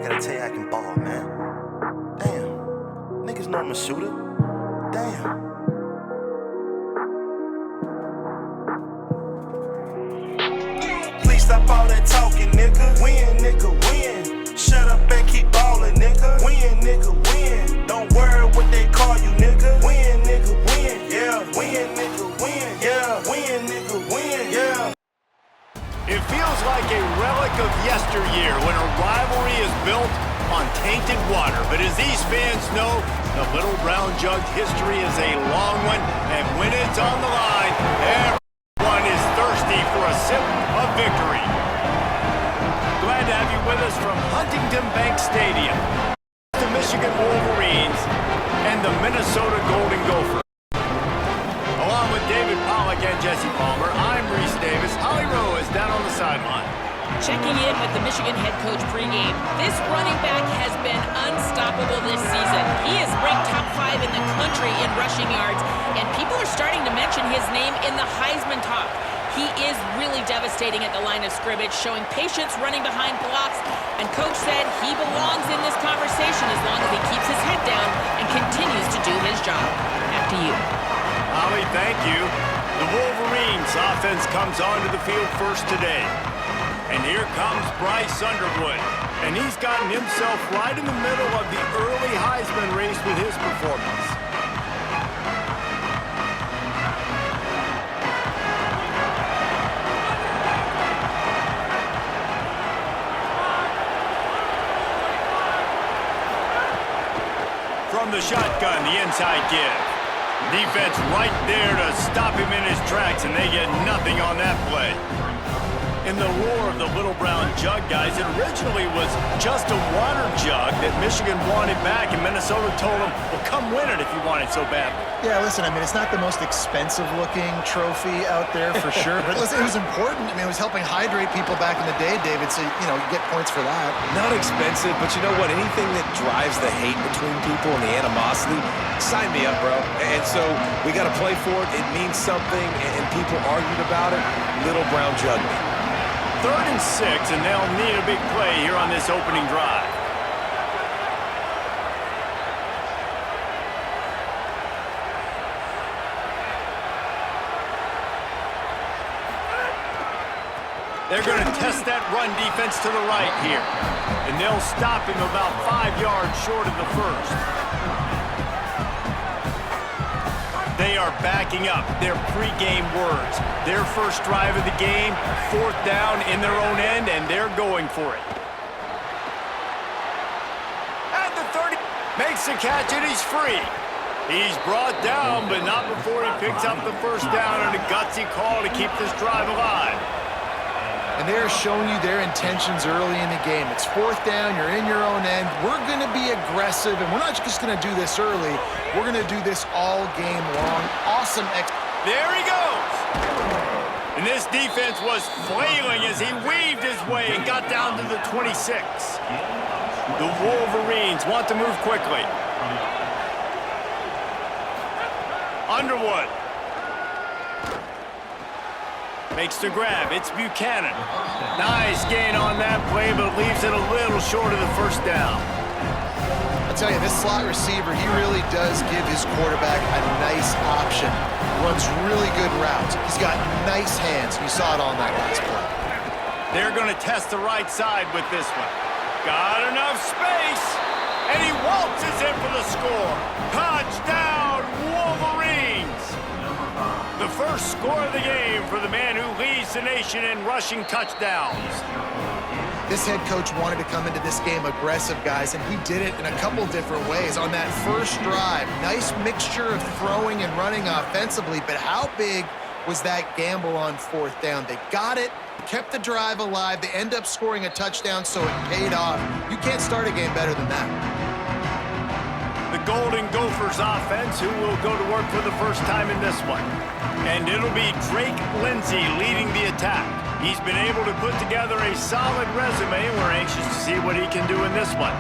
gotta tell you I can ball, man. Damn. Niggas know I'm a shooter. Damn. Please stop all that talking, nigga. Win, nigga, win. Shut up and keep ballin', nigga. Win, nigga, win. Don't worry what they call you, nigga. Win, nigga, win. Yeah. Win, nigga, win. Yeah. Win, nigga, win. Yeah. It feels like a relic of yesteryear when a rivalry is built on tainted water. But as these fans know, the Little Brown Jug history is a long one, and when it's on the line, everyone is thirsty for a sip of victory. Glad to have you with us from Huntington Bank Stadium, the Michigan Wolverines, and the Minnesota Golden Gophers. Along with David Pollack and Jesse Palmer, I'm Reese Davis. Holly Rowe is down on the sideline. Checking in with the Michigan head coach pregame. This running back has been unstoppable this season. He is ranked top 5 in the country in rushing yards, and people are starting to mention his name in the Heisman talk. He is really devastating at the line of scrimmage, showing patience running behind blocks, and coach said he belongs in this conversation as long as he keeps his head down and continues to do his job. Back to you. Holly, thank you. The Wolverines offense comes onto the field first today. And here comes Bryce Underwood. And he's gotten himself right in the middle of the early Heisman race with his performance. From the shotgun, the inside give. Defense right there to stop him in his tracks, and they get nothing on that play. In the roar of the Little Brown Jug, guys, it originally was just a water jug that Michigan wanted back, and Minnesota told them, well, come win it if you want it so badly. Yeah, listen, I mean, it's not the most expensive-looking trophy out there for sure, but listen, it was important. I mean, it was helping hydrate people back in the day, David, so, you know, you get points for that. Not expensive, but you know what? Anything that drives the hate between people and the animosity, sign me up, bro. And so we got to play for it. It means something, and people argued about it. Little Brown Jug. 3rd and 6, and they'll need a big play here on this opening drive. They're going to test that run defense to the right here. And they'll stop him about 5 yards short of the first. They are backing up their pregame words. Their first drive of the game, 4th down in their own end, and they're going for it. At the 30, makes the catch, and he's free. He's brought down, but not before he picks up the first down, and a gutsy call to keep this drive alive. And they're showing you their intentions early in the game. It's 4th down, you're in your own end. We're going to be aggressive, and we're not just going to do this early. We're going to do this all game long. Awesome. There he goes. And this defense was flailing as he weaved his way and got down to the 26. The Wolverines want to move quickly. Underwood. Makes the grab. It's Buchanan. Nice gain on that play, but leaves it a little short of the first down. I'll tell you, this slot receiver, he really does give his quarterback a nice option. Runs really good routes. He's got nice hands. You saw it on that last play. They're going to test the right side with this one. Got enough space, and he waltzes in for the score. Touchdown, Wolverines! The first score of the game for the man who leads the nation in rushing touchdowns. This head coach wanted to come into this game aggressive, guys, and he did it in a couple different ways. On that first drive, nice mixture of throwing and running offensively, but how big was that gamble on 4th down? They got it, kept the drive alive, they end up scoring a touchdown, so it paid off. You can't start a game better than that. The Golden Gophers offense, who will go to work for the first time in this one. And it'll be Drake Lindsey leading the attack. He's been able to put together a solid resume. We're anxious to see what he can do in this one.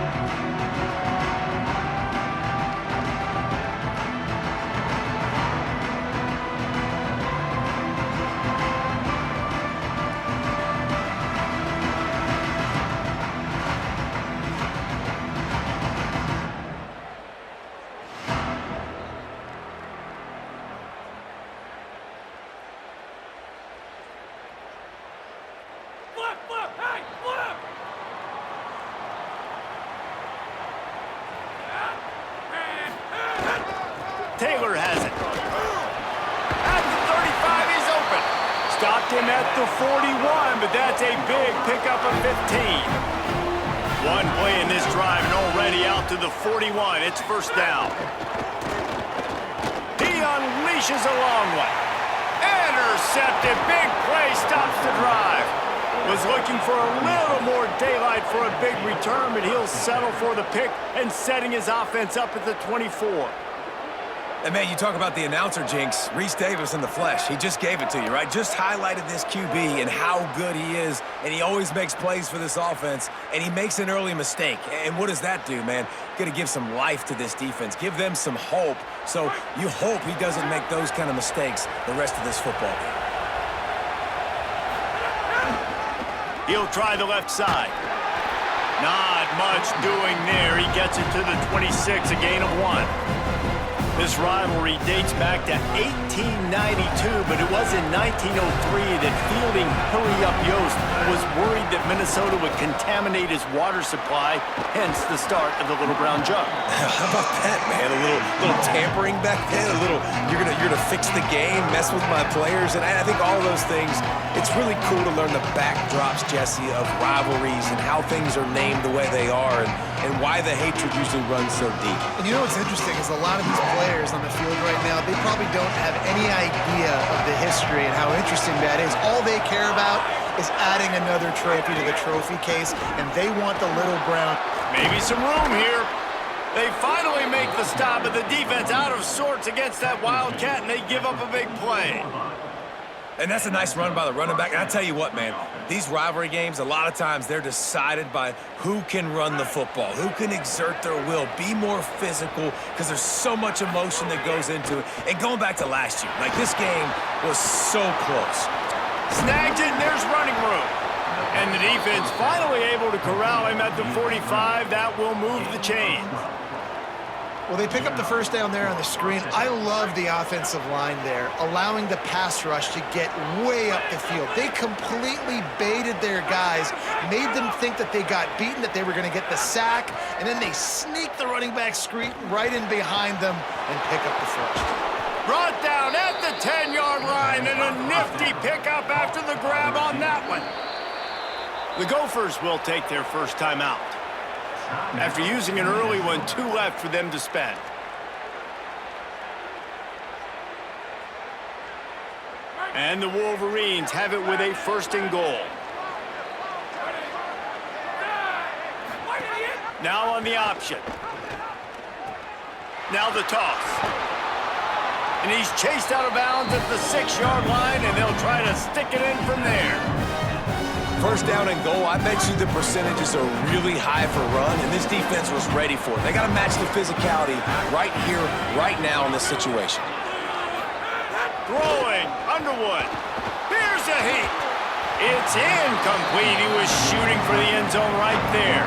Taylor has it. At the 35, he's open. Stopped him at the 41, but that's a big pickup of 15. One play in this drive and already out to the 41. It's first down. He unleashes a long one. Intercepted. Big play stops the drive. Was looking for a little more daylight for a big return, but he'll settle for the pick and setting his offense up at the 24. And, man, you talk about the announcer jinx. Reese Davis in the flesh. He just gave it to you, right? Just highlighted this QB and how good he is, and he always makes plays for this offense, and he makes an early mistake. And what does that do, man? Got to give some life to this defense. Give them some hope. So you hope he doesn't make those kind of mistakes the rest of this football game. He'll try the left side. Not much doing there. He gets it to the 26, a gain of 1. This rivalry dates back to 1892, but it was in 1903 that fielding Hurry Up Yost was worried that Minnesota would contaminate his water supply, hence the start of the Little Brown Jug. How about that, man? A little tampering back then, a little, you're gonna fix the game, mess with my players, and I think all those things, it's really cool to learn the backdrops, Jesse, of rivalries and how things are named the way they are and why the hatred usually runs so deep. And you know what's interesting is a lot of these players on the field right now, they probably don't have any idea of the history and how interesting that is. All they care about is adding another trophy to the trophy case, and they want the Little Brown. Maybe some room here. They finally make the stop, but the defense out of sorts against that Wildcat, and they give up a big play. And that's a nice run by the running back. And I tell you what, man, these rivalry games, a lot of times they're decided by who can run the football, who can exert their will, be more physical, because there's so much emotion that goes into it. And going back to last year, like this game was so close. Snagged it, and there's running room. And the defense finally able to corral him at the 45. That will move the chains. Well, they pick up the first down there on the screen. I love the offensive line there, allowing the pass rush to get way up the field. They completely baited their guys, made them think that they got beaten, that they were going to get the sack, and then they sneak the running back screen right in behind them and pick up the first. Brought down at the 10-yard line, and a nifty pickup after the grab on that one. The Gophers will take their first time out. After using an early one, 2 left for them to spend. And the Wolverines have it with a first and goal. Now on the option. Now the toss. And he's chased out of bounds at the 6-yard line, and they'll try to stick it in from there. First down and goal, I bet you the percentages are really high for run, and this defense was ready for it. They got to match the physicality right here, right now in this situation. Throwing, Underwood. Here's a heat. It's incomplete. He was shooting for the end zone right there.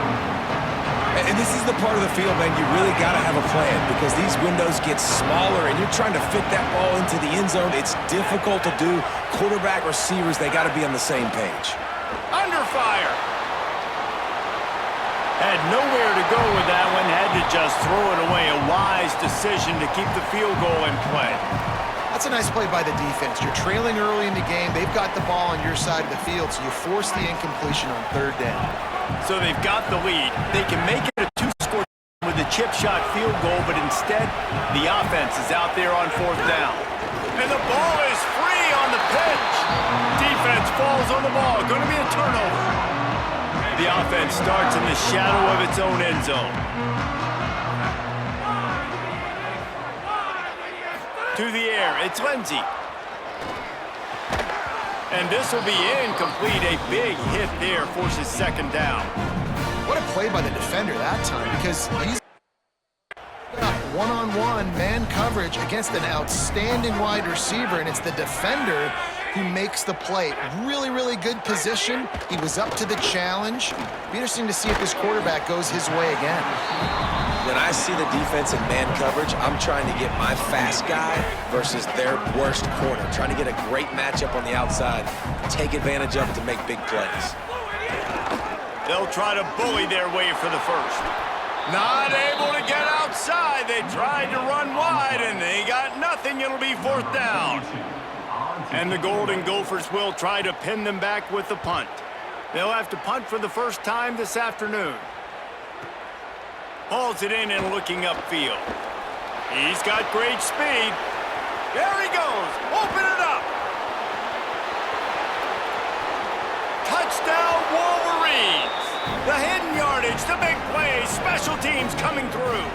And this is the part of the field, man, you really got to have a plan because these windows get smaller and you're trying to fit that ball into the end zone. It's difficult to do. Quarterback, receivers, they got to be on the same page. Under fire. Had nowhere to go with that one. Had to just throw it away. A wise decision to keep the field goal in play. That's a nice play by the defense. You're trailing early in the game. They've got the ball on your side of the field, so you force the incompletion on third down. So they've got the lead. They can make it a 2-score with a chip shot field goal, but instead the offense is out there on fourth down. And the ball is free on the pitch. Defense falls on the ball. Going to be a turnover. The offense starts in the shadow of its own end zone. To the air, it's Lindsey. And this will be incomplete. A big hit there forces second down. What a play by the defender that time, because he's got one-on-one man coverage against an outstanding wide receiver, and it's the defender who makes the play. Really, really good position. He was up to the challenge. Be interesting to see if this quarterback goes his way again. When I see the defense in man coverage, I'm trying to get my fast guy versus their worst corner. Trying to get a great matchup on the outside, take advantage of it to make big plays. They'll try to bully their way for the first. Not able to get outside. They tried to run wide, and they got nothing. It'll be 4th down. And the Golden Gophers will try to pin them back with the punt. They'll have to punt for the first time this afternoon. Hauls it in and looking upfield. He's got great speed. There he goes. Open it up. Touchdown, Wolverines. The hidden yardage, the big play, special teams coming through.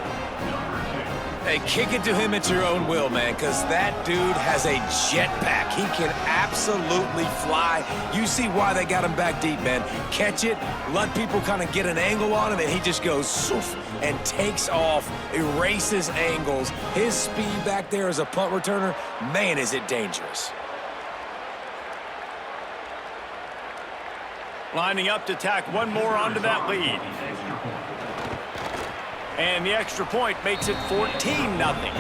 Hey, kick it to him at your own will, man, because that dude has a jetpack. He can absolutely fly. You see why they got him back deep, man. Catch it, let people kind of get an angle on him, and he just goes soof and takes off, erases angles. His speed back there as a punt returner, man, is it dangerous. Lining up to tack one more onto that lead. And the extra point makes it 14-0.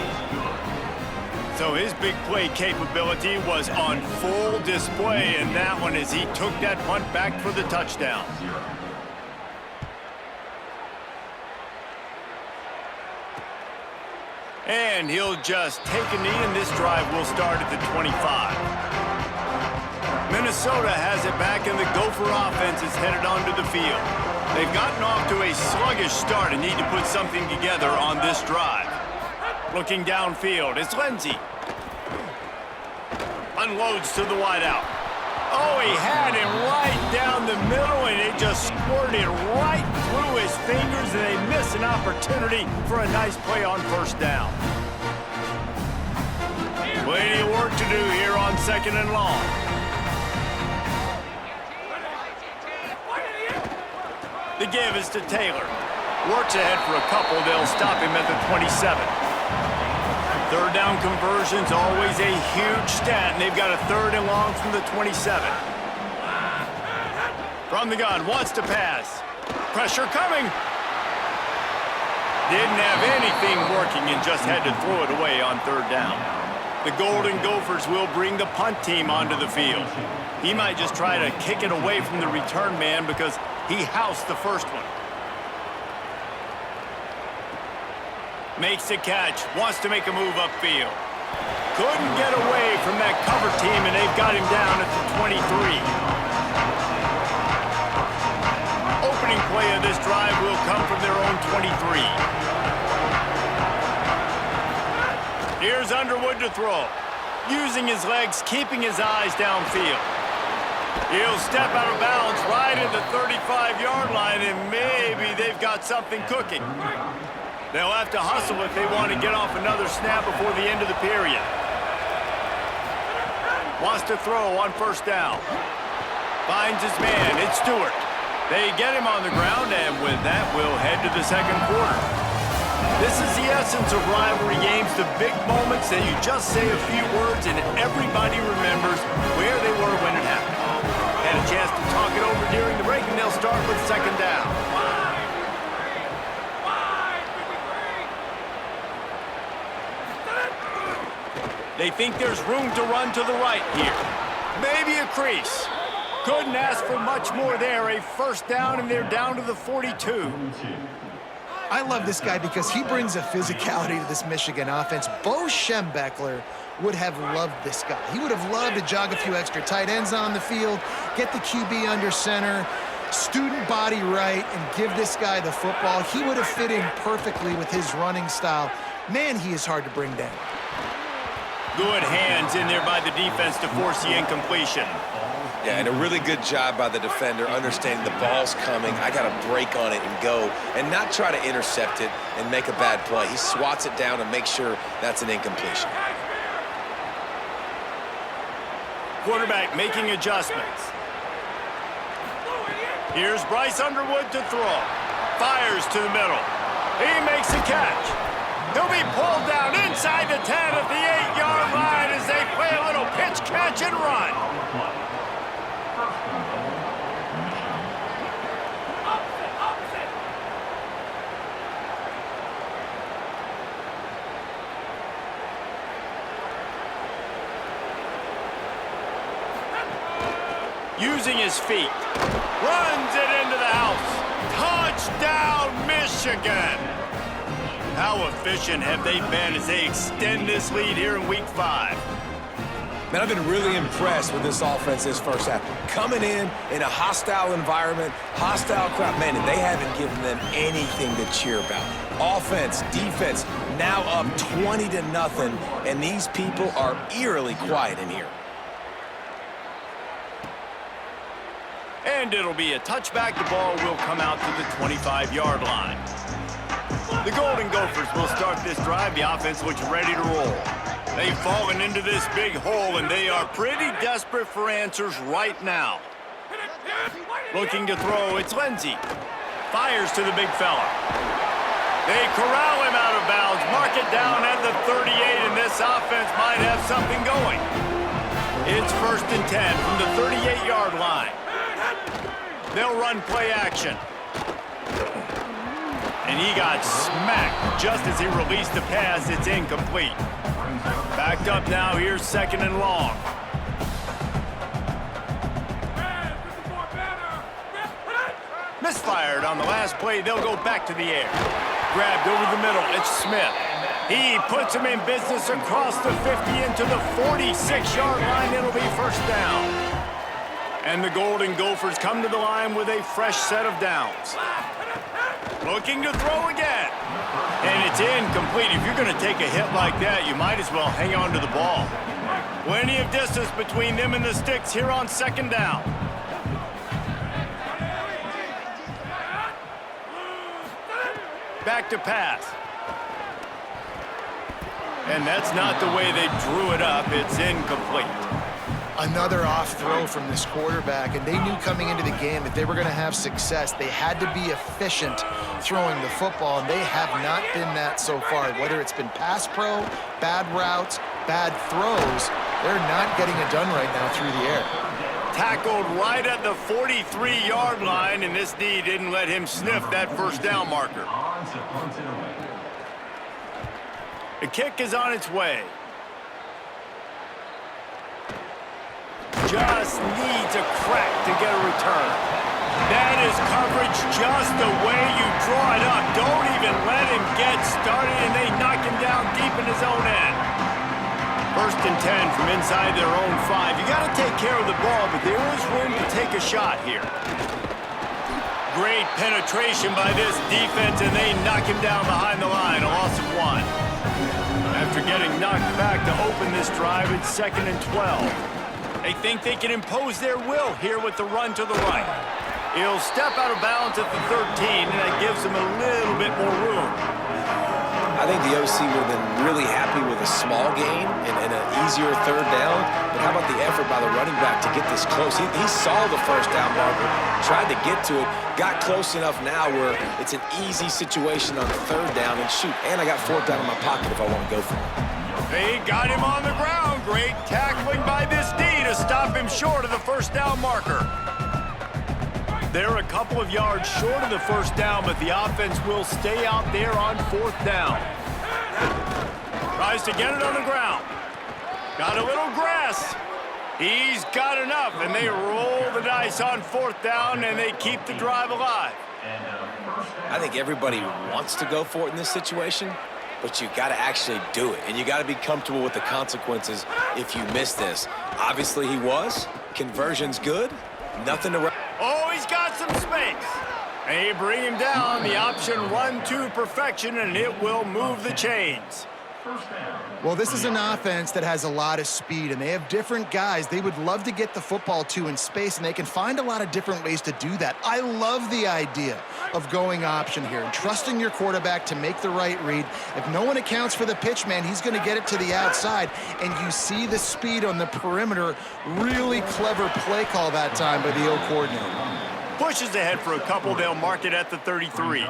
So his big play capability was on full display in that one as he took that punt back for the touchdown. And he'll just take a knee, and this drive will start at the 25. Minnesota has it back, and the Gopher offense is headed onto the field. They've gotten off to a sluggish start and need to put something together on this drive. Looking downfield, it's Lindsey. Unloads to the wideout. Oh, he had him right down the middle, and it just squirted right through his fingers, and they miss an opportunity for a nice play on 1st down. Plenty of work to do here on 2nd and long. The give is to Taylor. Works ahead for a couple. They'll stop him at the 27. 3rd down conversion's always a huge stat, and they've got a 3rd and long from the 27. From the gun, wants to pass. Pressure coming. Didn't have anything working and just had to throw it away on 3rd down. The Golden Gophers will bring the punt team onto the field. He might just try to kick it away from the return man because he housed the first one. Makes the catch. Wants to make a move upfield. Couldn't get away from that cover team, and they've got him down at the 23. Opening play of this drive will come from their own 23. Here's Underwood to throw. Using his legs, keeping his eyes downfield. He'll step out of bounds right at the 35-yard line, and maybe they've got something cooking. They'll have to hustle if they want to get off another snap before the end of the period. Wants to throw on 1st down. Finds his man. It's Stewart. They get him on the ground, and with that, we'll head to the 2nd quarter. This is the essence of rivalry games, the big moments that you just say a few words and everybody remembers where they were when it happened. Had a chance to talk it over during the break, and they'll start with 2nd down. They think there's room to run to the right here. Maybe a crease. Couldn't ask for much more there. A 1st down, and they're down to the 42. I love this guy because he brings a physicality to this Michigan offense. Bo Schembechler would have loved this guy. He would have loved to jog a few extra tight ends on the field, get the QB under center, student body right, and give this guy the football. He would have fit in perfectly with his running style. Man, he is hard to bring down. Good hands in there by the defense to force the incompletion. Yeah, and a really good job by the defender, understanding the ball's coming. I got to break on it and go, and not try to intercept it and make a bad play. He swats it down and makes sure that's an incompletion. Quarterback making adjustments. Here's Bryce Underwood to throw. Fires to the middle. He makes a catch. He'll be pulled down inside the 10 at the 8-yard line as they play a little pitch, catch, and run. using his feet. Runs it into the house. Touchdown, Michigan! How efficient have they been as they extend this lead here in Week 5? Man, I've been really impressed with this offense this first half. Coming in a hostile environment, hostile crowd, man, and they haven't given them anything to cheer about. Offense, defense, now up 20-0, and these people are eerily quiet in here. And it'll be a touchback. The ball will come out to the 25-yard line. The Golden Gophers will start this drive. The offense looks ready to roll. They've fallen into this big hole, and they are pretty desperate for answers right now. Looking to throw, it's Lindsey. Fires to the big fella. They corral him out of bounds, mark it down at the 38, and this offense might have something going. It's 1st and 10 from the 38-yard line. They'll run play action. And he got smacked just as he released the pass. It's incomplete. Backed up now. Here's 2nd and long. Misfired on the last play. They'll go back to the air. Grabbed over the middle. It's Smith. He puts him in business across the 50 into the 46-yard line. It'll be 1st down. And the Golden Gophers come to the line with a fresh set of downs. Looking to throw again. And it's incomplete. If you're going to take a hit like that, you might as well hang on to the ball. Plenty of distance between them and the sticks here on 2nd down. Back to pass. And that's not the way they drew it up. It's incomplete. Another off throw from this quarterback, and they knew coming into the game that they were going to have success. They had to be efficient throwing the football, and they have not been that so far. Whether it's been pass pro, bad routes, bad throws, they're not getting it done right now through the air. Tackled right at the 43-yard line, and this D didn't let him sniff that 1st down marker. The kick is on its way. Just needs a crack to get a return. That is coverage just the way you draw it up. Don't even let him get started, and they knock him down deep in his own end. 1st and 10 from inside their own 5. You got to take care of the ball, but there is room to take a shot here. Great penetration by this defense, and they knock him down behind the line. A loss of 1. After getting knocked back to open this drive, it's 2nd and 12. They think they can impose their will here with the run to the right. He'll step out of bounds at the 13, and that gives him a little bit more room. I think the OC would have been really happy with a small gain and an easier 3rd down. But how about the effort by the running back to get this close? He saw the 1st down marker, tried to get to it, got close enough now where it's an easy situation on 3rd down, and shoot, and I got 4th down in my pocket if I want to go for it. They got him on the ground. Great tackling by this D to stop him short of the 1st down marker. They're a couple of yards short of the 1st down, but the offense will stay out there on 4th down. Tries to get it on the ground. Got a little grass. He's got enough, and they roll the dice on 4th down, and they keep the drive alive. I think everybody wants to go for it in this situation, but you got to actually do it, and you got to be comfortable with the consequences if you miss this. Obviously, he was. Conversion's good. Nothing to... Oh, he's got some space. They bring him down. The option run to perfection, and it will move the chains. Well, this is an offense that has a lot of speed, and they have different guys they would love to get the football to in space, and they can find a lot of different ways to do that. I love the idea of going option here and trusting your quarterback to make the right read. If no one accounts for the pitch, man, he's going to get it to the outside, and you see the speed on the perimeter. Really clever play call that time by the O coordinator. Pushes ahead for a couple. They'll mark it at the 33.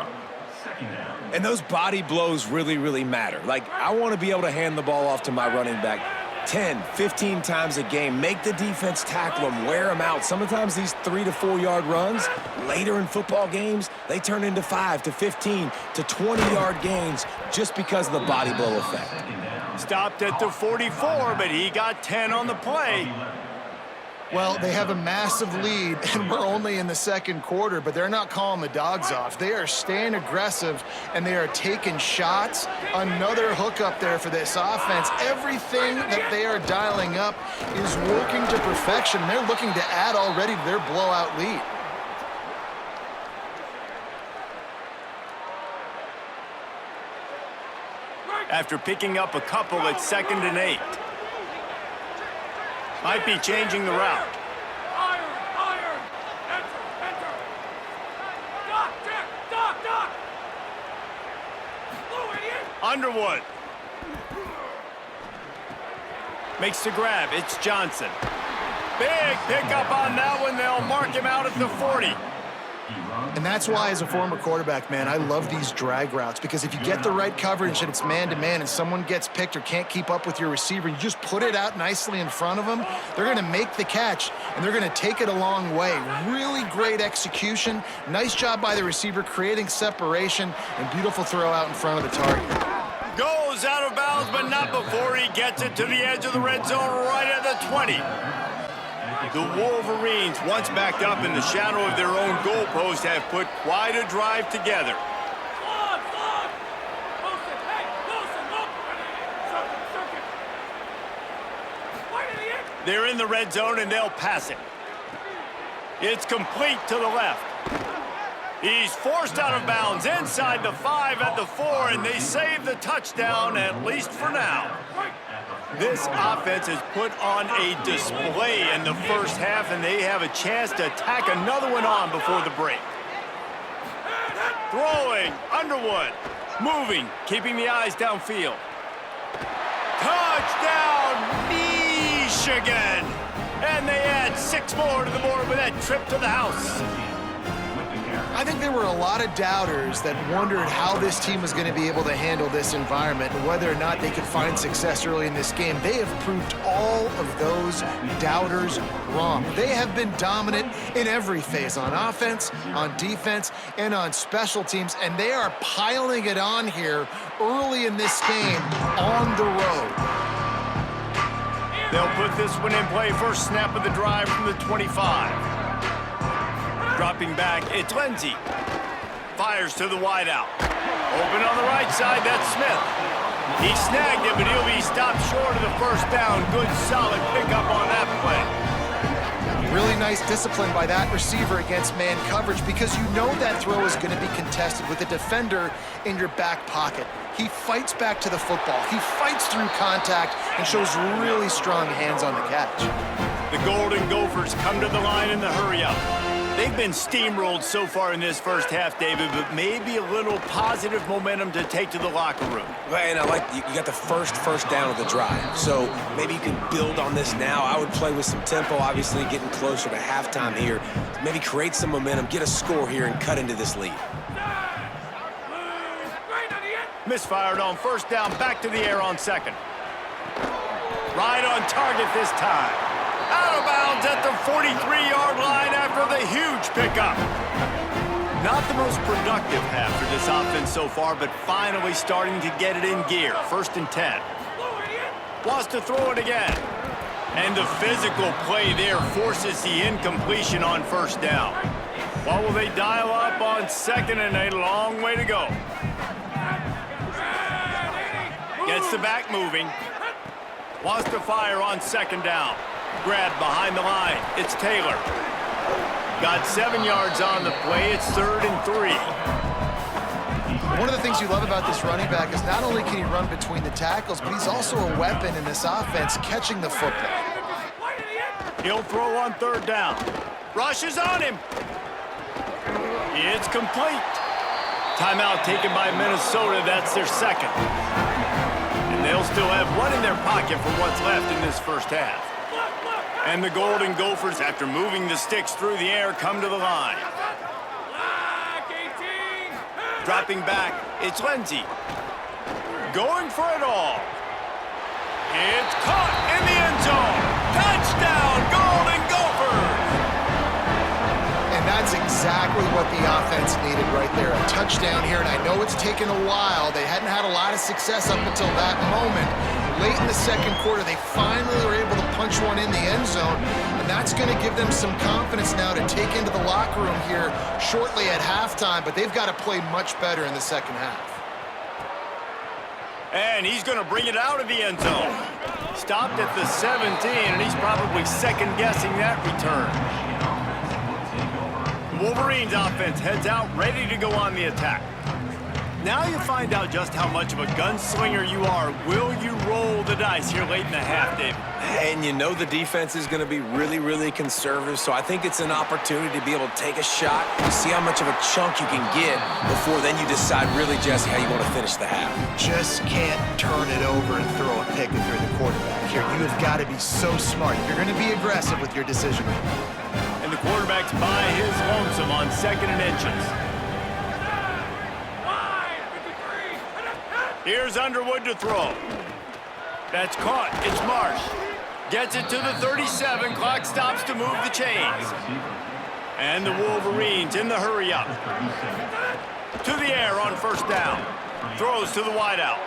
And those body blows really, really matter. Like, I want to be able to hand the ball off to my running back 10, 15 times a game. Make the defense tackle them, wear them out. Sometimes these 3 to 4 yard runs, later in football games, they turn into 5 to 15 to 20 yard gains just because of the body blow effect. Stopped at the 44, but he got 10 on the play. Well, they have a massive lead, and we're only in the second quarter, but they're not calling the dogs off. They are staying aggressive, and they are taking shots. Another hookup there for this offense. Everything that they are dialing up is working to perfection. They're looking to add already to their blowout lead. After picking up a couple at 2nd and 8. Might be changing the route. Iron! Enter! Doc! Blue idiot! Underwood. Makes the grab. It's Johnson. Big pickup on that one. They'll mark him out at the 40. And that's why, as a former quarterback, man, I love these drag routes, because if you get the right coverage and it's man-to-man and someone gets picked or can't keep up with your receiver, you just put it out nicely in front of them, they're going to make the catch, and they're going to take it a long way. Really great execution. Nice job by the receiver creating separation, and beautiful throw out in front of the target. Goes out of bounds, but not before he gets it to the edge of the red zone right at the 20. The Wolverines, once backed up in the shadow of their own goalpost, have put quite a drive together. They're in the red zone, and they'll pass it. It's complete to the left. He's forced out of bounds inside the 5 at the 4, and they save the touchdown, at least for now. This offense has put on a display in the first half, and they have a chance to tack another one on before the break. Throwing, Underwood. Moving, keeping the eyes downfield. Touchdown, Michigan! And they add 6 more to the board with that trip to the house. I think there were a lot of doubters that wondered how this team was going to be able to handle this environment and whether or not they could find success early in this game. They have proved all of those doubters wrong. They have been dominant in every phase, on offense, on defense, and on special teams, and they are piling it on here early in this game on the road. They'll put this one in play. First snap of the drive from the 25. Dropping back, it's Lindsey. Fires to the wideout. Open on the right side, that's Smith. He snagged it, but he'll be stopped short of the first down. Good, solid pickup on that play. Really nice discipline by that receiver against man coverage, because you know that throw is going to be contested with a defender in your back pocket. He fights back to the football. He fights through contact and shows really strong hands on the catch. The Golden Gophers come to the line in the hurry-up. They've been steamrolled so far in this first half, David, but maybe a little positive momentum to take to the locker room. And I like you got the first down of the drive, so maybe you can build on this now. I would play with some tempo, obviously getting closer to halftime here. Maybe create some momentum, get a score here, and cut into this lead. Misfired on first down, back to the air on second. Right on target this time. Out of bounds at the 43-yard line after the huge pickup. Not the most productive half for this offense so far, but finally starting to get it in gear. 1st and 10. Wants to throw it again. And the physical play there forces the incompletion on first down. What will they dial up on 2nd and 8? A long way to go. Gets the back moving. Wants to fire on 2nd down. Grab behind the line. It's Taylor. Got 7 yards on the play. It's 3rd and 3. One of the things you love about this running back is not only can he run between the tackles, but he's also a weapon in this offense, catching the football. He'll throw on 3rd down. Rushes on him. It's complete. Timeout taken by Minnesota. That's their 2nd. And they'll still have one in their pocket for what's left in this first half. And the Golden Gophers, after moving the sticks through the air, come to the line. Dropping back, it's Lindsey. Going for it all. It's caught in the end zone. Touchdown, Golden Gophers! And that's exactly what the offense needed right there. A touchdown here, and I know it's taken a while. They hadn't had a lot of success up until that moment. Late in the second quarter, they finally were able to punch one in the end zone, and that's going to give them some confidence now to take into the locker room here shortly at halftime, but they've got to play much better in the second half. And he's going to bring it out of the end zone. Stopped at the 17, and he's probably second-guessing that return. Wolverines offense heads out, ready to go on the attack. Now you find out just how much of a gunslinger you are. Will you roll the dice here late in the half, David? And you know the defense is going to be really, really conservative, so I think it's an opportunity to be able to take a shot, see how much of a chunk you can get before then you decide really, Jesse, how you want to finish the half. Just can't turn it over and throw a pick if you're the quarterback here. You have got to be so smart. You're going to be aggressive with your decision. And the quarterback's by his lonesome on 2nd and inches. Here's Underwood to throw. That's caught. It's Marsh. Gets it to the 37. Clock stops to move the chains. And the Wolverines in the hurry up. To the air on 1st down. Throws to the wideout.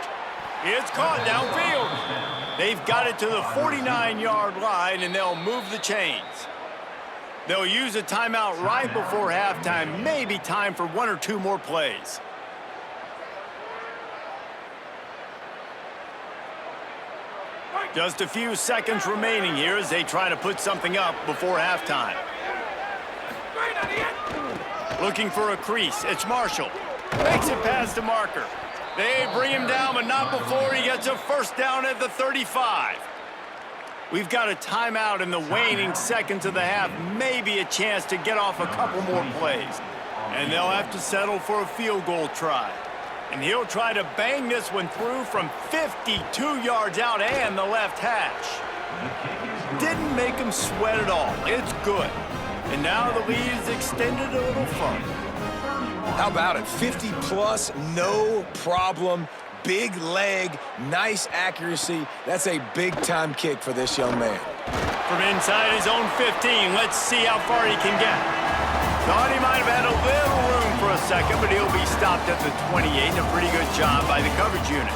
It's caught downfield. They've got it to the 49-yard line, and they'll move the chains. They'll use a timeout right before halftime. Maybe time for 1 or 2 more plays. Just a few seconds remaining here as they try to put something up before halftime. Looking for a crease. It's Marshall. Makes it past the marker. They bring him down, but not before he gets a 1st down at the 35. We've got a timeout in the waning seconds of the half. Maybe a chance to get off a couple more plays. And they'll have to settle for a field goal try. And he'll try to bang this one through from 52 yards out and the left hash. Didn't make him sweat at all. It's good. And now the lead is extended a little further. How about it? 50-plus, no problem. Big leg, nice accuracy. That's a big-time kick for this young man. From inside his own 15, let's see how far he can get. Thought he might have had a little room for a second, but he'll be stopped at the 28, and a pretty good job by the coverage unit.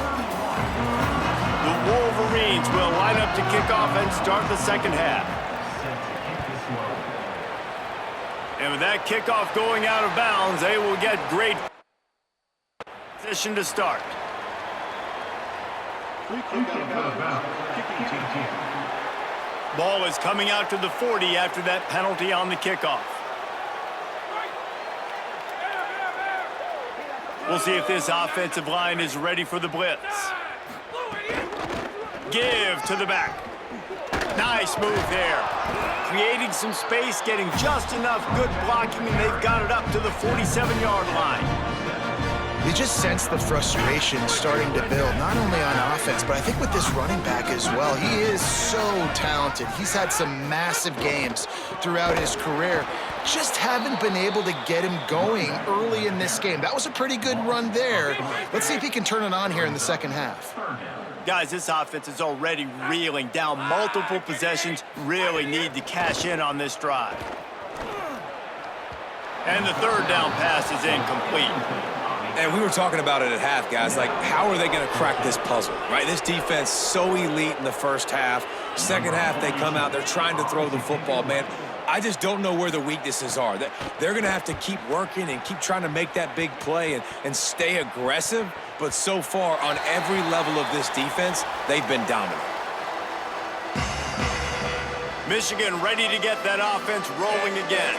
The Wolverines will line up to kick off and start the second half. And with that kickoff going out of bounds, they will get great position to start. Ball is coming out to the 40 after that penalty on the kickoff. We'll see if this offensive line is ready for the blitz. Give to the back. Nice move there. Creating some space, getting just enough good blocking, and they've got it up to the 47-yard line. You just sense the frustration starting to build, not only on offense, but I think with this running back as well. He is so talented. He's had some massive games throughout his career. Just haven't been able to get him going early in this game. That was a pretty good run there. Let's see if he can turn it on here in the second half. Guys, this offense is already reeling down multiple possessions. Really need to cash in on this drive. And the 3rd down pass is incomplete. And we were talking about it at half, guys. Like, how are they going to crack this puzzle, right? This defense so elite in the first half. Second half, they come out. They're trying to throw the football, man. I just don't know where the weaknesses are. They're going to have to keep working and keep trying to make that big play and stay aggressive. But so far, on every level of this defense, they've been dominant. Michigan ready to get that offense rolling again.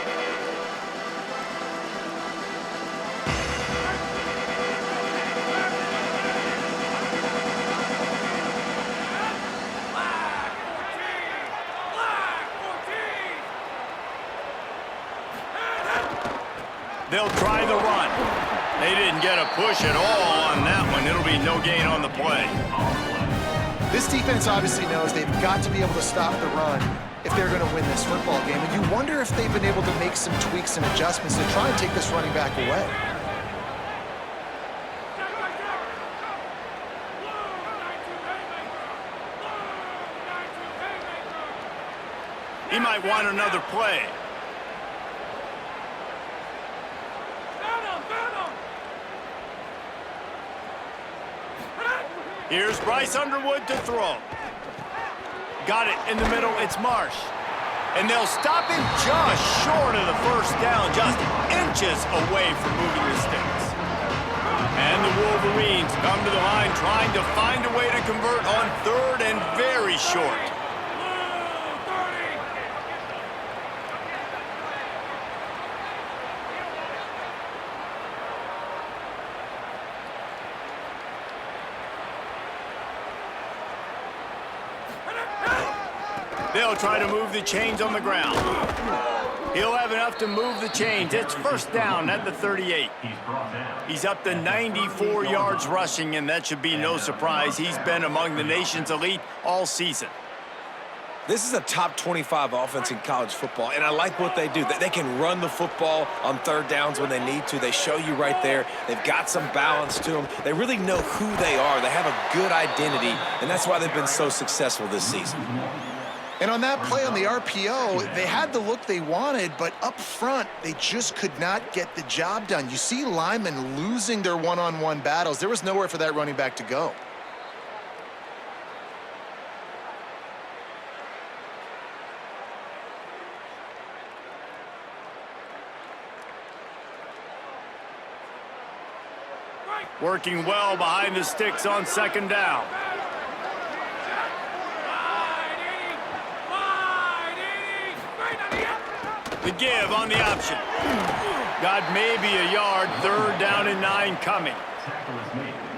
They'll try the run. They didn't get a push at all on that one. It'll be no gain on the play. This defense obviously knows they've got to be able to stop the run if they're going to win this football game. And you wonder if they've been able to make some tweaks and adjustments to try and take this running back away. He might want another play. Here's Bryce Underwood to throw. Got it in the middle. It's Marsh. And they'll stop him just short of the first down, just inches away from moving the sticks. And the Wolverines come to the line trying to find a way to convert on third and very short. They'll try to move the chains on the ground. He'll have enough to move the chains. It's first down at the 38. He's up to 94 yards rushing, and that should be no surprise. He's been among the nation's elite all season. This is a top 25 offense in college football, and I like what they do. They can run the football on third downs when they need to. They show you right there. They've got some balance to them. They really know who they are. They have a good identity, and that's why they've been so successful this season. And on that play on the RPO, they had the look they wanted, but up front, they just could not get the job done. You see linemen losing their one-on-one battles. There was nowhere for that running back to go. Working well behind the sticks on second down. The give on the option. Got maybe a yard, third down and 9 coming.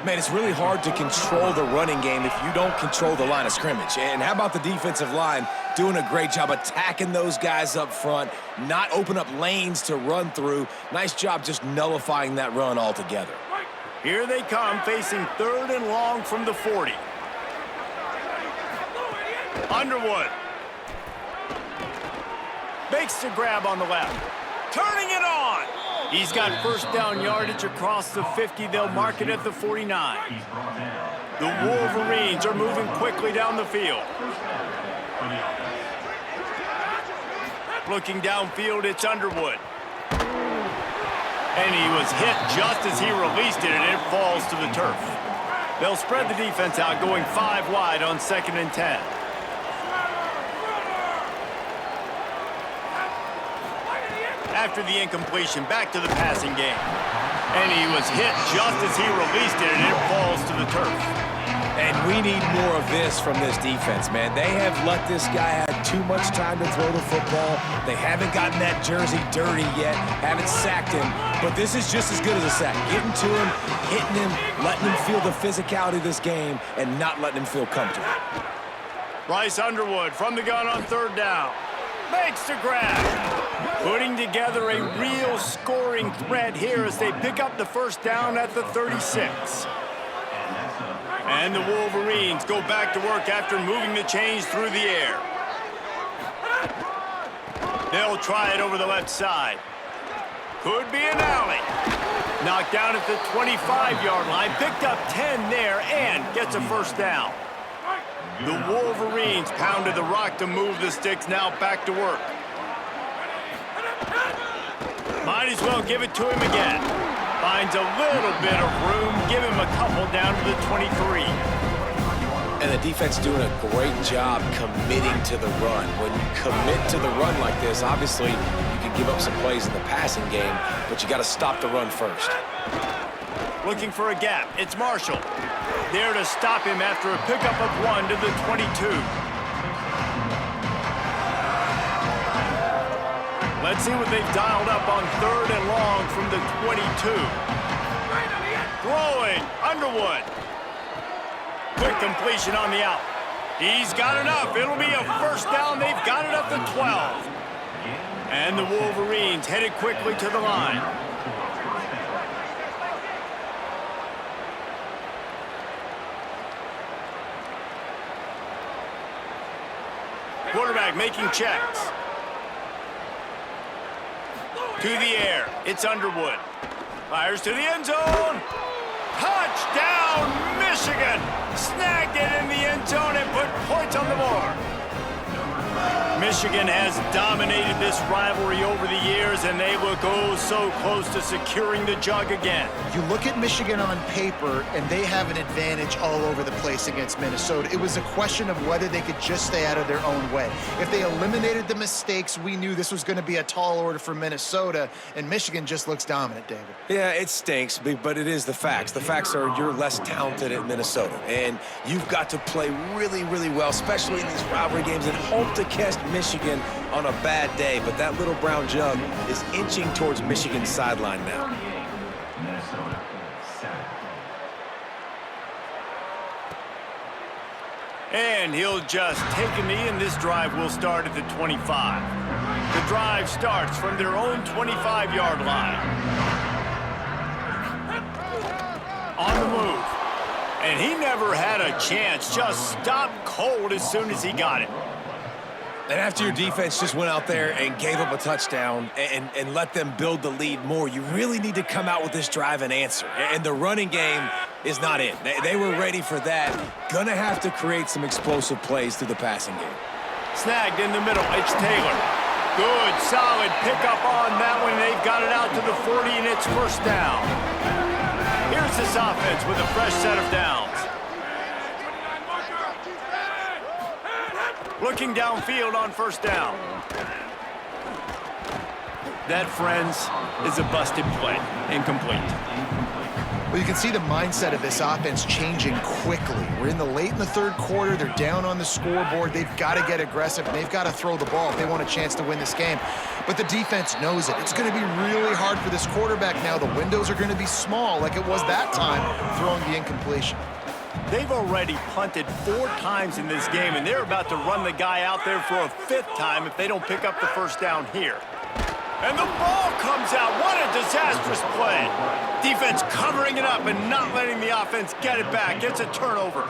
Man, it's really hard to control the running game if you don't control the line of scrimmage. And how about the defensive line doing a great job attacking those guys up front, not open up lanes to run through. Nice job just nullifying that run altogether. Here they come, facing third and long from the 40. Underwood. Makes the grab on the left. Turning it on. He's got first down yardage across the 50. They'll mark it at the 49. The Wolverines are moving quickly down the field. Looking downfield, it's Underwood. And he was hit just as he released it, and it falls to the turf. They'll spread the defense out, going 5 wide on 2nd and 10. After the incompletion, back to the passing game. And he was hit just as he released it, and it falls to the turf. And we need more of this from this defense, man. They have let this guy have too much time to throw the football. They haven't gotten that jersey dirty yet, haven't sacked him. But this is just as good as a sack. Getting to him, hitting him, letting him feel the physicality of this game, and not letting him feel comfortable. Bryce Underwood from the gun on third down. Makes the grab. Putting together a real scoring threat here as they pick up the first down at the 36. And the Wolverines go back to work after moving the chains through the air. They'll try it over the left side. Could be an alley. Knocked down at the 25-yard line. Picked up 10 there and gets a first down. The Wolverines pounded the rock to move the sticks, now back to work. Might as well give it to him again. Finds a little bit of room, give him a couple down to the 23. And the defense doing a great job committing to the run. When you commit to the run like this, obviously you can give up some plays in the passing game, but you got to stop the run first. Looking for a gap, it's Marshall. There to stop him after a pickup of 1 to the 22. Let's see what they've dialed up on third and long from the 22. Throwing, Underwood. Quick completion on the out. He's got enough. It'll be a first down. They've got it up to 12. And the Wolverines headed quickly to the line. Quarterback making checks. To the air, it's Underwood. Fires to the end zone. Touchdown, Michigan! Snagged it in the end zone and put points on the board. Michigan has dominated this rivalry over the years, and they look oh so close to securing the jug again. You look at Michigan on paper, and they have an advantage all over the place against Minnesota. It was a question of whether they could just stay out of their own way. If they eliminated the mistakes, we knew this was going to be a tall order for Minnesota, and Michigan just looks dominant, David. Yeah, it stinks, but it is the facts. The facts are you're less talented at Minnesota, and you've got to play really, really well, especially in these rivalry games, and hope to catch Michigan on a bad day. But that little brown jug is inching towards Michigan's sideline now. And he'll just take a knee, and this drive will start at the 25. The drive starts from their own 25-yard line. On the move. And he never had a chance. Just stopped cold as soon as he got it. And after your defense just went out there and gave up a touchdown and let them build the lead more, you really need to come out with this drive and answer. And the running game is not in. They were ready for that. Gonna have to create some explosive plays through the passing game. Snagged in the middle. It's Taylor. Good, solid pickup on that one. They've got it out to the 40, and it's first down. Here's this offense with a fresh set of downs. Looking downfield on first down. That, friends, is a busted play. Incomplete. Well, you can see the mindset of this offense changing quickly. We're late in the third quarter. They're down on the scoreboard. They've got to get aggressive, and they've got to throw the ball if they want a chance to win this game. But the defense knows it. It's going to be really hard for this quarterback now. The windows are going to be small like it was that time throwing the incompletion. They've already punted 4 times in this game, and they're about to run the guy out there for a 5th time if they don't pick up the first down here. And the ball comes out. What a disastrous play. Defense covering it up and not letting the offense get it back. Gets a turnover.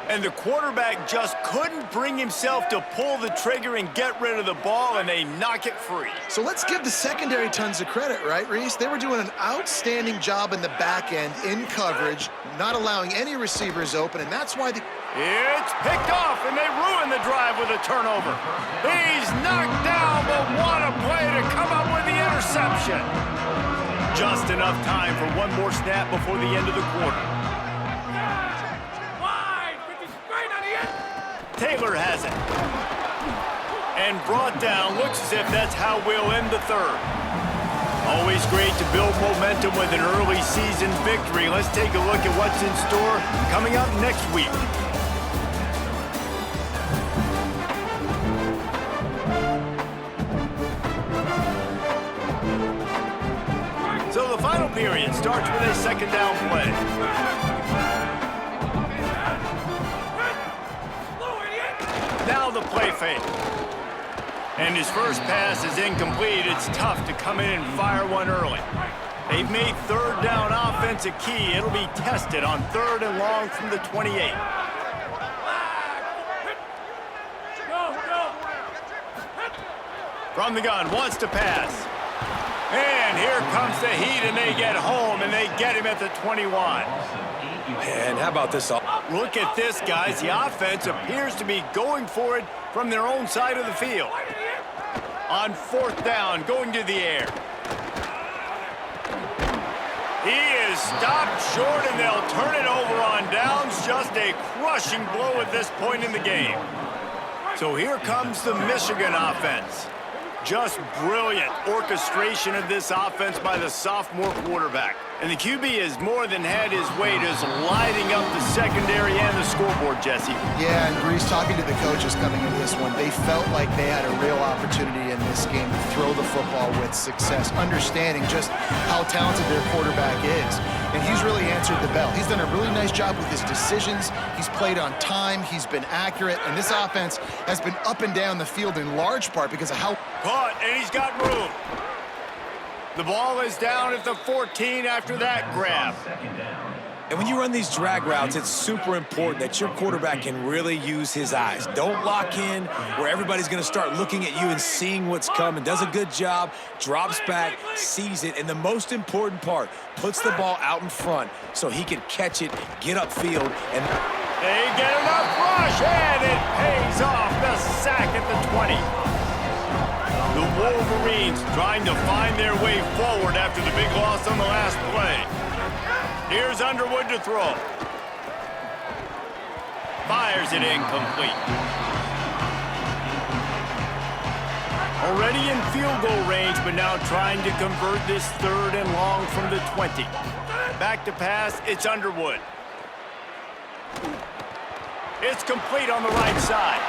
And the quarterback just couldn't bring himself to pull the trigger and get rid of the ball, and they knock it free. So let's give the secondary tons of credit, right, Reese? They were doing an outstanding job in the back end, in coverage, not allowing any receivers open, and that's why It's picked off, and they ruin the drive with a turnover. He's knocked down, but what a play to come up with the interception. Just enough time for one more snap before the end of the quarter. Taylor has it. And brought down. Looks as if that's how we'll end the third. Always great to build momentum with an early season victory. Let's take a look at what's in store coming up next week. So the final period starts with a second down play. Now the play fake. And his first pass is incomplete. It's tough to come in and fire one early. They've made third down offense a key. It'll be tested on 3rd and long from the 28. From the gun, wants to pass. And here comes the heat, and they get home, and they get him at the 21. And how about this? Look at this, guys. The offense appears to be going for it from their own side of the field. On 4th down, going to the air. He is stopped short, and they'll turn it over on downs. Just a crushing blow at this point in the game. So here comes the Michigan offense. Just brilliant orchestration of this offense by the sophomore quarterback. And the QB has more than had his way, just lighting up the secondary and the scoreboard, Jesse. Yeah, and Breeze, talking to the coaches coming into this one, they felt like they had a real opportunity in this game to throw the football with success, understanding just how talented their quarterback is. And he's really answered the bell. He's done a really nice job with his decisions. He's played on time. He's been accurate. And this offense has been up and down the field in large part because of how... Caught, and he's got room. The ball is down at the 14 after that grab. And when you run these drag routes, it's super important that your quarterback can really use his eyes. Don't lock in where everybody's going to start looking at you and seeing what's coming. Does a good job, drops back, sees it, and the most important part, puts the ball out in front so he can catch it, get upfield, and They get enough rush, and it pays off. The sack at the 20. The Wolverines trying to find their way forward after the big loss on the last play. Here's Underwood to throw. Fires it incomplete. Already in field goal range, but now trying to convert this 3rd and long from the 20. Back to pass, it's Underwood. It's complete on the right side.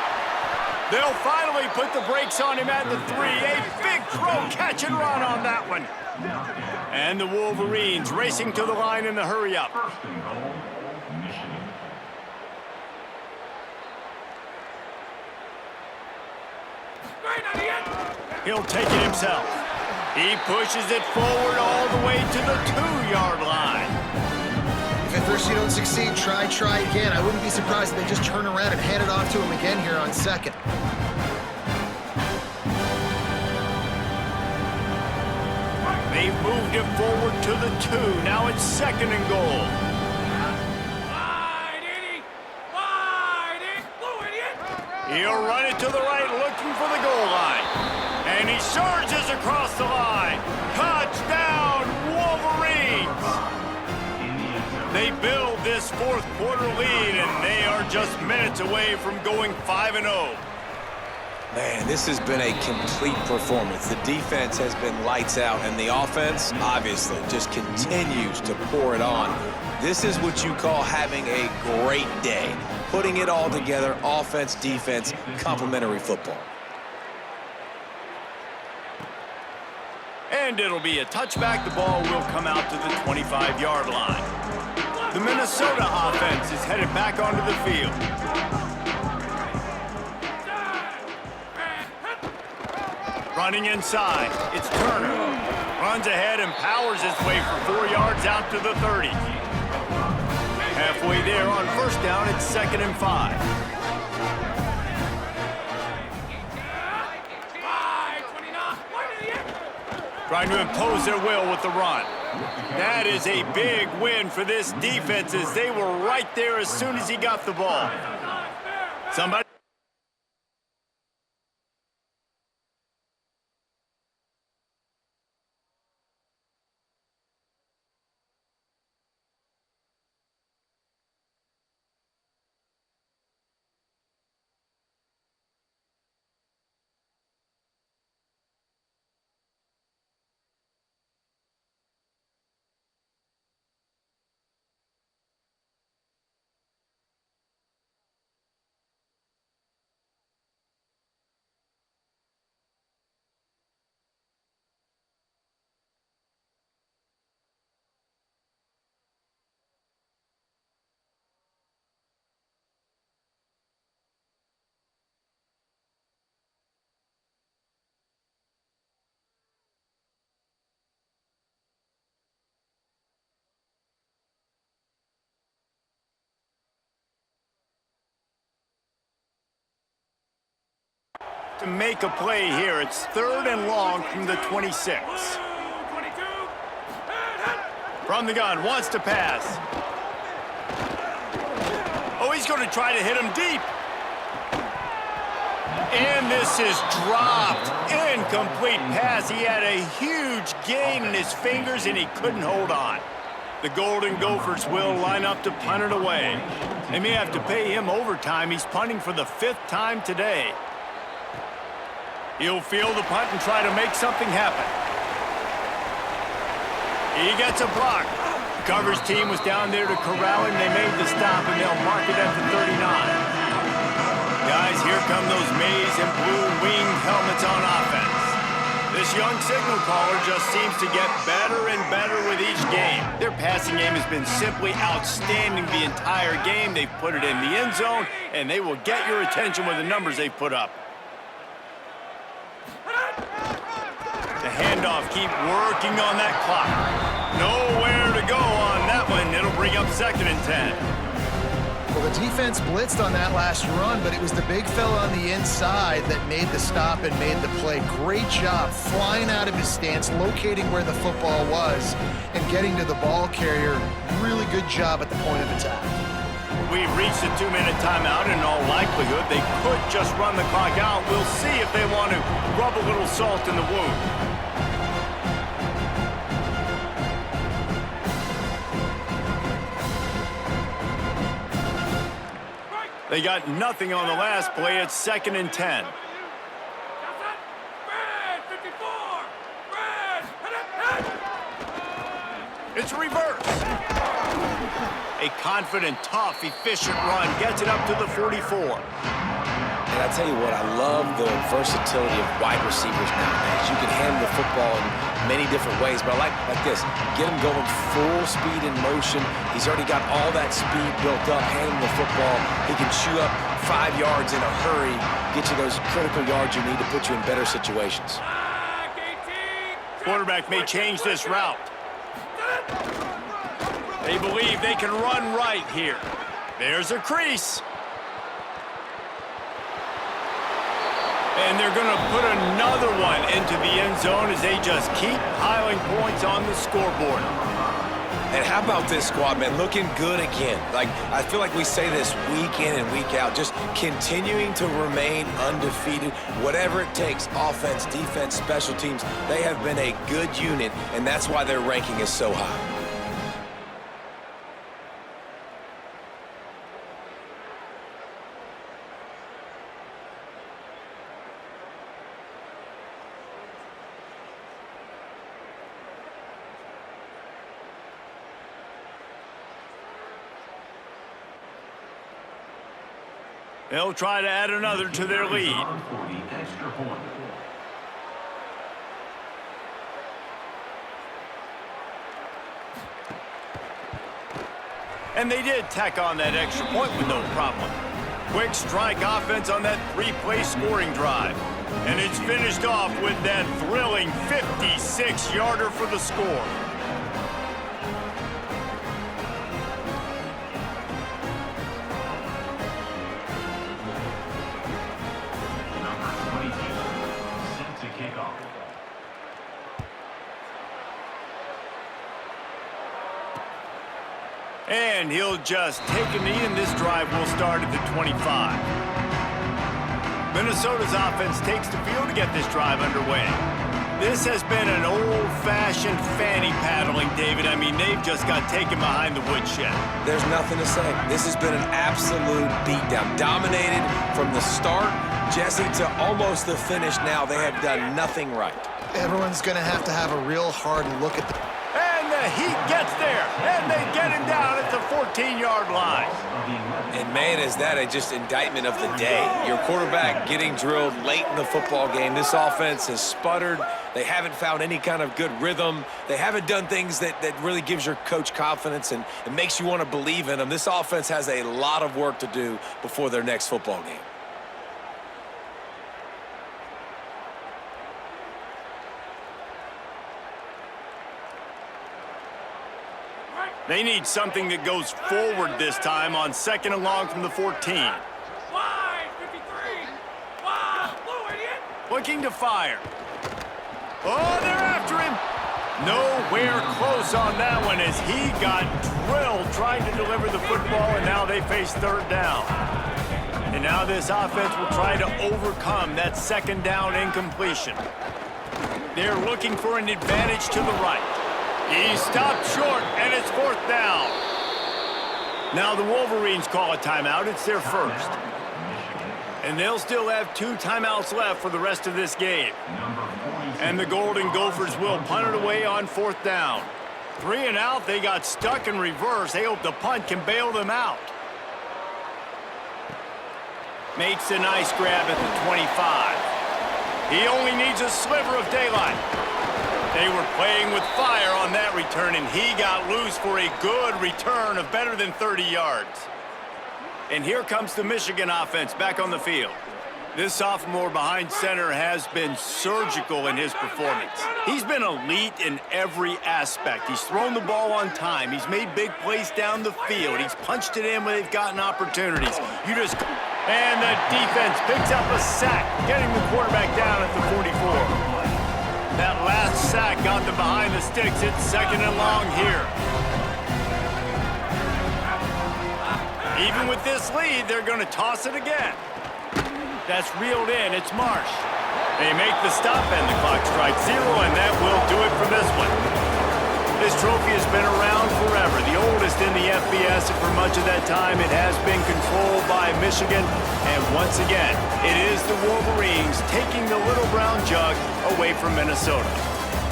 They'll finally put the brakes on him at the 3. A big throw, catch and run on that one. And the Wolverines racing to the line in the hurry-up. He'll take it himself. He pushes it forward all the way to the 2-yard line. If at first you don't succeed, try again. I wouldn't be surprised if they just turn around and hand it off to him again here on 2nd. They've moved it forward to the 2. Now it's 2nd and goal. Wide, Eddie! Wide, Eddie! Blue idiot! He'll run it to the right, looking for the goal line. And he surges across the line. Touchdown, Wolverines! They build this 4th quarter lead, and they are just minutes away from going 5-0. Man, this has been a complete performance. The defense has been lights out, and the offense, obviously, just continues to pour it on. This is what you call having a great day. Putting it all together, offense, defense, complementary football. And it'll be a touchback. The ball will come out to the 25-yard line. The Minnesota offense is headed back onto the field. Running inside, it's Turner. Runs ahead and powers his way for 4 yards out to the 30. Halfway there on 1st down, it's 2nd and 5. Trying to impose their will with the run. That is a big win for this defense, as they were right there as soon as he got the ball. Somebody. To make a play here, it's 3rd and long from the 26. From the gun, wants to pass. Oh, he's going to try to hit him deep. And this is dropped. Incomplete pass. He had a huge gain in his fingers, and he couldn't hold on. The Golden Gophers will line up to punt it away. They may have to pay him overtime. He's punting for the 5th time today. He'll field the punt and try to make something happen. He gets a block. The coverage team was down there to corral him. They made the stop, and they'll mark it at the 39. Guys, here come those maize and blue winged helmets on offense. This young signal caller just seems to get better and better with each game. Their passing game has been simply outstanding the entire game. They've put it in the end zone, and they will get your attention with the numbers they've put up. The handoff, keep working on that clock. Nowhere to go on that one. It'll bring up 2nd and 10. Well, the defense blitzed on that last run, but it was the big fella on the inside that made the stop and made the play. Great job flying out of his stance, locating where the football was, and getting to the ball carrier. Really good job at the point of attack. We've reached the 2-minute timeout. In all likelihood, they could just run the clock out. We'll see if they want to rub a little salt in the wound. They got nothing on the last play. It's 2nd and 10. It's a reverse. A confident, tough, efficient run gets it up to the 44. And I tell you what, I love the versatility of wide receivers nowadays. You can handle the football in many different ways, but I like this. Get him going full speed in motion. He's already got all that speed built up, handling the football. He can chew up 5 yards in a hurry, get you those critical yards you need to put you in better situations. Quarterback may change this route. They believe they can run right here. There's a crease. And they're going to put another one into the end zone as they just keep piling points on the scoreboard. And how about this squad, man? Looking good again. Like, I feel like we say this week in and week out, just continuing to remain undefeated, whatever it takes, offense, defense, special teams. They have been a good unit, and that's why their ranking is so high. They'll try to add another to their lead. And they did tack on that extra point with no problem. Quick strike offense on that 3-play scoring drive. And it's finished off with that thrilling 56-yarder for the score. And he'll just take a knee, and this drive will start at the 25. Minnesota's offense takes the field to get this drive underway. This has been an old-fashioned fanny paddling, David. I mean, they've just got taken behind the woodshed. There's nothing to say. This has been an absolute beatdown. Dominated from the start, Jesse, to almost the finish now. They have done nothing right. Everyone's going to have a real hard look at the... And the Heat gets there, and they get him down at the 14-yard line. And, man, is that just indictment of the day. Your quarterback getting drilled late in the football game. This offense has sputtered. They haven't found any kind of good rhythm. They haven't done things that really gives your coach confidence and it makes you want to believe in them. This offense has a lot of work to do before their next football game. They need something that goes forward this time on 2nd and long from the 14. Wide, 53. Wide, blue idiot. Looking to fire. Oh, they're after him. Nowhere close on that one as he got drilled trying to deliver the football, and now they face 3rd down. And now this offense will try to overcome that 2nd down incompletion. They're looking for an advantage to the right. He stopped short, and it's 4th down. Now the Wolverines call a timeout. It's their first. And they'll still have 2 timeouts left for the rest of this game. And the Golden Gophers will punt it away on 4th down. 3 and out. They got stuck in reverse. They hope the punt can bail them out. Makes a nice grab at the 25. He only needs a sliver of daylight. They were playing with fire on that return, and he got loose for a good return of better than 30 yards. And here comes the Michigan offense back on the field. This sophomore behind center has been surgical in his performance. He's been elite in every aspect. He's thrown the ball on time. He's made big plays down the field. He's punched it in when they've gotten opportunities. And the defense picks up a sack, getting the quarterback down at the 44. That last sack got them behind the sticks. It's 2nd and long here. Even with this lead, they're going to toss it again. That's reeled in. It's Marsh. They make the stop, and the clock strikes 0, and that will do it for this one. This trophy has been around forever, the oldest in the FBS, and for much of that time, it has been controlled by Michigan. And once again, it is the Wolverines taking the little brown jug away from Minnesota.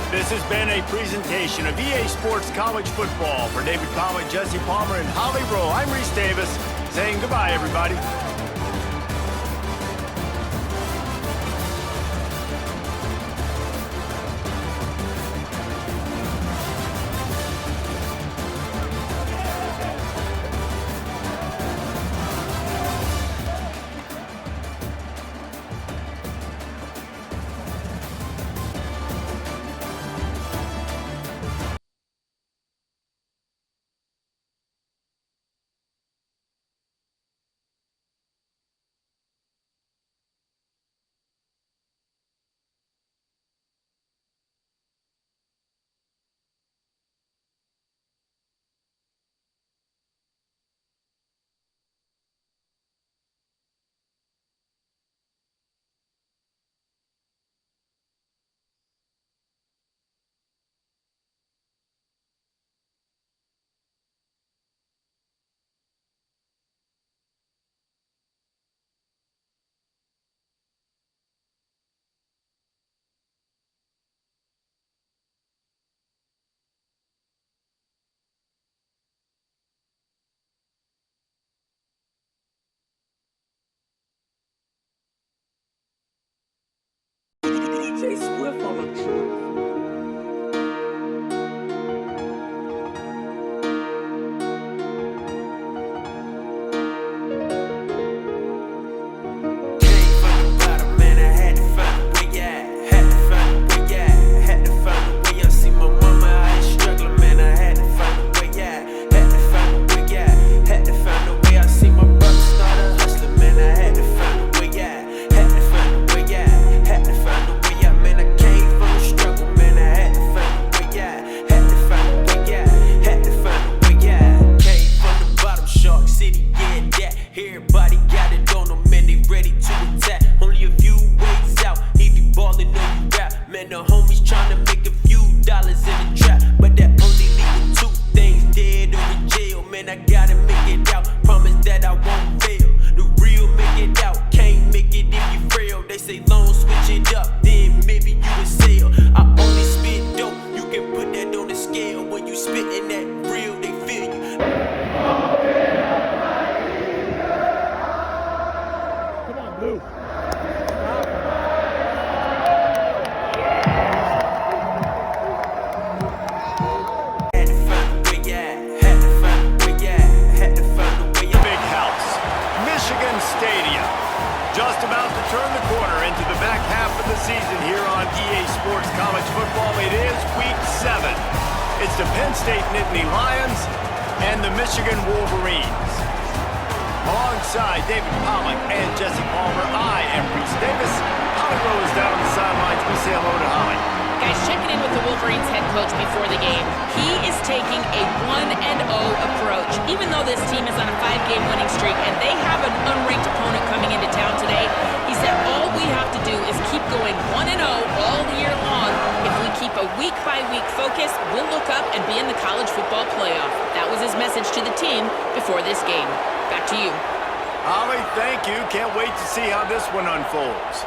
This has been a presentation of EA Sports College Football. For David Pollack, Jesse Palmer, and Holly Rowe, I'm Reese Davis, saying goodbye, everybody. DJ Swift on the truth. Came from the bottom, man, I had to find a way out. Had to find a way out. Had to find a way out. See my mama out here struggling, man, I had to find a way out. Had to find a way out. Had to find a way out. See my brother started hustling, man, I had to find a way out. Had to find a way out. Had to find a way out, man, I came from the struggle, man, I had to find a way out. Had to find a way out. Had to find a way out. Came from the bottom, Shark City, yeah, that. Everybody got it on them, man, they ready to attack. Only a few ways out, if you ballin' or you rap. Man, the homies tryna make a few dollars in the trap, but that only leaving 2 things, dead or in jail. Man, I gotta make it out, promise that I won't fail. The real make it out, can't make it if you frail. They say long, switch it up, then maybe you will sail. I only spit dope, you can put that on the scale. When you spittin' that real, they feel you. Had to find a way out, had to find a way out, had to find a way out. Big house, Michigan Stadium. Just about to turn the corner into the back half of the season here on EA Sports College Football. It is Week 7. It's the Penn State Nittany Lions and the Michigan Wolverines. Alongside David Pollack and Jesse Palmer, I am Reese Davis. Holly Rowe is down on the sidelines. We say hello to Holly. Guys, checking in with the Wolverines head coach before the game. He is taking a 1-0 approach. Even though this team is on a 5-game winning streak and they have an unranked opponent coming into town today, he said all we have to do is keep going 1-0 all year long. If we keep a week-by-week focus, we'll look up and be in the college football playoff. That was his message to the team before this game. Back to you. Holly, thank you. Can't wait to see how this one unfolds.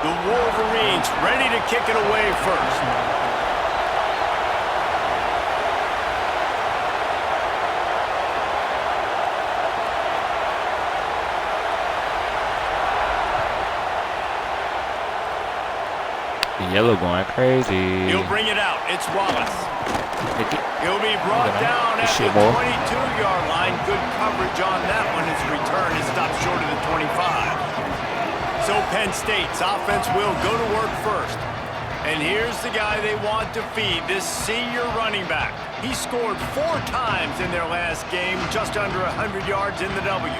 The Wolverines ready to kick it away first. The yellow going crazy. He'll bring it out. It's Wallace. Take it. He'll be brought down at the Shit, boy. 22-yard line. Good coverage on that one. His return is stopped short of the 25. So Penn State's offense will go to work first. And here's the guy they want to feed, this senior running back. He scored 4 times in their last game, just under 100 yards in the W.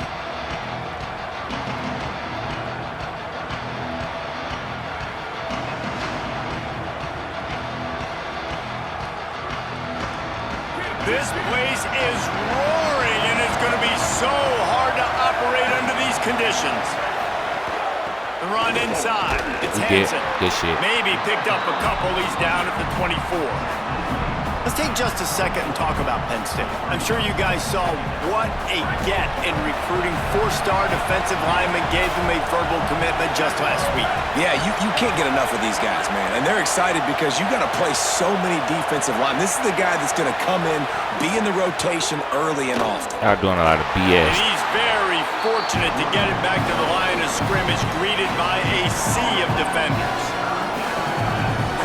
This place is roaring, and it's going to be so hard to operate under these conditions. The run inside. It's Hansen. Good shit. Maybe picked up a couple. He's down at the 24. Let's take just a second and talk about Penn State. I'm sure you guys saw what a get in recruiting. 4-star defensive lineman gave them a verbal commitment just last week. Yeah, you can't get enough of these guys, man. And they're excited because you got to play so many defensive line. This is the guy that's going to come in, be in the rotation early and often. Y'all doing a lot of BS. And he's very fortunate to get it back to the line of scrimmage, greeted by a sea of defenders.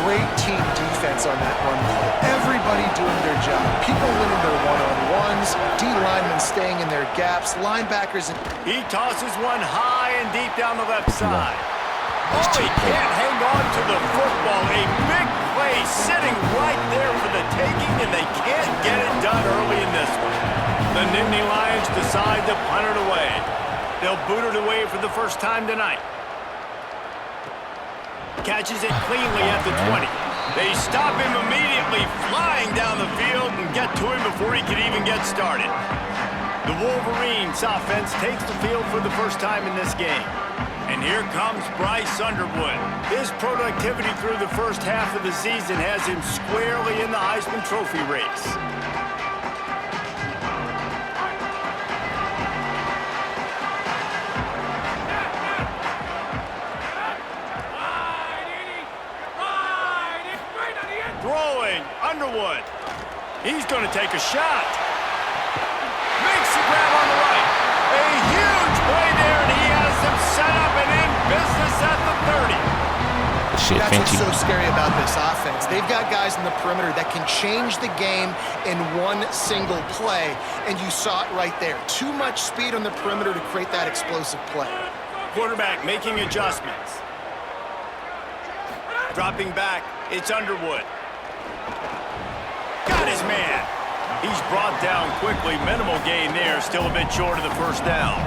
Great team defense on that run play. Everybody doing their job. People winning their one-on-ones, D-linemen staying in their gaps, linebackers. He tosses one high and deep down the left side. Oh, he can't hang on to the football. A big play sitting right there for the taking, and they can't get it done early in this one. The Nittany Lions decide to punt it away. They'll boot it away for the first time tonight. Catches it cleanly at the 20. They stop him immediately, flying down the field, and get to him before he can even get started. The Wolverines offense takes the field for the first time in this game. And here comes Bryce Underwood. His productivity through the first half of the season has him squarely in the Heisman Trophy race. Throwing, Underwood. He's going to take a shot. Makes the grab on the right. A huge play there, and he has them set up and in business at the 30. Shit, That's Finchie. what's so scary about this offense. They've got guys in the perimeter that can change the game in one single play, and you saw it right there. Too much speed on the perimeter to create that explosive play. Quarterback making adjustments. Dropping back, it's Underwood. Got his man. He's brought down quickly. Minimal gain there. Still a bit short of the first down.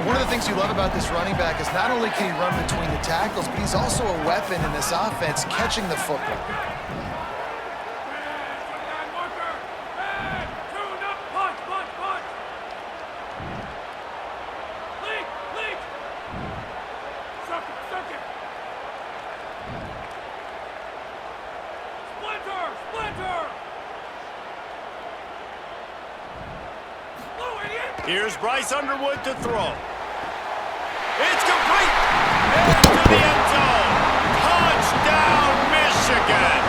One of the things you love about this running back is not only can he run between the tackles, but he's also a weapon in this offense, catching the football. Here's Bryce Underwood to throw. It's complete. Into the end zone. Touchdown, Michigan.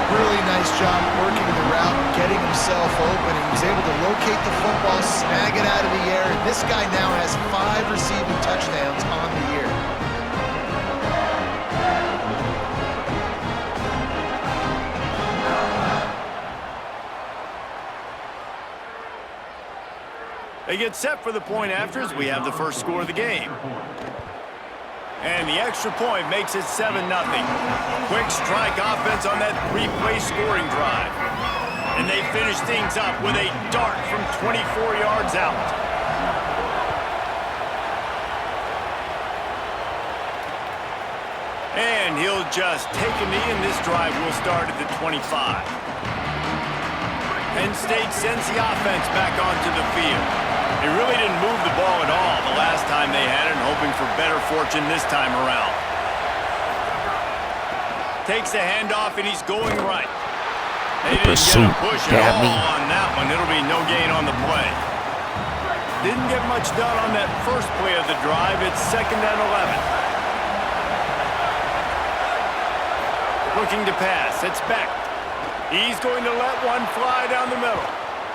Really nice job working the route, getting himself open, and he was able to locate the football, snag it out of the air, and this guy now has 5 receiving touchdowns on the year. They get set for the point afters. We have the first score of the game. And the extra point makes it 7-0. Quick strike offense on that 3-play scoring drive. And they finish things up with a dart from 24 yards out. And he'll just take a knee, and this drive will start at the 25. Penn State sends the offense back onto the field. They really didn't move the ball at all the last time they had it, hoping for better fortune this time around. Takes the handoff, and he's going right. They didn't get a push at all on that one. It'll be no gain on the play. Didn't get much done on that first play of the drive. It's 2nd and 11. Looking to pass. It's Beck. He's going to let one fly down the middle.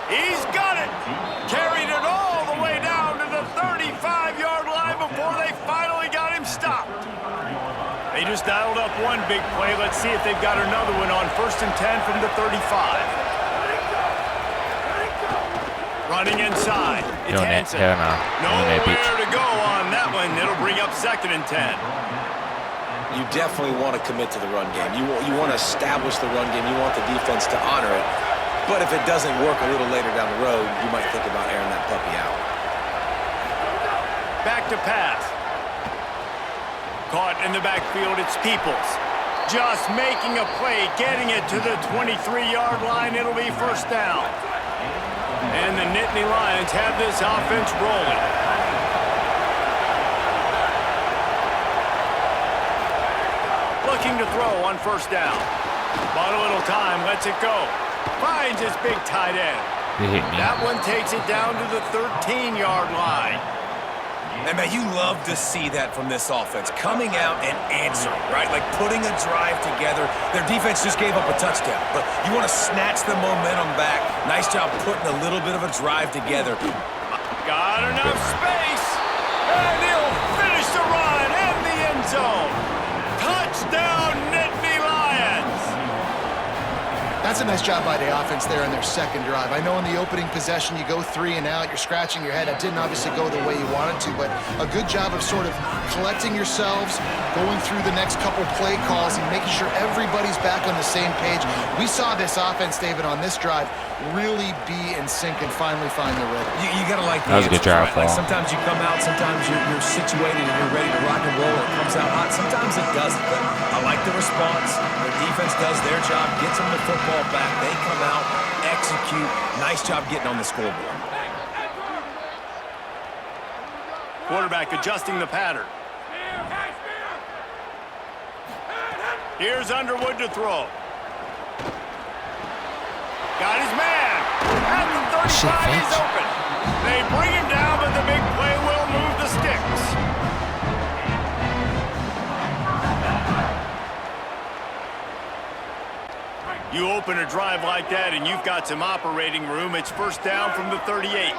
He's got it. Carried it all the way down to the 35-yard line before they finally got him stopped. They just dialed up one big play. Let's see if they've got another one on 1st and 10 from the 35. Running inside. It's Hansen. Nowhere to go on that one. It'll bring up 2nd and 10. You definitely want to commit to the run game. You want to establish the run game. You want the defense to honor it. But if it doesn't work a little later down the road, you might think about airing that puppy out. Back to pass. Caught in the backfield, it's Peoples. Just making a play, getting it to the 23-yard line. It'll be first down. And the Nittany Lions have this offense rolling. Looking to throw on first down. Bought a little time, lets it go. Finds his big tight end. That one takes it down to the 13-yard line. And, man, you love to see that from this offense. Coming out and answering, right? Like putting a drive together. Their defense just gave up a touchdown, but you want to snatch the momentum back. Nice job putting a little bit of a drive together. Got enough space, and he'll finish the run in the end zone. Touchdown, Nittany Lions! That's a nice job by the offense there on their second drive. I know in the opening possession you go 3 and out, you're scratching your head. That didn't obviously go the way you wanted to, but a good job of sort of collecting yourselves, going through the next couple play calls and making sure everybody's back on the same page. We saw this offense, David, on this drive really be in sync and finally find the rhythm. You got to like the That was a good drive, right? Like sometimes you come out, sometimes you're situated and you're ready to rock and roll. It comes out hot. Sometimes it doesn't. But I like the response. The defense does their job, gets them the football back. They come out, execute. Nice job getting on the scoreboard. Quarterback adjusting the pattern. Here's Underwood to throw. Got his man. At the 35, he's open. They bring him down, but the big play will move the sticks. You open a drive like that, and you've got some operating room. It's first down from the 38.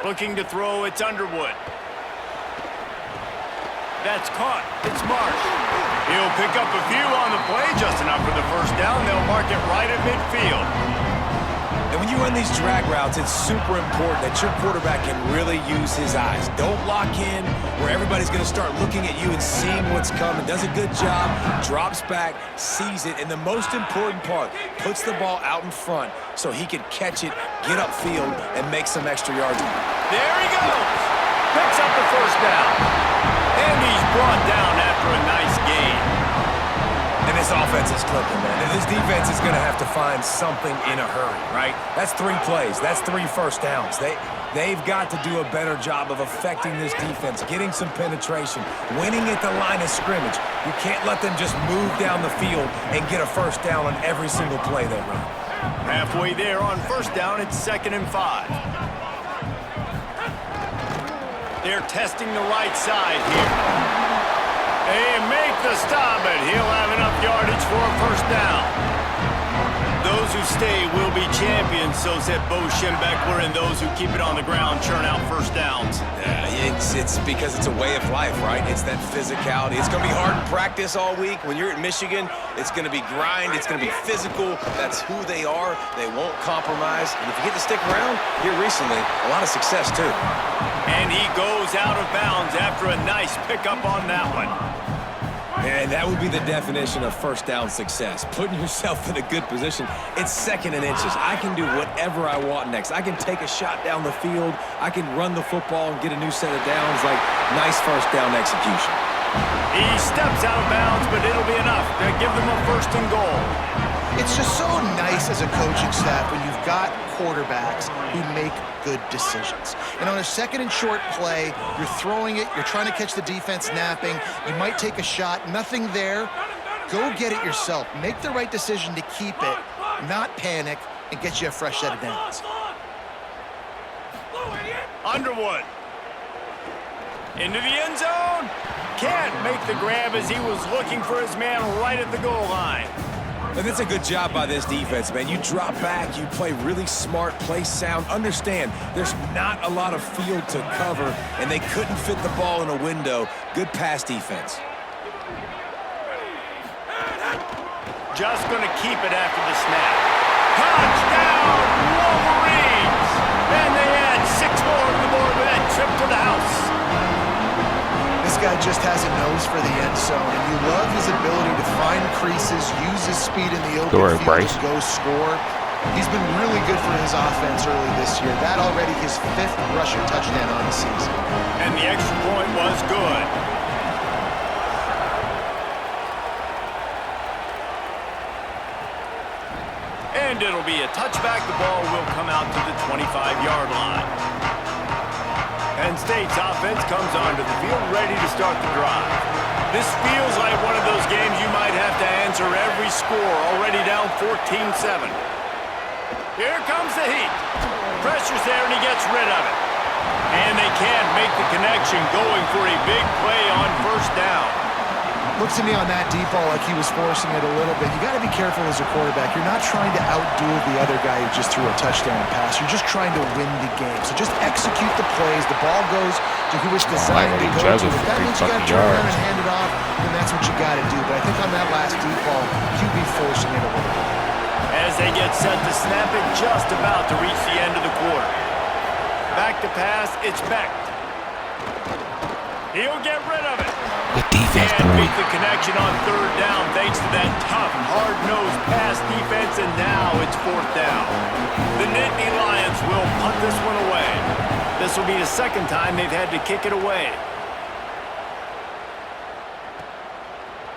Looking to throw, it's Underwood. That's caught. It's Marsh. He'll pick up a few on the play, just enough for the first down. They'll mark it right at midfield. And when you run these drag routes, it's super important that your quarterback can really use his eyes. Don't lock in where everybody's going to start looking at you and seeing what's coming. Does a good job, drops back, sees it, and the most important part, puts the ball out in front so he can catch it, get upfield, and make some extra yards. There he goes. Picks up the first down. And he's brought down after a nice gain. And this offense is clicking, man. And this defense is going to have to find something in a hurry, right? That's 3 plays. That's 3 first downs. They've got to do a better job of affecting this defense, getting some penetration, winning at the line of scrimmage. You can't let them just move down the field and get a first down on every single play they run. Halfway there on first down, it's 2nd and 5. They're testing the right side here. They make the stop, but he'll have enough yardage for a first down. Those who stay will be champions, so said Bo Schembechler, and those who keep it on the ground churn out first downs. It's because it's a way of life, right? It's that physicality. It's going to be hard in practice all week. When you're at Michigan, it's going to be grind. It's going to be physical. That's who they are. They won't compromise. And if you get to stick around here recently, a lot of success, too. And he goes out of bounds after a nice pickup on that one. And that would be the definition of first down success. Putting yourself in a good position. It's 2nd and inches. I can do whatever I want next. I can take a shot down the field. I can run the football and get a new set of downs. Like, nice first down execution. He steps out of bounds, but it'll be enough to give them a 1st and goal. It's just so nice as a coaching staff when you've got quarterbacks who make good decisions. And on a 2nd and short play, you're throwing it, you're trying to catch the defense napping, you might take a shot, nothing there. Go get it yourself. Make the right decision to keep it, not panic, and get you a fresh set of downs. Underwood. Into the end zone. Can't make the grab as he was looking for his man right at the goal line. And that's a good job by this defense, man. You drop back, you play really smart, play sound. Understand, there's not a lot of field to cover, and they couldn't fit the ball in a window. Good pass defense. Just going to keep it after the snap. Touchdown, Wolverines! And they add 6 more to the board with that trip to the house. This guy just has a nose for the end zone, and you love his ability to find creases, use his speed in the open field to go score. He's been really good for his offense early this year. That already his 5th rushing touchdown on the season. And the extra point was good. And it'll be a touchback. The ball will come out to the 25-yard line. Penn State's offense comes onto the field ready to start the drive. This feels like one of those games you might have to answer every score, already down 14-7. Here comes the heat. Pressure's there, and he gets rid of it. And they can't make the connection, going for a big play on first down. Looks to me on that deep ball like he was forcing it a little bit. You got to be careful as a quarterback. You're not trying to outdo the other guy who just threw a touchdown pass. You're just trying to win the game. So just execute the plays. The ball goes to who it's designed to go to. If that means you got to turn around and hand it off, then that's what you got to do. But I think on that last deep ball, QB forcing it a little bit. As they get set to snap it, just about to reach the end of the quarter. Back to pass, it's Beck. He'll get rid of it. Good defense, and boy. make the connection on third down thanks to that tough, hard-nosed pass defense, and now it's fourth down. The Nittany Lions will punt this one away. This will be the second time they've had to kick it away.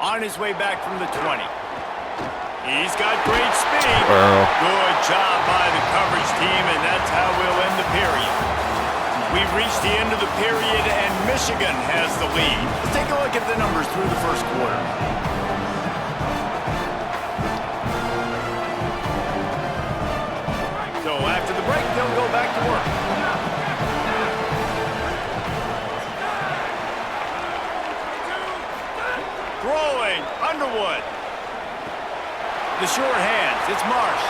On his way back from the 20. He's got great speed. Good job by the coverage team, and that's how we'll end the period. We've reached the end of the period, and Michigan has the lead. Let's take a look at the numbers through the first quarter. So after the break, they'll go back to work. Throwing, Underwood. The short hands, it's Marsh.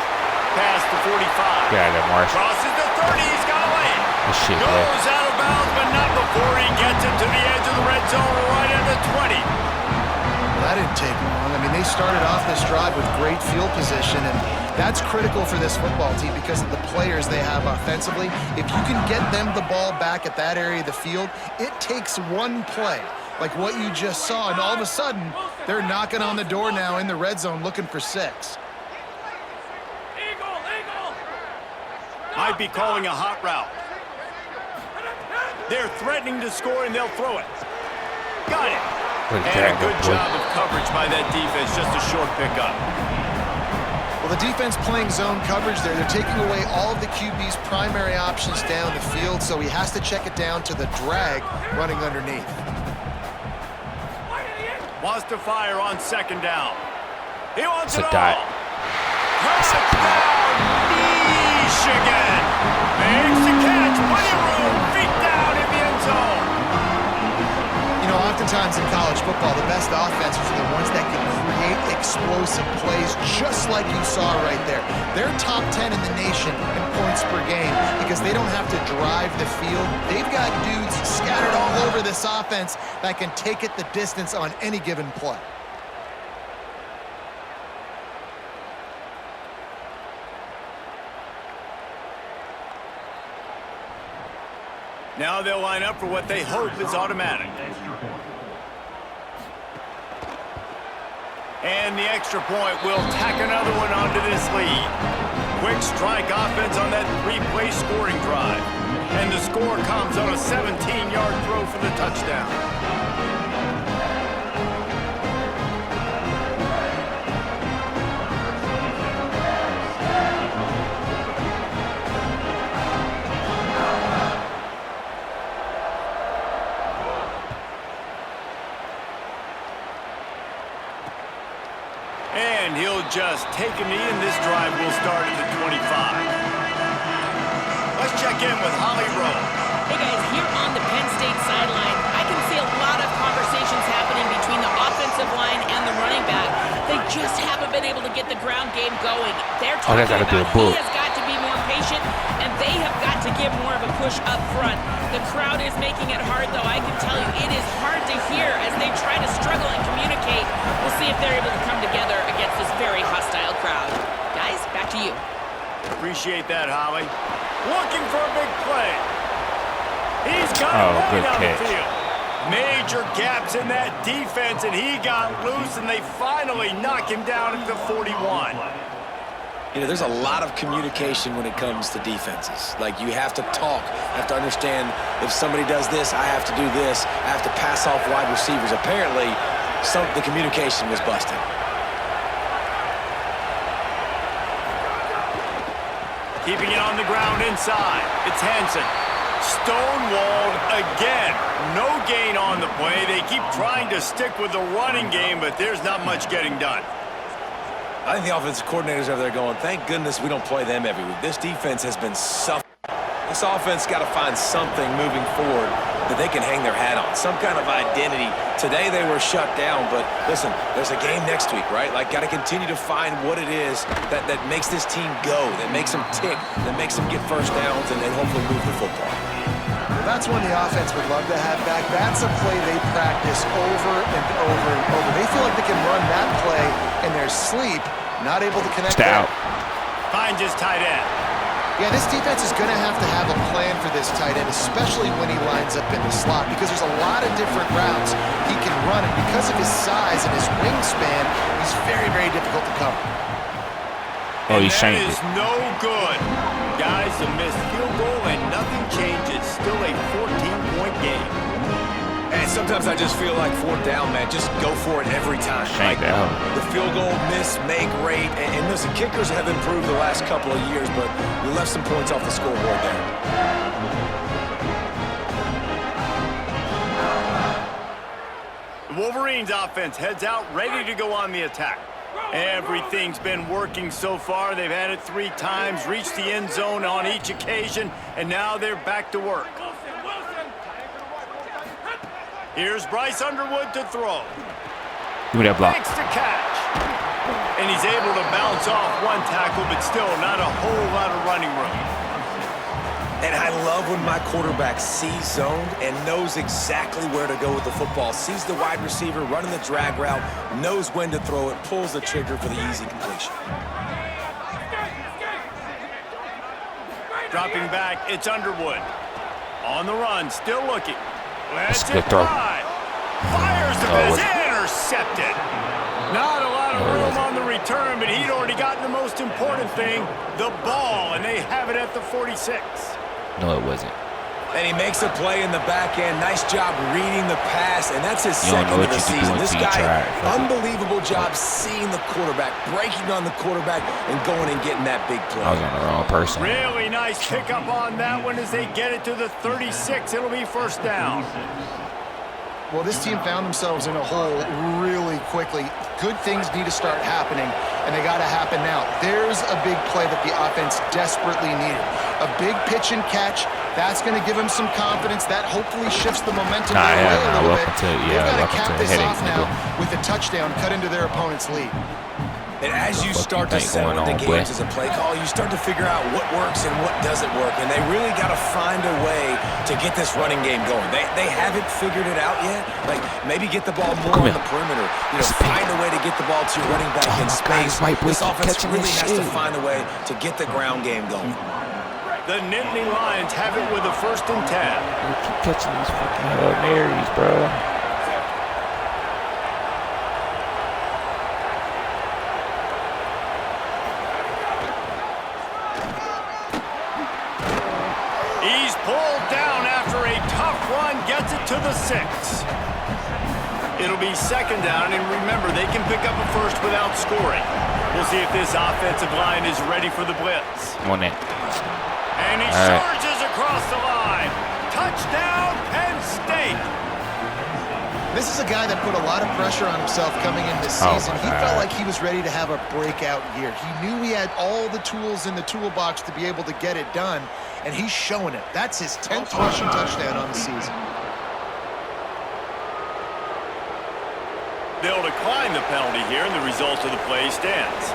Pass to 45. Yeah, that Marsh. Crosses the 30, he's got a lane. Good shit, bro. Goes out of bounds, but not before he gets it to the edge of the red zone right at the 20. Well, that didn't take long. I mean, they started off this drive with great field position, and that's critical for this football team because of the players they have offensively. If you can get them the ball back at that area of the field, it takes one play, like what you just saw, and all of a sudden, they're knocking on the door now in the red zone looking for 6. Might be calling a hot route. They're threatening to score, and they'll throw it. Got it. And a good job of coverage by that defense, just a short pickup. Well, the defense playing zone coverage there. They're taking away all of the QB's primary options down the field, so he has to check it down to the drag running underneath. Wants to fire on second down. He wants It's it a dot. all. Touchdown, Michigan. Makes the catch. Plenty of room. Feet down in the end zone. You know, oftentimes in college football, the best offenses are the ones that can create explosive plays, just like you saw right there. They're top 10 in the nation in points per game because they don't have to drive the field. They've got dudes scattered all over this offense that can take it the distance on any given play. Now they'll line up for what they hope is automatic. And the extra point will tack another one onto this lead. Quick strike offense on that 3-play scoring drive. And the score comes on a 17-yard throw for the touchdown. And he'll just take a knee, and this drive will start at the 25. Let's check in with Holly Rowe. Hey guys, here on the Penn State sideline, I can see a lot of conversations happening between the offensive line and the running back. They just haven't been able to get the ground game going. They're talking about he has got to be more patient, and they have got to give more of a push up front. The crowd is making it hard, though. I can tell you it is hard to hear as they try to struggle and communicate. We'll see if they're able to come together against this very hostile crowd. Guys, back to you. Appreciate that, Holly. Looking for a big play. He's got good down catch. the field. Major gaps in that defense, and he got loose, and they finally knock him down at the 41. You know, there's a lot of communication when it comes to defenses. Like, you have to talk, have to understand if somebody does this, I have to do this, I have to pass off wide receivers. Apparently, the communication was busted. Keeping it on the ground inside. It's Henson. Stonewalled again. No gain on the play. They keep trying to stick with the running game, but there's not much getting done. I think the offensive coordinators over there going, thank goodness we don't play them every week. This defense has been suffering. This offense got to find something moving forward that they can hang their hat on, some kind of identity. Today they were shut down, but listen, there's a game next week, right? Like, got to continue to find what it is that makes this team go, that makes them tick, that makes them get first downs, and then hopefully move the football. Well, that's one the offense would love to have back. That's a play they practice over and over and over. They feel like they can run that play in their sleep, not able to connect out. Finds his tight end. Yeah, this defense is going to have a plan for this tight end, especially when he lines up in the slot, because there's a lot of different routes he can run, and because of his size and his wingspan, he's very, very difficult to cover. Oh, he shanked it. That is no good. Guys, a missed field goal and nothing changes. Still a 14-point game. And sometimes I just feel like fourth down, man, just go for it every time. Shanked out. The field goal, miss, make rate. And listen, kickers have improved the last couple of years, but we left some points off the scoreboard there. The Wolverines offense heads out, ready to go on the attack. Everything's been working so far. They've had it 3 times, reached the end zone on each occasion, and now they're back to work. Here's Bryce Underwood to throw. Give me that block. Makes the catch. And he's able to bounce off one tackle, but still not a whole lot of running room. And I love when my quarterback sees zoned and knows exactly where to go with the football. Sees the wide receiver running the drag route, knows when to throw it, pulls the trigger for the easy completion. Dropping back, it's Underwood. On the run, still looking. That's Let's a good throw. Fires the pass, intercepted. Not a lot of room on the return, but he'd already gotten the most important thing, the ball, and they have it at the 46. No, it wasn't. And he makes a play in the back end. Nice job reading the pass, and that's his second of the season. This guy, unbelievable job seeing the quarterback, breaking on the quarterback, and going and getting that big play. I was on the wrong person. Really nice pickup on that one as they get it to the 36. It'll be first down. Well, this team found themselves in a hole really quickly. Good things need to start happening, and they got to happen now. There's a big play that the offense desperately needed. A big pitch and catch. That's going to give them some confidence. That hopefully shifts the momentum a little bit. They've got to cap this off now with a touchdown cut into their opponent's lead. And as you start to settle into games as a play call, you start to figure out what works and what doesn't work. And they really got to find a way to get this running game going. They haven't figured it out yet. Like, maybe get the ball more on the perimeter. You know, find a way to get the ball to your running back in space. This offense really has to find a way to get the ground game going. The Nittany Lions have it with a 1st and 10. You keep catching these fucking Hail Marys, bro. He's pulled down after a tough run, gets it to the 6. It'll be 2nd down, and remember, they can pick up a first without scoring. We'll see if this offensive line is ready for the blitz. Come on in. And he charges across the line. Touchdown, Penn State. This is a guy that put a lot of pressure on himself coming into this season. He felt like he was ready to have a breakout year. He knew he had all the tools in the toolbox to be able to get it done, and he's showing it. That's his 10th rushing touchdown on the season. They'll decline the penalty here, and the result of the play stands.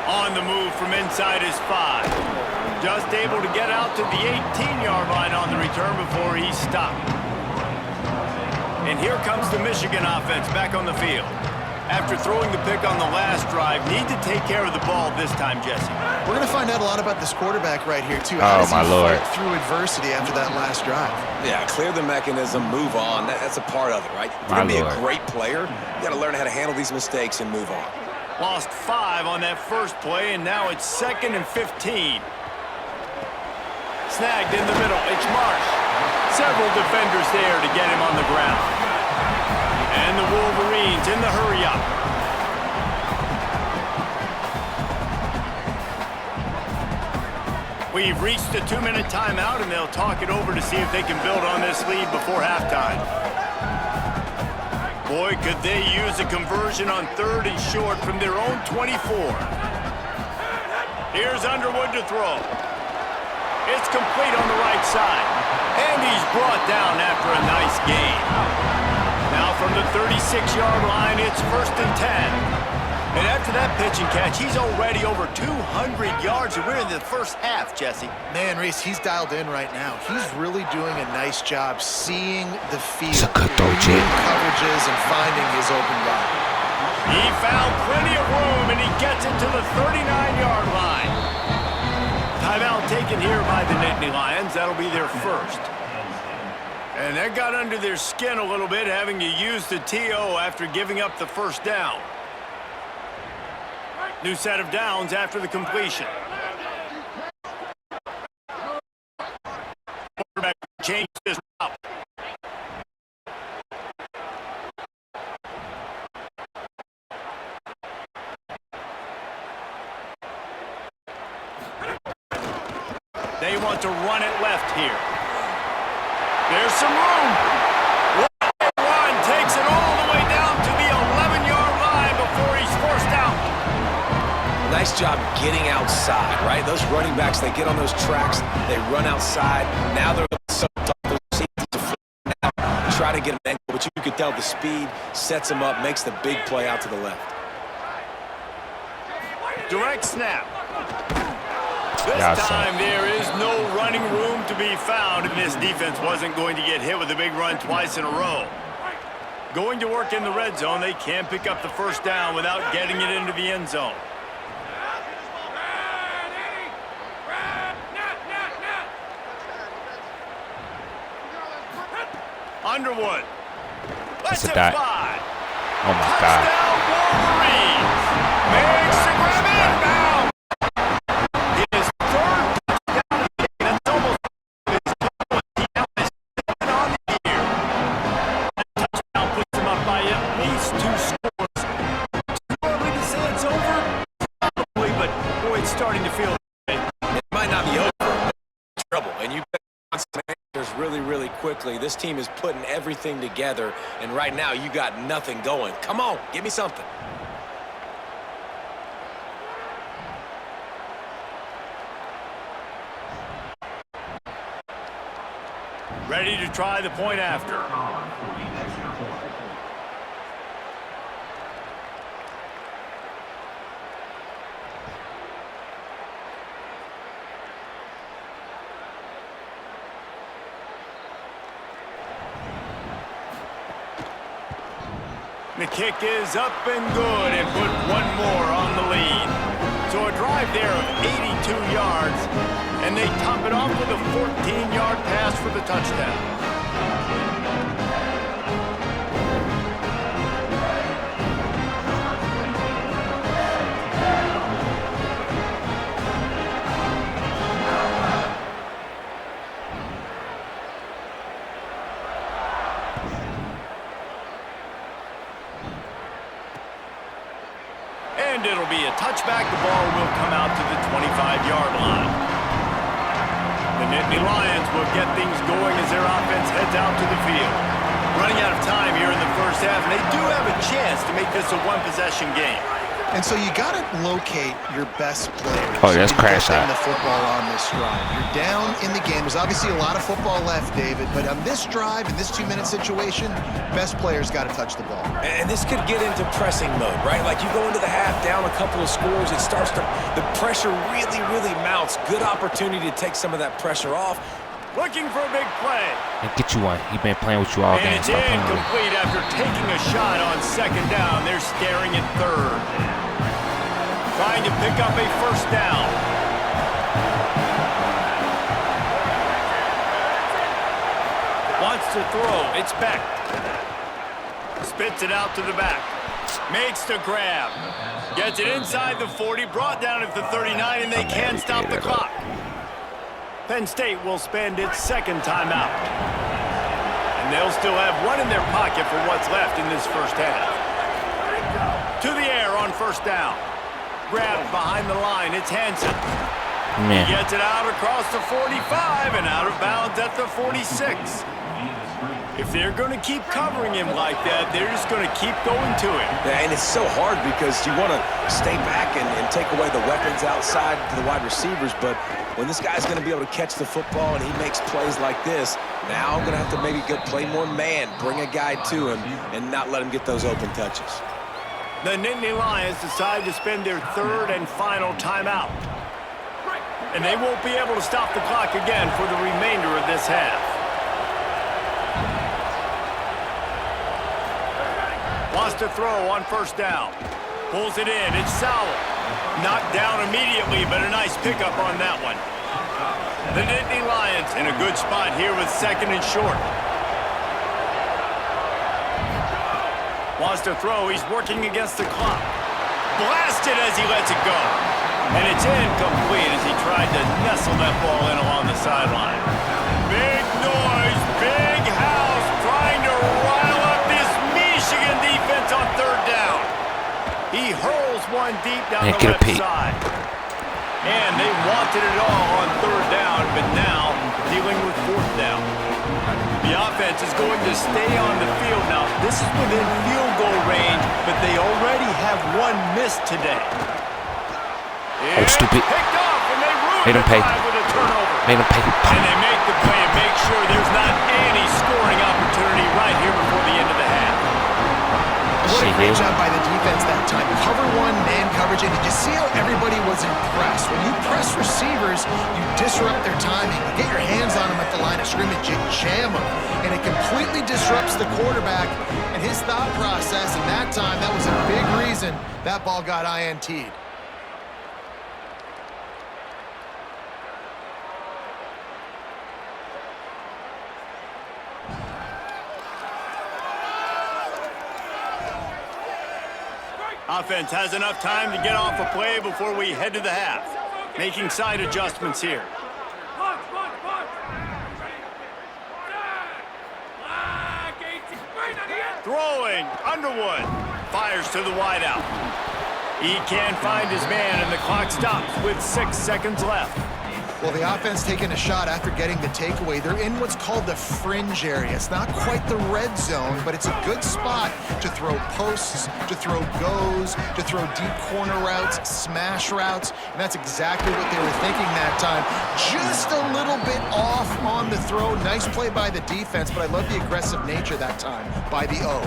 On the move from inside his 5. Just able to get out to the 18-yard line on the return before he's stopped. And here comes the Michigan offense back on the field. After throwing the pick on the last drive, need to take care of the ball this time, Jesse. We're going to find out a lot about this quarterback right here, too. Oh, How does my he Lord. fight through adversity after that last drive? Yeah, clear the mechanism, move on. That's a part of it, right? If you're My going to be Lord. a great player, you got to learn how to handle these mistakes and move on. Lost 5 on that first play, and now it's 2nd and 15. Snagged in the middle. It's Marsh. Several defenders there to get him on the ground. And the Wolverines in the hurry-up. We've reached the 2-minute timeout, and they'll talk it over to see if they can build on this lead before halftime. Boy, could they use a conversion on 3rd and short from their own 24. Here's Underwood to throw. It's complete on the right side. And he's brought down after a nice gain. Now from the 36-yard line, it's 1st and 10. And after that pitch and catch, he's already over 200 yards, and we're in the first half, Jesse. Man, Reese, he's dialed in right now. He's really doing a nice job seeing the field, It's a cutthroat, Jake. reading coverages, and finding his open guy. He found plenty of room, and he gets it to the 39-yard line. Timeout taken here by the Nittany Lions. That'll be their first. And that got under their skin a little bit, having to use the TO after giving up the first down. New set of downs after the completion. Quarterback changes this up. They want to run it left here. There's some room. One takes it all the way down to the 11-yard line before he's forced out. Nice job getting outside, right? Those running backs, they get on those tracks, they run outside. Now they're soaked up. Those safeties are flipping out, try to get an angle, but you could tell the speed sets him up, makes the big play out to the left. Direct snap. This Yeah, son. time there is no running room to be found, and this defense wasn't going to get hit with a big run twice in a row. Going to work in the red zone, they can't pick up the first down without getting it into the end zone. Underwood. Let's a it dot. fly. Oh, my God. Touchdown Wolverines. Makes the grab inbound. His 3rd touchdown of the game. That's almost his total. He now has 10 on the year. That touchdown puts him up by at least 2 scores. Too early to say it's over? Probably, but boy, it's starting to feel that way. It might not be over, but it's trouble. And you answers really, really quickly. This team is putting everything together, and right now you got nothing going. Come on, give me something. Ready to try the point after. The kick is up and good and put one more on the lead. So a drive there of 82 yards, and they top it off with a 14-yard pass for the touchdown. And it'll be a touchback. The ball will come out to the 25-yard line. The Nittany Lions will get things going as their offense heads out to the field. Running out of time here in the first half, and they do have a chance to make this a one-possession game. And so you got to locate your best players. Oh, that's to crash get them out. the football on this drive. You're down in the game. There's obviously a lot of football left, David, but on this drive, in this 2-minute situation, best players got to touch the ball. And this could get into pressing mode, right? Like you go into the half down a couple of scores, it starts to, the pressure really, really mounts. Good opportunity to take some of that pressure off. Looking for a big play. And get you one. He been playing with you all game. And it's Stop playing with him. incomplete after taking a shot on second down. They're staring at third. Trying to pick up a first down. Wants to throw. It's Beck. Spits it out to the back. Makes the grab. Gets it inside the 40. Brought down at the 39, and they can't stop the clock. Penn State will spend its second timeout. And they'll still have one in their pocket for what's left in this first half. To the air on first down. Grabbed behind the line. It's Hansen. Man. He gets it out across the 45 and out of bounds at the 46. If they're going to keep covering him like that, they're just going to keep going to him. Yeah, and it's so hard because you want to stay back and take away the weapons outside to the wide receivers, but when this guy's going to be able to catch the football and he makes plays like this, now I'm going to have to maybe play more man, bring a guy to him, and not let him get those open touches. The Nittany Lions decide to spend their third and final timeout. And they won't be able to stop the clock again for the remainder of this half. Wants to throw on first down. Pulls it in. It's Sowell. Knocked down immediately, but a nice pickup on that one. The Nittany Lions in a good spot here with second and short. Wants to throw. He's working against the clock. Blasted as he lets it go. And it's incomplete as he tried to nestle that ball in along the sideline. Big noise, big house, trying to rile up this Michigan defense on third down. He hurls one deep down the left side. And they wanted it all on third down, but now dealing with fourth down. The offense is going to stay on the field now. This is within field goal range, but they already have one miss today. Oh, stupid. Picked off, and they ruined Made him pay. with a turnover. Made him pay. And they make the play and make sure there's not any scoring opportunity right here before the end of the half. What a great job by the defense that time. Cover one, man coverage, and did you see how everybody was impressed? When you press receivers, you disrupt their timing. You get your hands on them at the line of scrimmage, you jam them, and it completely disrupts the quarterback and his thought process, and that time, that was a big reason that ball got INT'd. Offense has enough time to get off a play before we head to the half. Making side adjustments here. Throwing, Underwood. Fires to the wideout. He can't find his man, and the clock stops with 6 seconds left. Well, the offense taking a shot after getting the takeaway. They're in what's called the fringe area. It's not quite the red zone, but it's a good spot to throw posts, to throw goes, to throw deep corner routes, smash routes, and that's exactly what they were thinking that time. Just a little bit off on the throw. Nice play by the defense, but I love the aggressive nature that time by the O.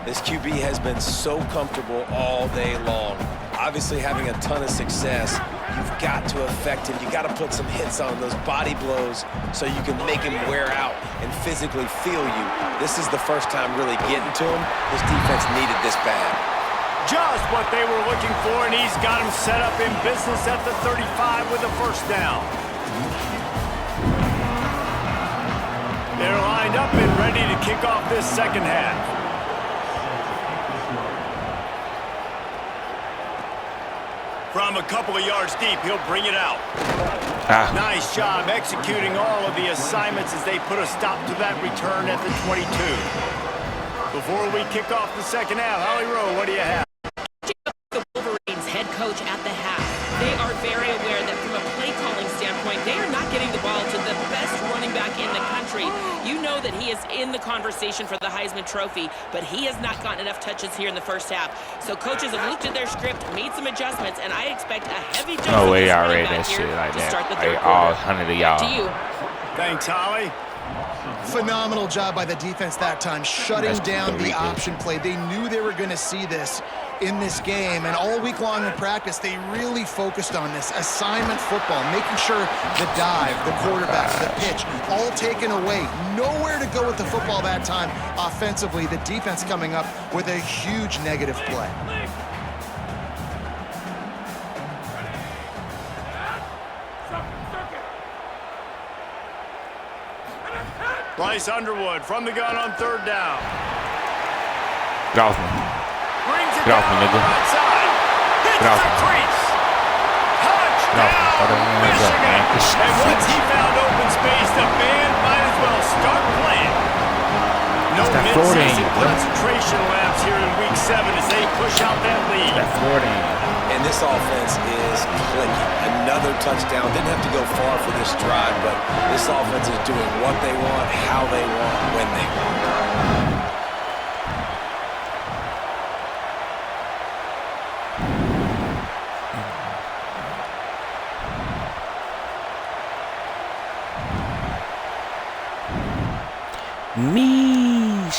This QB has been so comfortable all day long. Obviously having a ton of success. You've got to affect him. You got to put some hits on him, those body blows, so you can make him wear out and physically feel you. This is the first time really getting to him. This defense needed this bad. Just what they were looking for, and he's got him set up in business at the 35 with a first down. They're lined up and ready to kick off this second half. From a couple of yards deep, he'll bring it out. Nice job executing all of the assignments as they put a stop to that return at the 22. Before we kick off the second half, Holly Rowe, what do you have? The Wolverines head coach at the half. They are very aware that from a play calling standpoint, they are not getting the ball to the best running back in the country. You know that he is in the conversation for the Heisman Trophy, but he has not gotten enough touches here in the first half. So coaches have looked at their script, made some adjustments, and I expect a heavy dose no way of I read that shit like that. All 100 of y'all. To you. Thanks, Holly. Phenomenal job by the defense that time, shutting down the option play. They knew they were going to see this. in this game, and all week long in practice, they really focused on this assignment football, making sure the dive, the quarterback, the pitch, all taken away. Nowhere to go with the football that time offensively. The defense coming up with a huge negative play. Bryce Underwood from the gun on 3rd down. Get off me. Brings it Get off me, down nigga. right side. Hits Get off the me. crease. Get off me. Touchdown, Michigan. And once he found open space, the band might as well start playing. No It's that Florida mid-season in you, bro. concentration lapse here in Week 7 as they push out that lead. That Florida in you. And this offense is clicking. Another touchdown. Didn't have to go far for this drive, but this offense is doing what they want, how they want, when they want.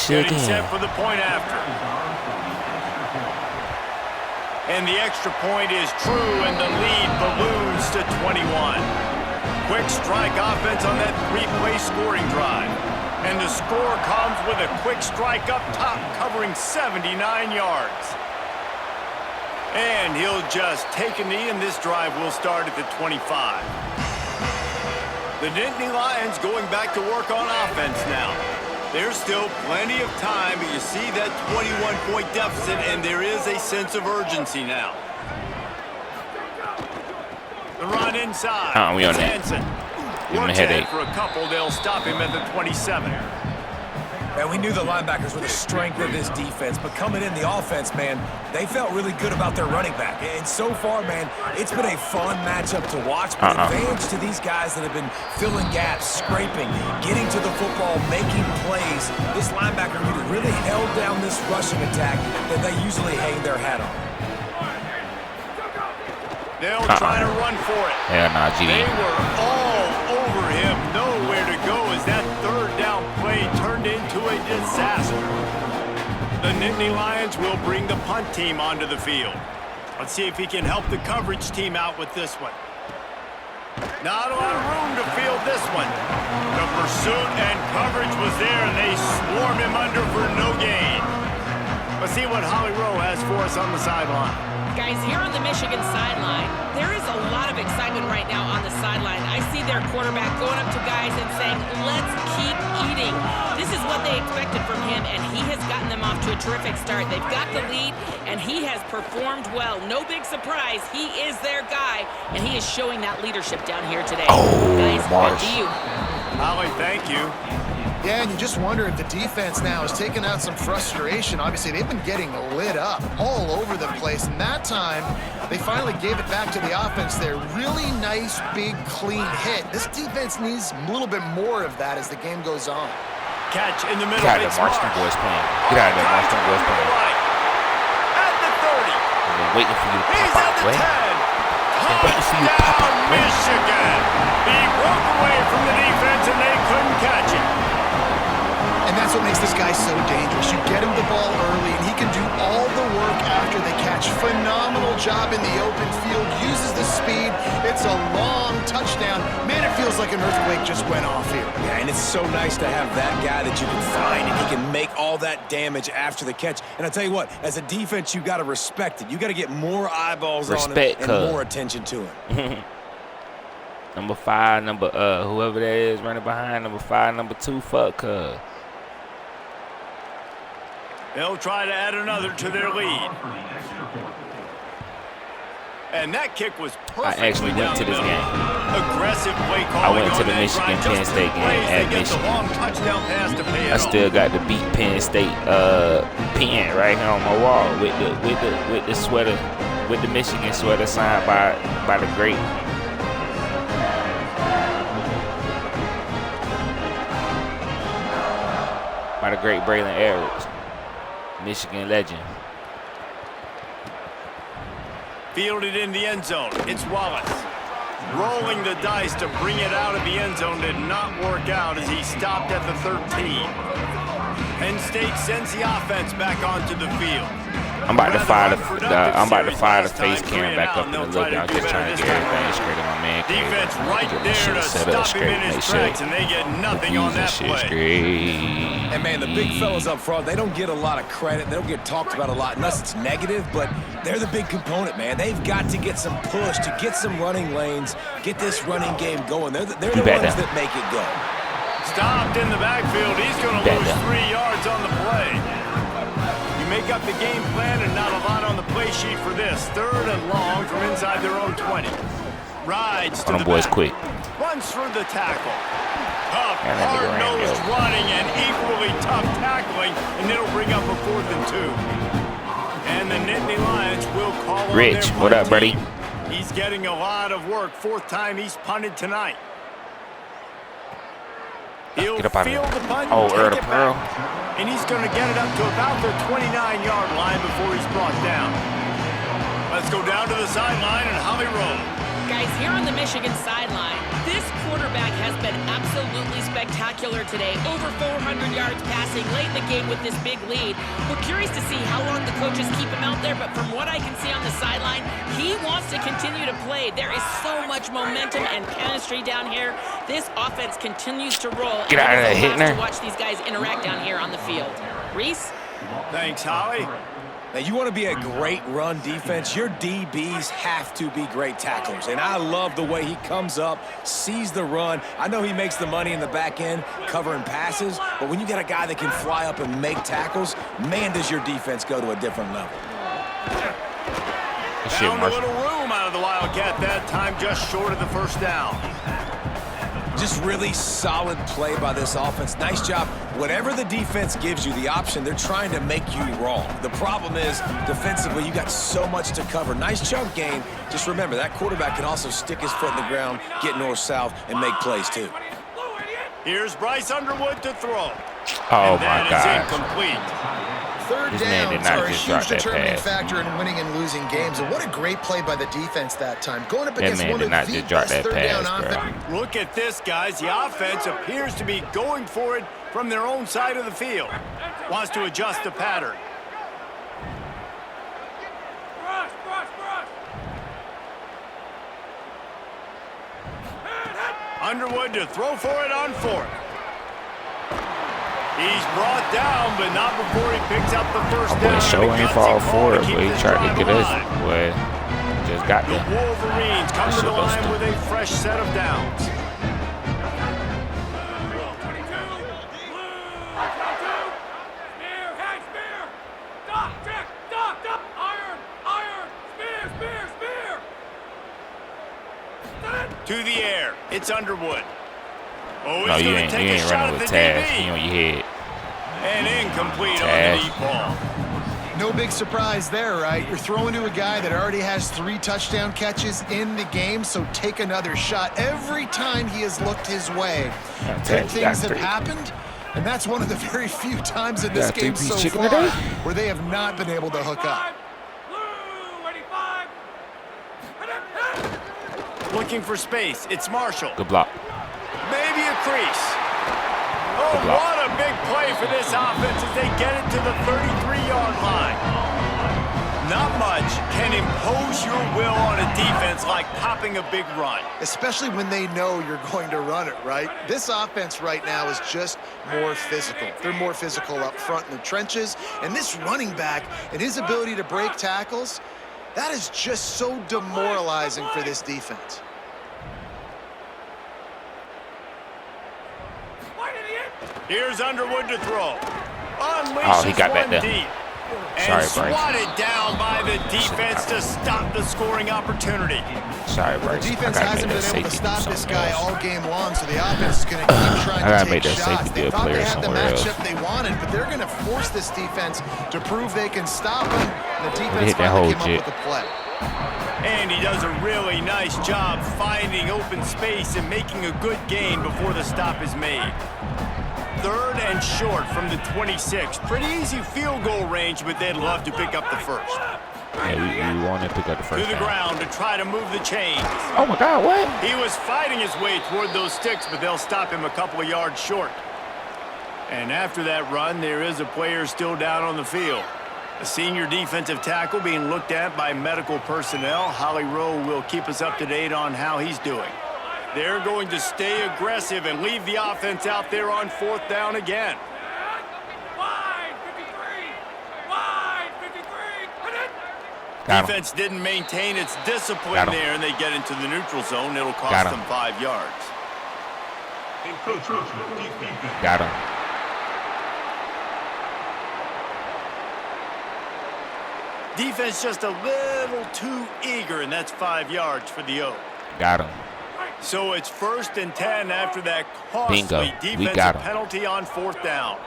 Getting set for the point after. And the extra point is true, and the lead balloons to 21. Quick strike offense on that 3-play scoring drive. And the score comes with a quick strike up top, covering 79 yards. And he'll just take a knee, and this drive will start at the 25. The Nittany Lions going back to work on offense now. There's still plenty of time, but you see that 21-point deficit, and there is a sense of urgency now. The run inside. We on that. Hansen. Give him a Works headache. ahead for a couple. They'll stop him at the 27. And we knew the linebackers were the strength of this defense, but coming in the offense, man, they felt really good about their running back. And so far, man, it's been a fun matchup to watch, but advantage to these guys that have been filling gaps, scraping, getting to the football, making plays. This linebacker unit really held down this rushing attack that they usually hang their hat on. They'll try to run for it. Hell nah, GD. They were all over him. Nowhere to go as that 3rd down play turned into a disaster. The Nittany Lions will bring the punt team onto the field. Let's see if he can help the coverage team out with this one. Not a lot of room to field this one. The pursuit and coverage was there, and they swarm him under for no gain. Let's see what Holly Rowe has for us on the sideline. Guys, here on the Michigan sideline, there is a lot of excitement right now on the sideline. I see their quarterback going up to guys and saying, let's keep eating. This is what they expected from him, and he has gotten them off to a terrific start. They've got the lead, and he has performed well. No big surprise. He is their guy, and he is showing that leadership down here today. Guys, back to you. Holly, thank you. Yeah, and you just wonder if the defense now has taken out some frustration. Obviously, they've been getting lit up all over the place. And that time, they finally gave it back to the offense there. Really nice, big, clean hit. This defense needs a little bit more of that as the game goes on. Catch in the middle. Get out of there, Marston boys playing. Get out of there, Marston boys playing. At the 30. I've been waiting for you to He's pop at out, the boy. 10. waiting for you to pop out, boy. Michigan. He broke away from the defense, and they couldn't catch it. And that's what makes this guy so dangerous. You get him the ball early, and he can do all the work after the catch. Phenomenal job in the open field, uses the speed. It's a long touchdown. Man, it feels like an earthquake just went off here. Yeah, and it's so nice to have that guy that you can find, and he can make all that damage after the catch. And I tell you what, as a defense, you got to respect it. You got to get more eyeballs on him and more attention to him. Number 5, whoever that is running behind, number 5, number 2, fuck cuz. They'll try to add another to their lead. And that kick was perfectly I actually went to this game. Aggressive play calling. I went to the Michigan Penn State game at Michigan. I still got the beat Penn State pen right here on my wall with the sweater, with the Michigan sweater signed by the great. By the great Braylon Edwards, Michigan legend. Fielded in the end zone. It's Wallace. Rolling the dice to bring it out of the end zone did not work out as he stopped at the 13. Penn State sends the offense back onto the field. I'm about to fire the face cam back up in a little bit. I'm just trying to get everything straight on my man. Defense right there to stop him in his tracks, and they get nothing on that play. And man, the big fellas up front, they don't get a lot of credit. They don't get talked about a lot unless it's negative, but they're the big component, man. They've got to get some push, to get some running lanes, get this running game going. They're the ones that make it go. Stopped in the backfield. He's going to lose 3 yards on the play. You make up the game plan and not a lot on the play sheet for this. 3rd and long from inside their own 20. Rides to the boys back. quick. Runs through the tackle. Tough, hard-nosed running and equally tough tackling, and it'll bring up a 4th and 2. And the Nittany Lions will call on Rich, their what up, buddy? He's getting a lot of work. 4th time he's punted tonight. He'll Get up out of field here. the punt Oh, and take it Pearl. back. And he's going to get it up to about the 29-yard line before he's brought down. Let's go down to the sideline and Holly Rowe. Guys, here on the Michigan sideline, this quarterback has been absolutely spectacular today. Over 400 yards passing late in the game with this big lead. We're curious to see how long the coaches keep him out there, but from what I can see on the sideline, he wants to continue to play. There is so much momentum and chemistry down here. This offense continues to roll. Get out of there, Hittner. To watch these guys interact down here on the field. Reese? Thanks, Holly. Now, you want to be a great run defense, your DBs have to be great tacklers. And I love the way he comes up, sees the run. I know he makes the money in the back end covering passes, but when you got a guy that can fly up and make tackles, man, does your defense go to a different level. Found a little room out of the Wildcat that time, just short of the 1st down. Just really solid play by this offense. Nice job. Whatever the defense gives you, the option, they're trying to make you wrong. The problem is, defensively, you got so much to cover. Nice chunk gain. Just remember, that quarterback can also stick his foot in the ground, get north-south, and make plays, too. Here's Bryce Underwood to throw. Oh, and that my God. is incomplete. 3rd downs are a huge determining factor in winning and losing games. And what a great play by the defense that time. Going up against one of the best 3rd down offense. Look at this, guys. The offense appears to be going for it from their own side of the field. Wants to adjust the pattern. Underwood to throw for it on 4th. He's brought down, but not before he picks up the 1st down. Show ain't fall for it, but he tried to get us. Boy, just got the there. Wolverines come to the line with a fresh set of downs. To the air, it's Underwood. Oh, no, you ain't running with Taz. He on your head. And incomplete on the deep ball. No big surprise there, right? You're throwing to a guy that already has 3 touchdown catches in the game, so take another shot. Every time he has looked his way, good things have happened, and that's one of the very few times in this game so far where they have not been able to hook up. Looking for space, it's Marshall. Good block. Maybe a crease. Oh, what a big play for this offense as they get it to the 33-yard line. Not much can impose your will on a defense like popping a big run. Especially when they know you're going to run it, right? This offense right now is just more physical. They're more physical up front in the trenches. And this running back and his ability to break tackles, that is just so demoralizing for this defense. Here's Underwood to throw. Oh, he got back there. Deep. Sorry, and Bryce. swatted down by the defense to stop the scoring opportunity. Sorry, Bryce. The defense hasn't been able to stop this guy all game long, so the offense is going to keep trying to take shots. They thought they had the matchup they wanted, but they're going to force this defense to prove they can stop him. And the defense finally came up with the play. And he does a really nice job finding open space and making a good gain before the stop is made. 3rd and short from the 26. Pretty easy field goal range, but they'd love to pick up the 1st. Yeah, you want to pick up the 1st. To the ground to try to move the chains. Oh, my God, what? He was fighting his way toward those sticks, but they'll stop him a couple of yards short. And after that run, there is a player still down on the field. A senior defensive tackle being looked at by medical personnel. Holly Rowe will keep us up to date on how he's doing. They're going to stay aggressive and leave the offense out there on 4th down again. Defense didn't maintain its discipline there, and they get into the neutral zone. It'll cost them 5 yards. Got him. Defense just a little too eager, and that's 5 yards for the O. Got him. So it's 1st and 10 after that costly defensive penalty on 4th down.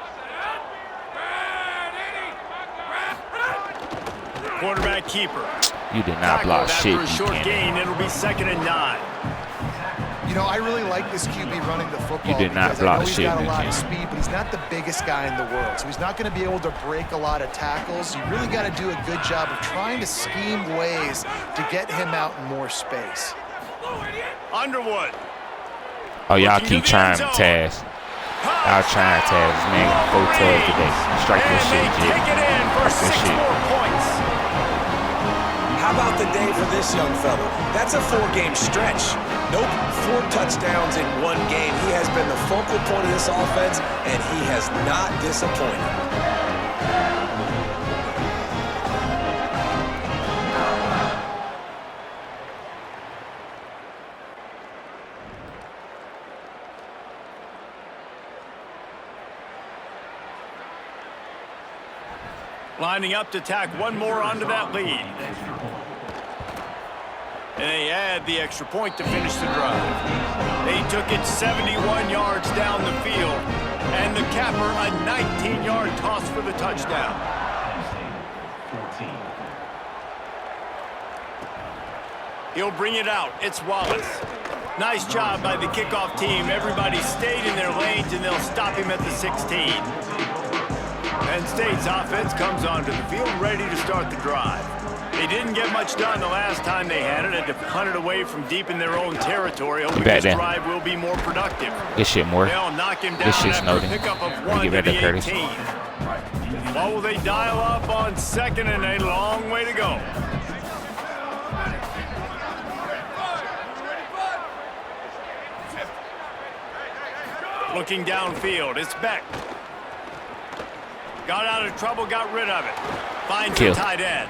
Quarterback keeper. You did not block shit. After a short gain, it'll be 2nd and 9. You know, I really like this QB running the football. You did not block shit. He's got a lot of speed, but he's not the biggest guy in the world. So he's not going to be able to break a lot of tackles. You really got to do a good job of trying to scheme ways to get him out in more space. Underwood. Oh, y'all keep trying to Taz. Y'all trying to Taz. Man, go tough today. Strike your shit, Jay. Take it in for 6 more points. How about the day for this young fella? That's a 4-game stretch. Nope, 4 touchdowns in 1 game. He has been the focal point of this offense, and he has not disappointed. Lining up to tack one more onto that lead. And they add the extra point to finish the drive. They took it 71 yards down the field, and the capper a 19-yard toss for the touchdown. He'll bring it out. It's Wallace. Nice job by the kickoff team. Everybody stayed in their lanes, and they'll stop him at the 16. Penn State's offense comes onto the field ready to start the drive. They didn't get much done the last time they had it. Had to punt it away from deep in their own territory. Hoping this drive will be more productive. Good shit, more. They'll knock him down This shit's after a noting. pickup of 1 to the 18. Well, will they dial up on 2nd and a long way to go? Looking downfield, it's Beck. Got out of trouble, got rid of it. Finds the tight end.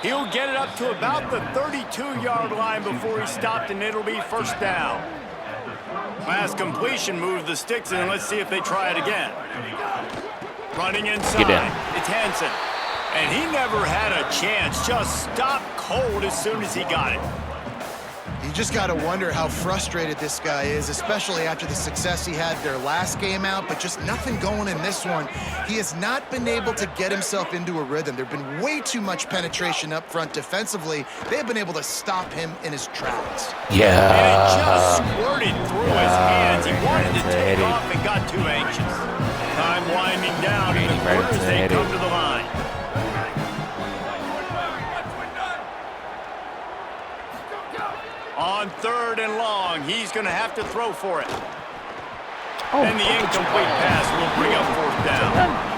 He'll get it up to about the 32-yard line before he's stopped, and it'll be 1st down. Last completion moved the sticks, and let's see if they try it again. Running inside, it's Hansen. And he never had a chance, just stopped cold as soon as he got it. You just got to wonder how frustrated this guy is, especially after the success he had their last game out, but just nothing going in this one. He has not been able to get himself into a rhythm. There's been way too much penetration up front defensively. They've been able to stop him in his tracks. Yeah. And it just squirted through his hands. He wanted to take off and got too anxious. Time winding down in the quarter as they come to the line. On 3rd and long, he's going to have to throw for it. And the incomplete pass will bring up 4th down.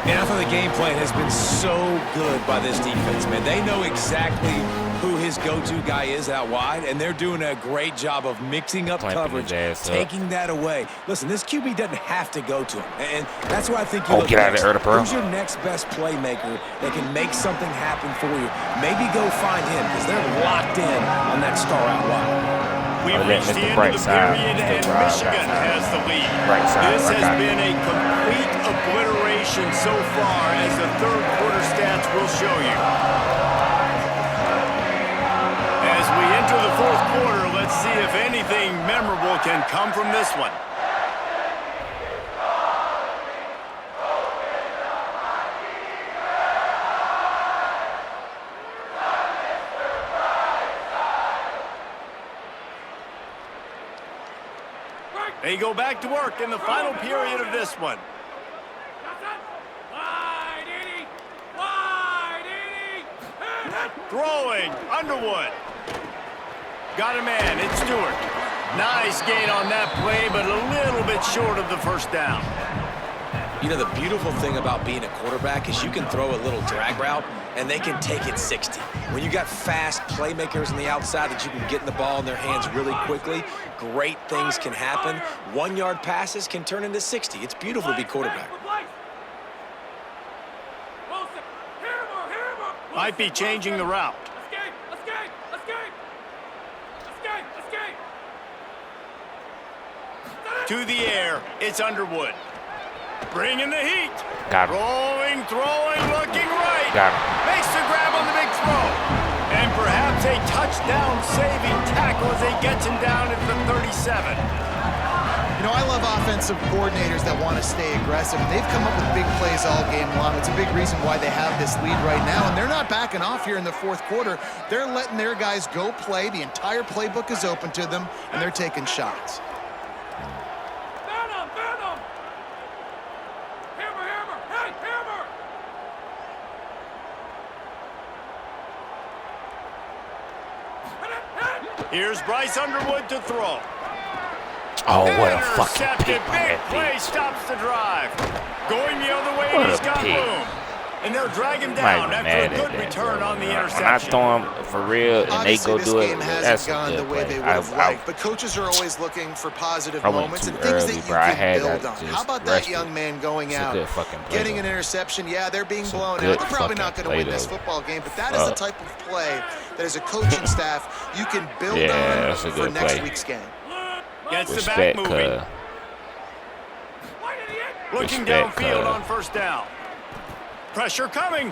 And I thought the game plan has been so good by this defense, man. They know exactly who his go-to guy is out wide, and they're doing a great job of mixing up coverage, taking that away. Listen, this QB doesn't have to go to him, and that's why I think you look get out of there, who's your next best playmaker that can make something happen for you. Maybe go find him, because they're locked in on that star out wide. We've reached the end of the period, and Michigan has the lead. This has been a complete obliteration so far, as the 3rd quarter stats will show you. As we enter the 4th quarter, let's see if anything memorable can come from this one. They go back to work in the final period of this one. Throwing, Underwood. Got a man, it's Stewart. Nice gain on that play, but a little bit short of the 1st down. You know, the beautiful thing about being a quarterback is you can throw a little drag route, and they can take it 60. When you got fast playmakers on the outside that you can get the ball in their hands really quickly, great things can happen. 1-yard passes can turn into 60. It's beautiful to be quarterback. Might be changing the route. To the air, it's Underwood. Bringing the heat. Got him. Rolling, throwing, looking right. Got him. Makes the grab on the big throw. And perhaps a touchdown-saving tackle as he gets him down at the 37. You know, I love offensive coordinators that want to stay aggressive, and they've come up with big plays all game long. It's a big reason why they have this lead right now, and they're not backing off here in the fourth quarter. They're letting their guys go play. The entire playbook is open to them, and they're taking shots. Here's Bryce Underwood to throw. Oh, what a fucking pick by Big that play bitch. stops the drive. Going the other way, What and he's a got pick. room. And they'll drag him Might down be after mad a at good that, return bro. on the When I interception. throw him for real and Obviously, they go this do game it, hasn't that's a gone the good way play. they would have liked, but coaches are always looking for positive I went moments too and things early, that you bro. I can had build to on. just How about rush that young it. man going It's a out, good fucking play, getting though. an interception? Yeah, they're being It's a blown good out. They're probably fucking not going to play, win this though. football game, but that is the type of play that as a coaching staff you can build Yeah, on that's a for good next play. week's game. Gets the back Respect, moving. Looking Respect, downfield on first down. Pressure coming.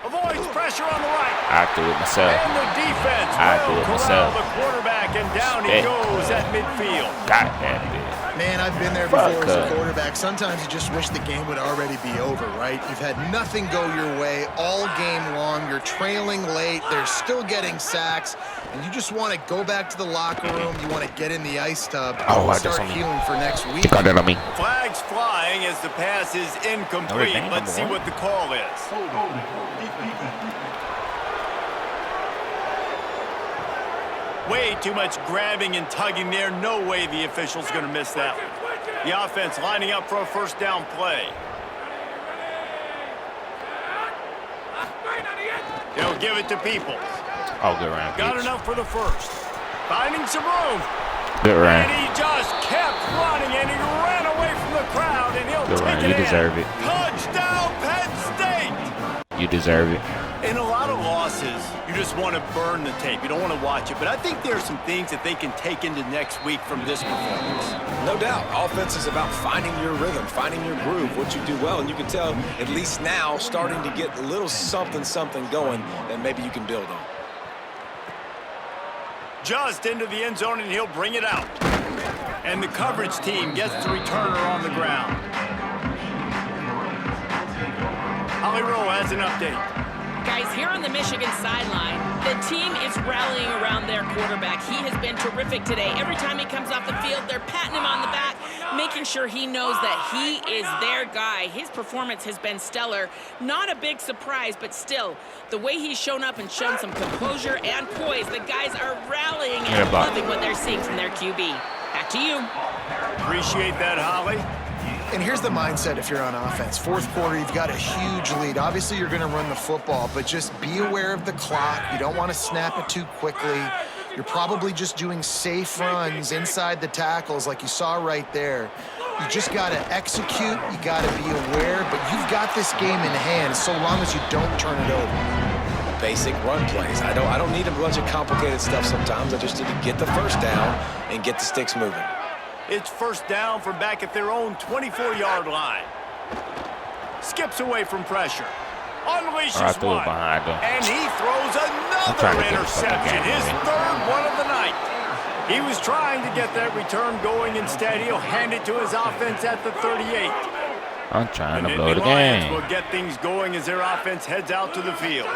Avoids pressure on the right. I do it myself. And the defense I do will it corral myself. the quarterback, and down he Respect. goes at midfield. Got that bitch. Man, I've been there Fuck before as a up. quarterback. Sometimes you just wish the game would already be over, right? You've had nothing go your way all game long. You're trailing late. They're still getting sacks. And you just want to go back to the locker room. You want to get in the ice tub Oh, and that's start on me. healing for next week. You got that on me. Flags flying as the pass is incomplete. name, Let's see number what the call is. Way too much grabbing and tugging there. No way the official's going to miss that one. The offense lining up for a first down play. They'll give it to Peoples. Oh, good round, Got bitch. enough for the first. Finding some room. Good And round. he just kept running, and he ran away from the crowd, and he'll Good take round. it You in. deserve it. Touchdown, Penn State! You deserve it. In a lot of losses, you just want to burn the tape. You don't want to watch it. But I think there are some things that they can take into next week from this performance. No doubt. Offense is about finding your rhythm, finding your groove, what you do well. And you can tell, at least now, starting to get a little something going that maybe you can build on. Just into the end zone, and he'll bring it out. And the coverage team gets the returner on the ground. Holly Rowe has an update. Guys, here on the Michigan sideline, the team is rallying around their quarterback. He has been terrific today. Every time he comes off the field, they're patting him on the back, making sure he knows that he is their guy. His performance has been stellar. Not a big surprise, but still, the way he's shown up and shown some composure and poise, the guys are rallying and loving what they're seeing from their QB. Back to you. Appreciate that, Holly. And here's the mindset if you're on offense. Fourth quarter, you've got a huge lead. Obviously, you're going to run the football, but just be aware of the clock. You don't want to snap it too quickly. You're probably just doing safe runs inside the tackles like you saw right there. You just got to execute. You got to be aware, but you've got this game in hand so long as you don't turn it over. Basic run plays. I don't need a bunch of complicated stuff sometimes. I just need to get the first down and get the sticks moving. It's first down from back at their own 24-yard line. Skips away from pressure. Unleashes one. Behind him. And he throws another interception. His third one of the night. He was trying to get that return going. Instead, he'll hand it to his offense at the 38. I'm trying to And blow the Lions game. will get things going as their offense heads out to the field.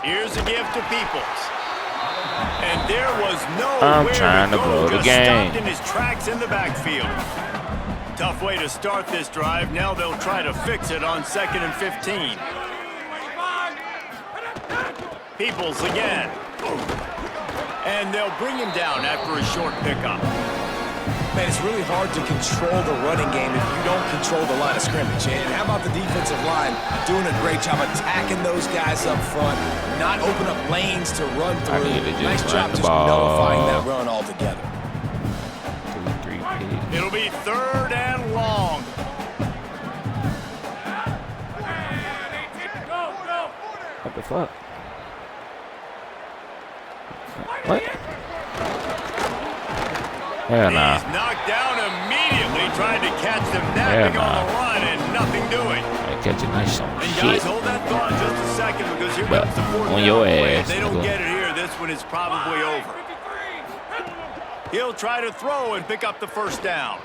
Here's a give to Peoples. And there was nowhere trying to go. blow the Just game. stopped in his tracks in the backfield. Tough way to start this drive. Now they'll try to fix it on 2nd and 15. Peoples again. And they'll bring him down after a short pickup. Man, it's really hard to control the running game if you don't control the line of scrimmage. And how about the defensive line doing a great job attacking those guys up front, not open up lanes to run through. Nice job just nullifying that run altogether. 3 picks. It'll be 3rd and long. What the fuck? What? Hell nah. He's knocked down immediately, trying to catch them napping on the run and nothing doing. I catch a nice some And shit. guys, hold that thought just a second, because here But comes the 4th on down your play. ass, If they don't nigga. get it here, this one is probably over. He'll try to throw and pick up the 1st down.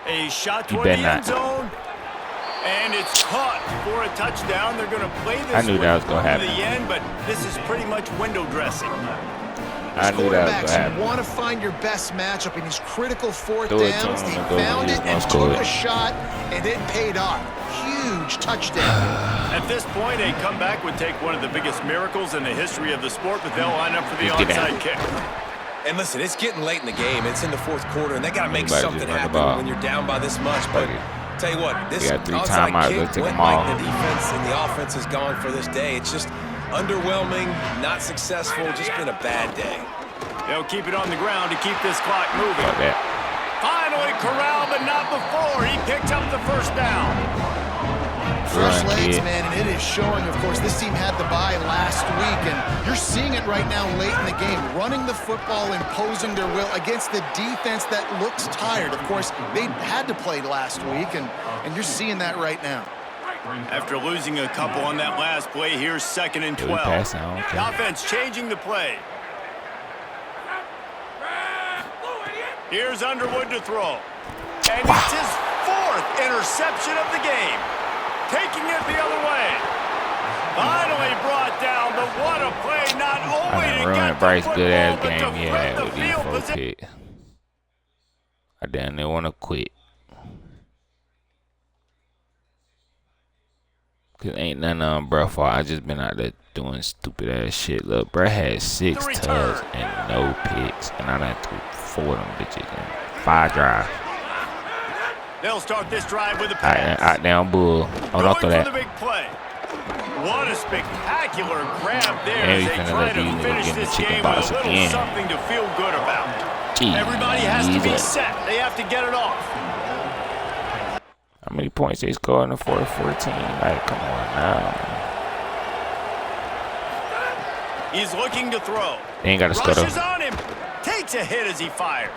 A shot He toward the better end not. zone. And it's caught for a touchdown. They're going to play this I knew that was gonna to happen. the end, but this is pretty much window dressing. I knew that was Quarterbacks, gonna happen. you want to find your best matchup in these critical 4th Throw it to downs. him He and go, found he's it gonna and score took it. a shot, and it paid off. Huge touchdown. At this point, a comeback would take one of the biggest miracles in the history of the sport, but they'll line up for the Let's get onside down. kick. And listen, it's getting late in the game. It's in the 4th quarter, and they got to make Everybody something just run the happen ball. when you're down by this much. But Fuck it. tell you what, this We got 3 onside timeouts. kick Let's take went them all. like the defense and the offense has gone for this day. It's just underwhelming, not successful, just been a bad day. They'll keep it on the ground to keep this clock moving. Fuck that. Finally corralled, but not before. He picked up the 1st down. Fresh Run, legs, kid. man, and it is showing. Of course, this team had the bye last week, and you're seeing it right now late in the game. Running the football, imposing their will against the defense that looks tired. Of course, they had to play last week, and you're seeing that right now. After losing a couple on that last play, here's 2nd and Did we 12. pass? I don't care. The offense changing the play. Here's Underwood to throw. And it's his 4th interception of the game. Taking it the other way. Finally brought down, but what a play, not only I to done get ruined the Bryce football, good ass but to game. flip Yeah, the with these field 4 position. picks. I damn near want to quit. Cause ain't none of them bruh fault. I just been out there doing stupid ass shit. Look, bruh had 6 The tugs return. and no picks, and I done threw 4 of them bitches in 5 drives. They'll start this drive with a pass. Out down bull. Oh, don't throw Going for the that. big play. What a spectacular grab there And as we they finna try let to these niggas finish get in the this chicken game box with a little again. something to feel good about. Jeez. Everybody has to be set. They have to get it off. How many points they scored in the 4-14? Like, come on now. He's looking to throw. They ain't got to score though. Rushes on him. Takes a hit as he fires.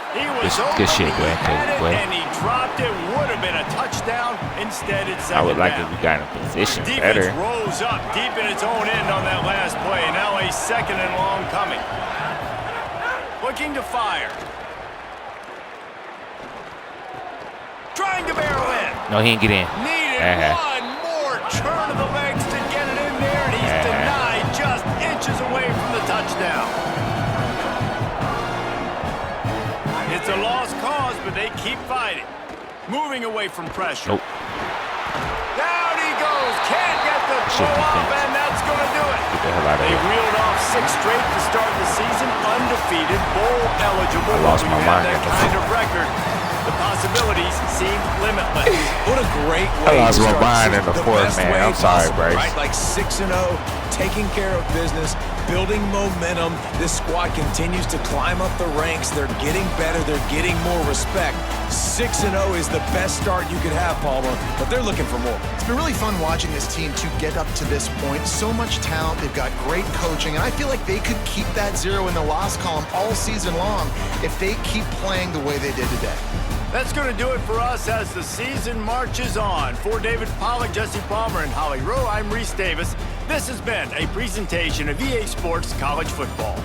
He was Good open, shit, he boy. had it, Boy. and he dropped it. Would have been a touchdown. Instead, it's I would second like down. if we got in a position Defense better. rose up deep in its own end on that last play. Now a 2nd and long coming. Looking to fire. Trying to barrel in. No, he ain't get in. Needed one more turn of the legs to get it in there, and he's denied just inches away from the touchdown. It's a lost cause, but they keep fighting. Moving away from pressure. Nope. Down he goes. Can't get the throw Shit, off, defense. and that's going to do it. Get the hell out of They here. reeled off 6 straight to start the season, undefeated, bowl eligible. I lost When my you have mind that in the kind of record, the possibilities seem limitless. What a great I way lost to my start mind in season. the fourth, best man. way I'm sorry, possible, Bryce. Right? Like 6-0, taking care of business, building momentum. This squad continues to climb up the ranks. They're getting better. They're getting more respect. 6-0 is the best start you could have, Palmer, but they're looking for more. It's been really fun watching this team to get up to this point. So much talent. They've got great coaching, and I feel like they could keep that 0 in the loss column all season long if they keep playing the way they did today. That's going to do it for us as the season marches on. For David Pollack, Jesse Palmer, and Holly Rowe, I'm Reese Davis. This has been a presentation of EA Sports College Football.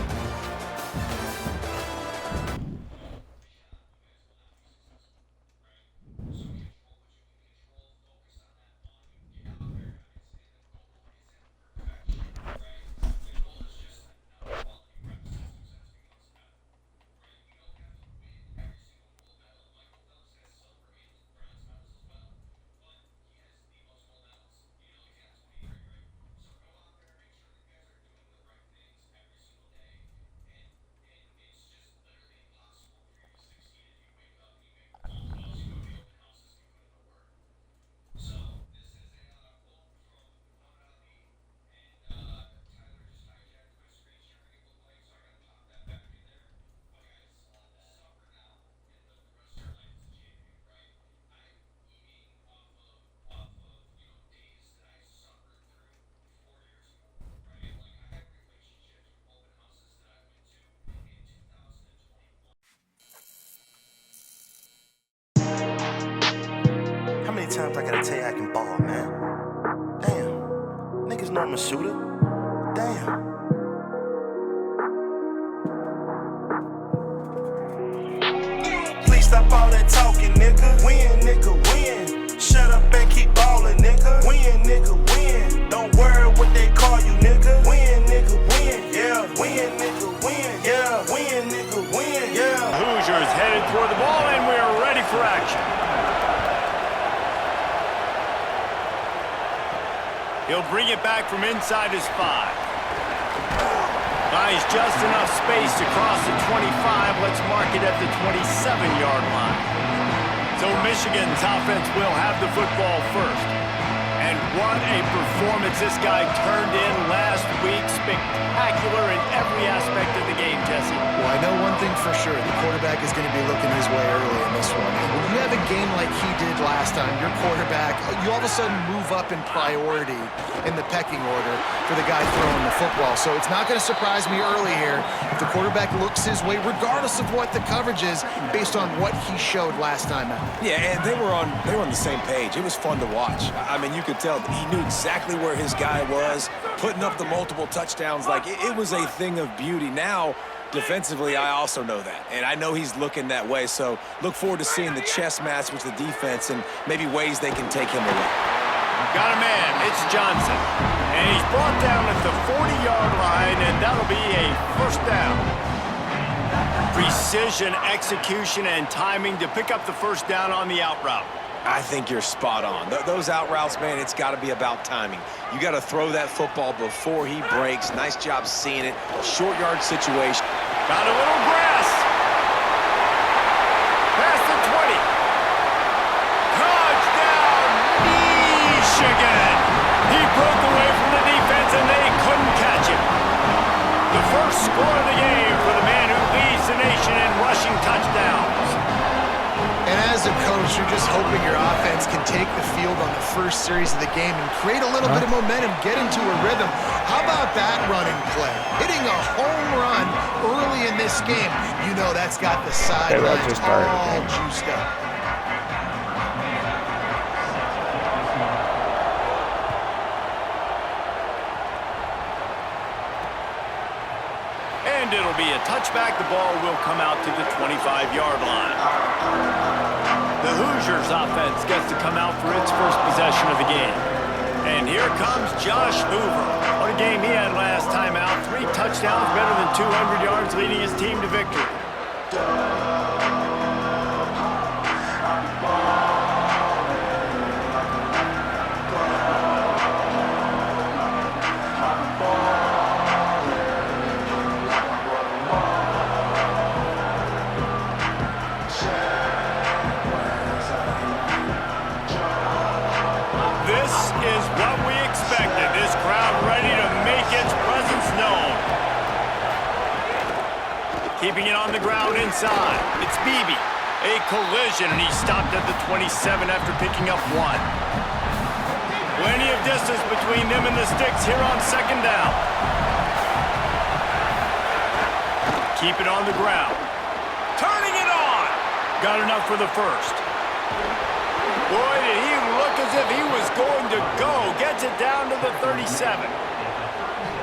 tell you I can ball, man. Damn. Niggas know I'm a shooter. Damn. Please stop all that talking, nigga. Win, nigga, win. Shut up and keep ballin', nigga. Win, nigga, win. Don't worry what they call you, nigga. Win, nigga, win. Yeah. Win, nigga, win. Yeah. Win, nigga, win. Yeah. Hoosiers headed toward the ball, and we're ready for action. He'll bring it back from inside his 5. Finds just enough space to cross the 25. Let's mark it at the 27-yard line. So Michigan's offense will have the football first. And what a performance this guy turned in last week. Spectacular in every aspect of the game, Jesse. Well, I know one thing for sure. The quarterback is going to be looking his way early in this one. And when you have a game like he did last time, your quarterback, you all of a sudden move up in priority in the pecking order for the guy throwing the football. So it's not going to surprise me early here if the quarterback looks his way, regardless of what the coverage is, based on what he showed last time out. Yeah, and they were on the same page. It was fun to watch. I mean, you could tell he knew exactly where his guy was, putting up the multiple touchdowns. Like, it was a thing of beauty. Now, defensively, I also know that, and I know he's looking that way. So look forward to seeing the chess match with the defense and maybe ways they can take him away. Got a man, it's Johnson. And he's brought down at the 40-yard line, and that'll be a first down. Precision, execution, and timing to pick up the first down on the out route. I think you're spot on. Those out routes, man, it's got to be about timing. You got to throw that football before he breaks. Nice job seeing it. Short yard situation. Got a little grass. Past the 20. Touchdown, Michigan. He broke away from the defense, and they couldn't catch him. The first score of the game for the man who leads the nation in rushing touchdowns. And as a coach, you're just hoping your offense can take the field on the first series of the game and create a little bit of momentum, get into a rhythm. How about that running play? Hitting a home run early in this game. You know that's got the sidelines all juiced up. And it'll be a touchback. The ball will come out to the 25-yard line. The Hoosiers offense gets to come out for its first possession of the game. And here comes Josh Hoover. What a game he had last time out. 3 touchdowns, better than 200 yards, leading his team to victory. Keeping it on the ground inside. It's Beebe. A collision, and he stopped at the 27 after picking up 1. Plenty of distance between them and the sticks here on second down. Keep it on the ground. Turning it on. Got enough for the first. Boy, did he look as if he was going to go. Gets it down to the 37.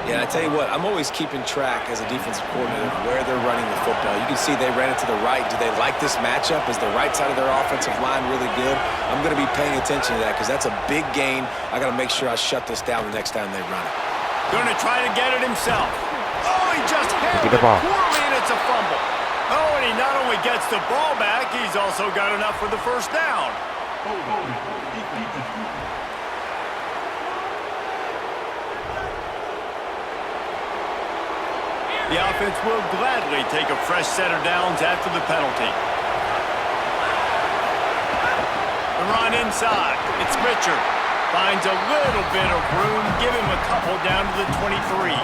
Yeah, I tell you what, I'm always keeping track as a defensive coordinator of where they're running the football. You can see they ran it to the right. Do they like this matchup? Is the right side of their offensive line really good? I'm going to be paying attention to that because that's a big gain. I got to make sure I shut this down the next time they run it. Going to try to get it himself. Oh, he just handled it poorly, and it's a fumble. Oh, and he not only gets the ball back, he's also got enough for the first down. The offense will gladly take a fresh set of downs after the penalty. The run inside. It's Richard. Finds a little bit of room. Give him a couple down to the 23.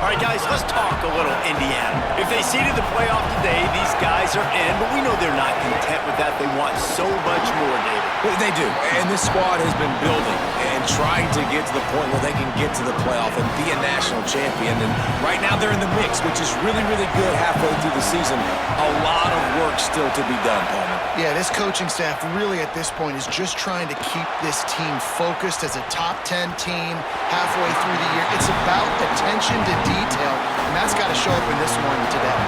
All right, guys, let's talk a little Indiana. If they seeded the playoff today, these guys are in, but we know they're not content with that. They want so much more, David. Well, they do, and this squad has been building and trying to get to the point where they can get to the playoff and be a national champion. And right now they're in the mix, which is really, really good halfway through the season. A lot of work still to be done, Palmer. Yeah, this coaching staff really at this point is just trying to keep this team focused as a top 10 team halfway through the year. It's about attention to detail, and that's got to show up in this one today.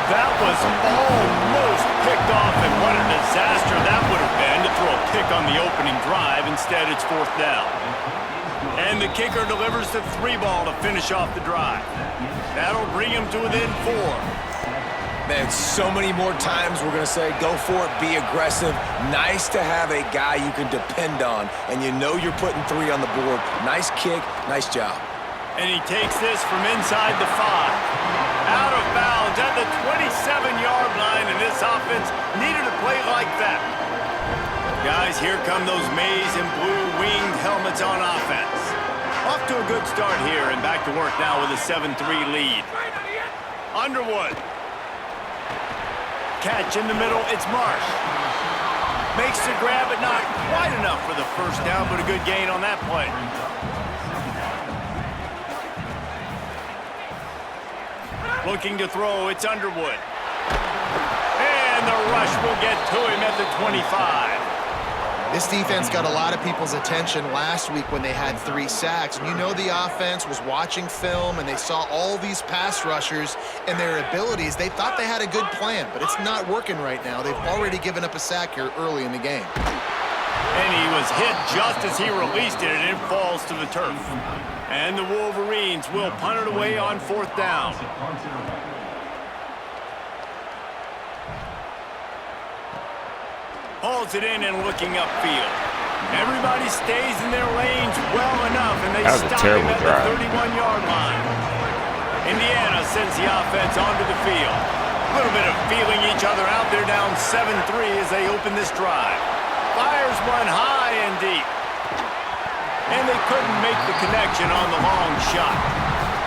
That was almost picked off, and what a disaster that would have been to throw a pick on the opening drive. Instead, it's 4th down. And the kicker delivers the 3-ball to finish off the drive. That'll bring him to within 4. Man, so many more times we're going to say, go for it, be aggressive. Nice to have a guy you can depend on, and you know you're putting 3 on the board. Nice kick, nice job. And he takes this from inside the 5. Out of bounds at the 27-yard line, and this offense needed a play like that. Guys, here come those maize and blue winged helmets on offense. Off to a good start here, and back to work now with a 7-3 lead. Underwood. Catch in the middle, it's Marsh. Makes the grab, but not quite enough for the first down, but a good gain on that play. Looking to throw, it's Underwood. And the rush will get to him at the 25. This defense got a lot of people's attention last week when they had 3 sacks. And you know the offense was watching film, and they saw all these pass rushers and their abilities. They thought they had a good plan, but it's not working right now. They've already given up a sack here early in the game. And he was hit just as he released it, and it falls to the turf. And the Wolverines will punt it away on 4th down. Hauls it in and looking upfield. Everybody stays in their lanes well enough, and they stop him at the 31-yard line. Indiana sends the offense onto the field. A little bit of feeling each other out. They're down 7-3 as they open this drive. Fires one high and deep. And they couldn't make the connection on the long shot.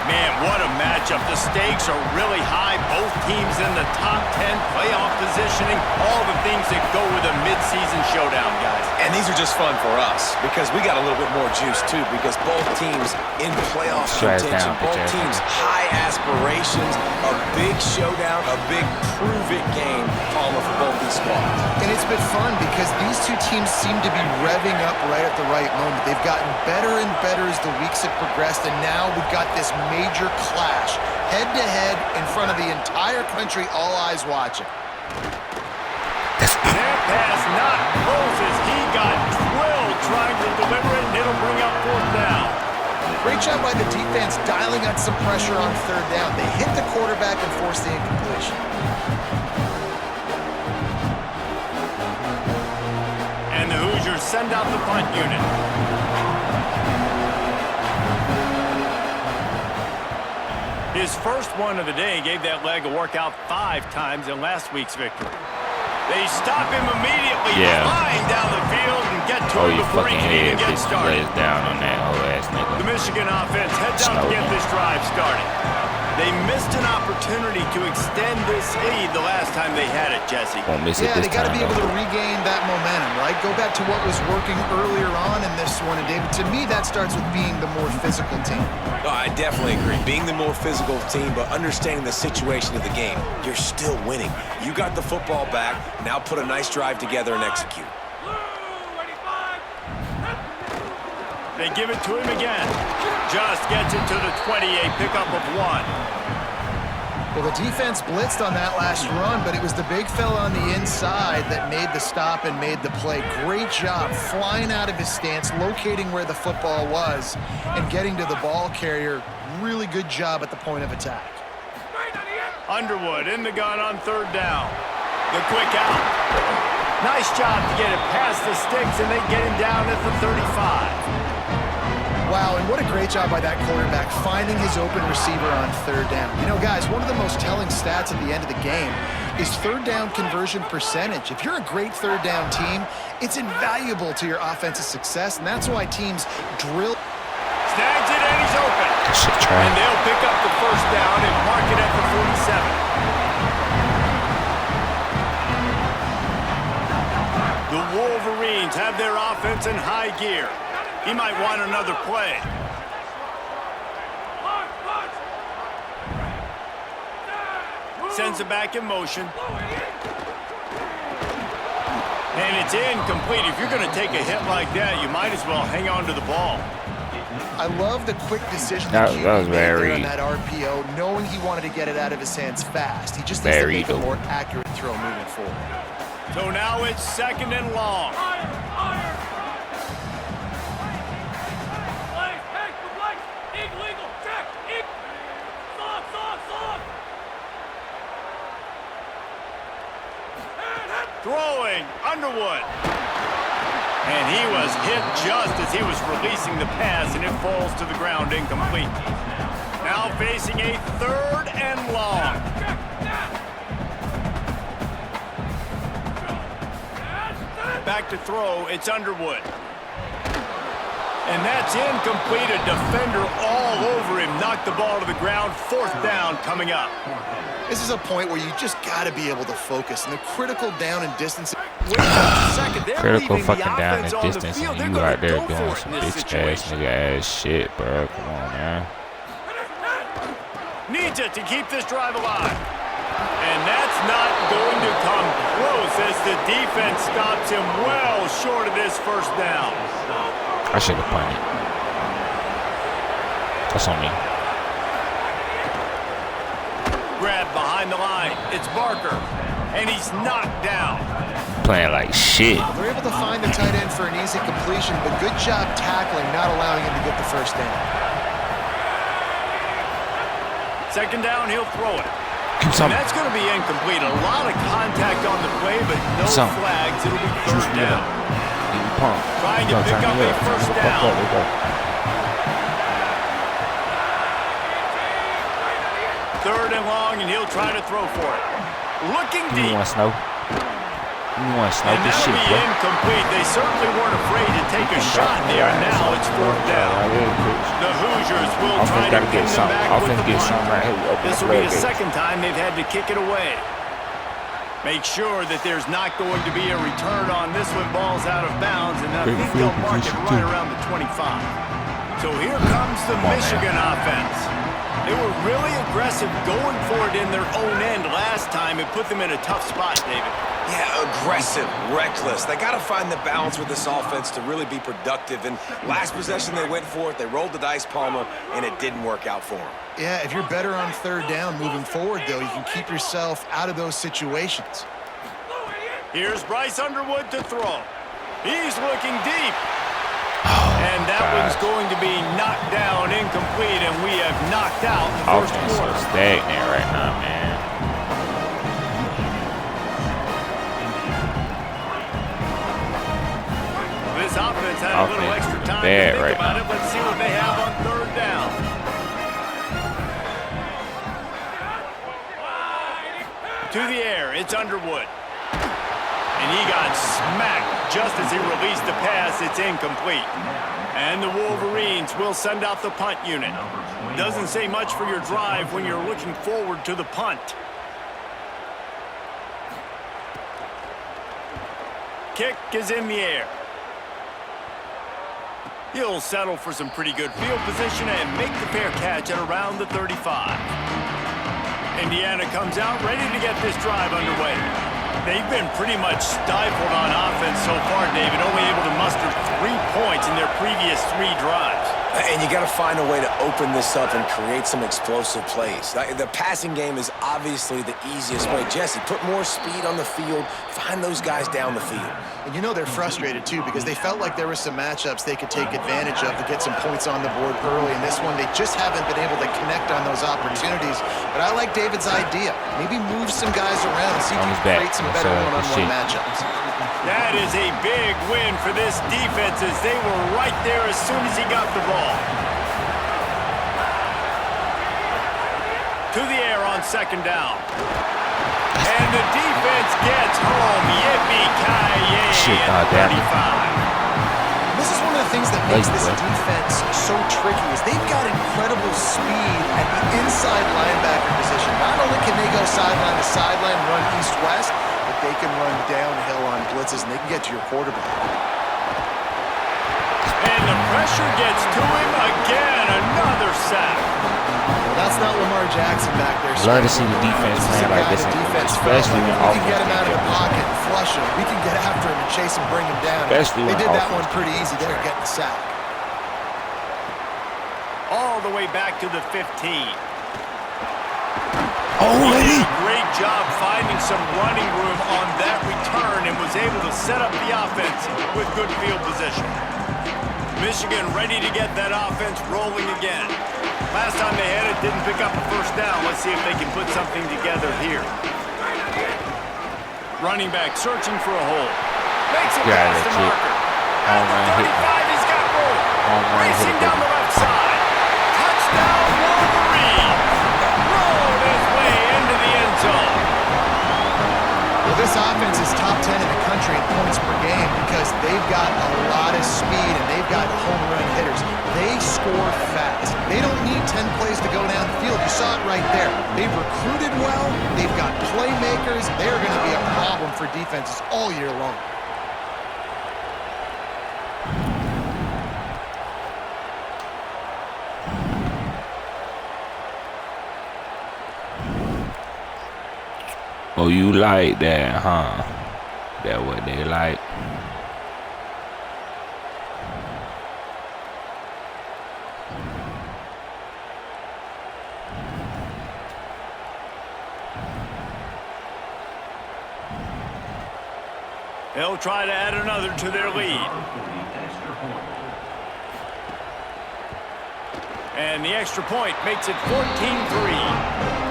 Man, what a matchup. The stakes are really high. Both teams in the top 10, playoff positioning, all the things that go with a midseason showdown, guys. And these are just fun for us because we got a little bit more juice, too, because both teams in playoff contention, both teams high aspirations, a big showdown, a big prove-it game, Palmer, for both these squads. And it's been fun because these two teams seem to be revving up right at the right moment. They've gotten better and better as the weeks have progressed, and now we've got this major clash, head-to-head in front of the entire country, all eyes watching. That pass not close as he got drilled trying to deliver it, and it'll bring up 4th down. Great job by the defense dialing up some pressure on 3rd down. They hit the quarterback and forced the incompletion. And the Hoosiers send out the punt unit. His first one of the day gave that leg a workout 5 times in last week's victory. They stop him immediately, flying down the field and get to him before he can even get started. Down on that whole ass nigga. The Michigan offense heads out to get this drive started. They missed an opportunity to extend this lead the last time they had it, Jesse. Won't miss it Yeah, this they got to time, be able though. to regain that momentum, right? Go back to what was working earlier on in this one. And, David, to me, that starts with being the more physical team. Oh, I definitely agree. Being the more physical team, but understanding the situation of the game. You're still winning. You got the football back. Now put a nice drive together and execute. They give it to him again. Just gets it to the 28, pickup of 1. Well, the defense blitzed on that last run, but it was the big fella on the inside that made the stop and made the play. Great job flying out of his stance, locating where the football was, and getting to the ball carrier. Really good job at the point of attack. Underwood in the gun on 3rd down. The quick out. Nice job to get it past the sticks, and they get him down at the 35. Wow, and what a great job by that quarterback finding his open receiver on 3rd down. You know, guys, one of the most telling stats at the end of the game is 3rd down conversion percentage. If you're a great 3rd down team, it's invaluable to your offensive success, and that's why teams drill. Snags it, and he's open. shit trash. And they'll pick up the first down and mark it at the 47. The Wolverines have their offense in high gear. He might want another play. Sends it back in motion. And it's incomplete. If you're going to take a hit like that, you might as well hang on to the ball. I love the quick decision That he was made there very- on that RPO, knowing he wanted to get it out of his hands fast. He just needs to Very make a dope. more accurate throw moving forward. So now it's 2nd and long. Throwing, Underwood. And he was hit just as he was releasing the pass, and it falls to the ground incomplete. Now facing a 3rd and long. Back to throw, it's Underwood. And that's incomplete. A defender all over him. Knocked the ball to the ground. 4th down coming up. This is a point where you just got to be able to focus. And the critical down and distance. Critical fucking down the distance, and you out there doing some bitch ass nigga ass shit, bro. Come on, man. Needs it to keep this drive alive. And that's not going to come close as the defense stops him well short of this 1st down. I should have punted. That's on me. Grab behind the line. It's Barker. And he's knocked down. Playing like shit. They're able to find the tight end for an easy completion, but good job tackling, not allowing him to get the 1st down. 2nd down, he'll throw it. Some. And that's going to be incomplete. A lot of contact on the play, but no Some. flags. It'll be 3rd down. Trying to pick up a 1st down. 3rd and long, and he'll try to throw for it. Looking deep. You want snow? You want snow And this that'll shit, be bro? incomplete. They certainly weren't afraid to take a shot there. Now it's 4th down. The Hoosiers will try to get them back with the punt. This will be the 2nd time they've had to kick it away. Make sure that there's not going to be a return on this when ball's out of bounds, and I think they'll mark it right around the 25. So here comes the Michigan offense. They were really aggressive going for it in their own end last time. It put them in a tough spot, David. Yeah, aggressive, reckless. They got to find the balance with this offense to really be productive. And last possession, they went for it. They rolled the dice, Palmer, and it didn't work out for them. Yeah, if you're better on 3rd down moving forward, though, you can keep yourself out of those situations. Here's Bryce Underwood to throw. He's looking deep. And that one's going to be knocked down, incomplete, and we have knocked out the 1st Offense quarter. is stagnant right now, man. This offense had a little extra time to think about it. Let's see what they have on 3rd down. To the air, it's Underwood. And he got smacked just as he released the pass. It's incomplete. And the Wolverines will send out the punt unit. Doesn't say much for your drive when you're looking forward to the punt. Kick is in the air. He'll settle for some pretty good field position and make the fair catch at around the 35. Indiana comes out ready to get this drive underway. They've been pretty much stifled on offense so far, David, only able to muster 3 points in their previous 3 drives. And you got to find a way to open this up and create some explosive plays. The passing game is obviously the easiest way. Jesse, put more speed on the field, find those guys down the field. And you know they're frustrated, too, because they felt like there were some matchups they could take advantage of to get some points on the board early. In this one, they just haven't been able to connect on those opportunities. But I like David's idea. Maybe move some guys around and see if you can create some better one-on-one matchups. That is a big win for this defense as they were right there as soon as he got the ball. To the air on 2nd down. And the defense gets home. Yippee-ki-yay at 35. this is one of the things that makes this defense so tricky is they've got incredible speed at the inside linebacker position. Not only can they go sideline to sideline, run east-west, but they can run downhill on blitzes, and they can get to your quarterback. And the pressure gets to him again. Another sack. Well, that's not Lamar Jackson back there. Love to see the defense playing like this, especially when we can get him out of the pocket and flush him. We can get after him and chase him, bring him down. Especially they did that one pretty easy there, getting the sack. All the way back to the 15. Oh, he did a great job finding some running room on that return and was able to set up the offense with good field position. Michigan ready to get that offense rolling again. Last time they had it, didn't pick up a first down. Let's see if they can put something together here. Running back searching for a hole. Makes it past the marker. At the 35, he's got room. Racing down the left side. Touchdown, Wolverine. Rolled his way into the end zone. Well, this offense is top 10 in the country in points per game because they've got a lot of speed and they've got home run hitters. They score fast. They don't need 10 plays to go down the field. You saw it right there. They've recruited well. They've got playmakers. They're going to be a problem for defenses all year long. Oh, you like that, huh? That what they like. They'll try to add another to their lead. And the extra point makes it 14-3.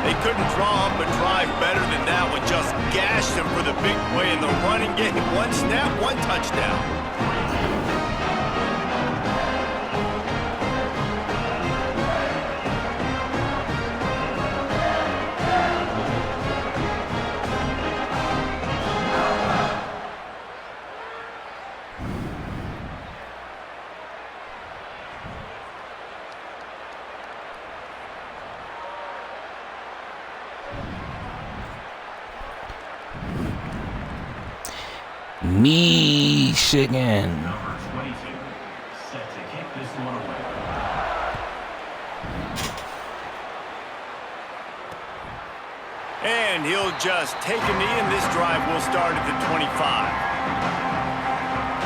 They couldn't draw up a drive better than that one. Just gashed them for the big play in the running game. One snap, one touchdown. Michigan. Number 22, set to kick this one away. And he'll just take a knee, and this drive will start at the 25.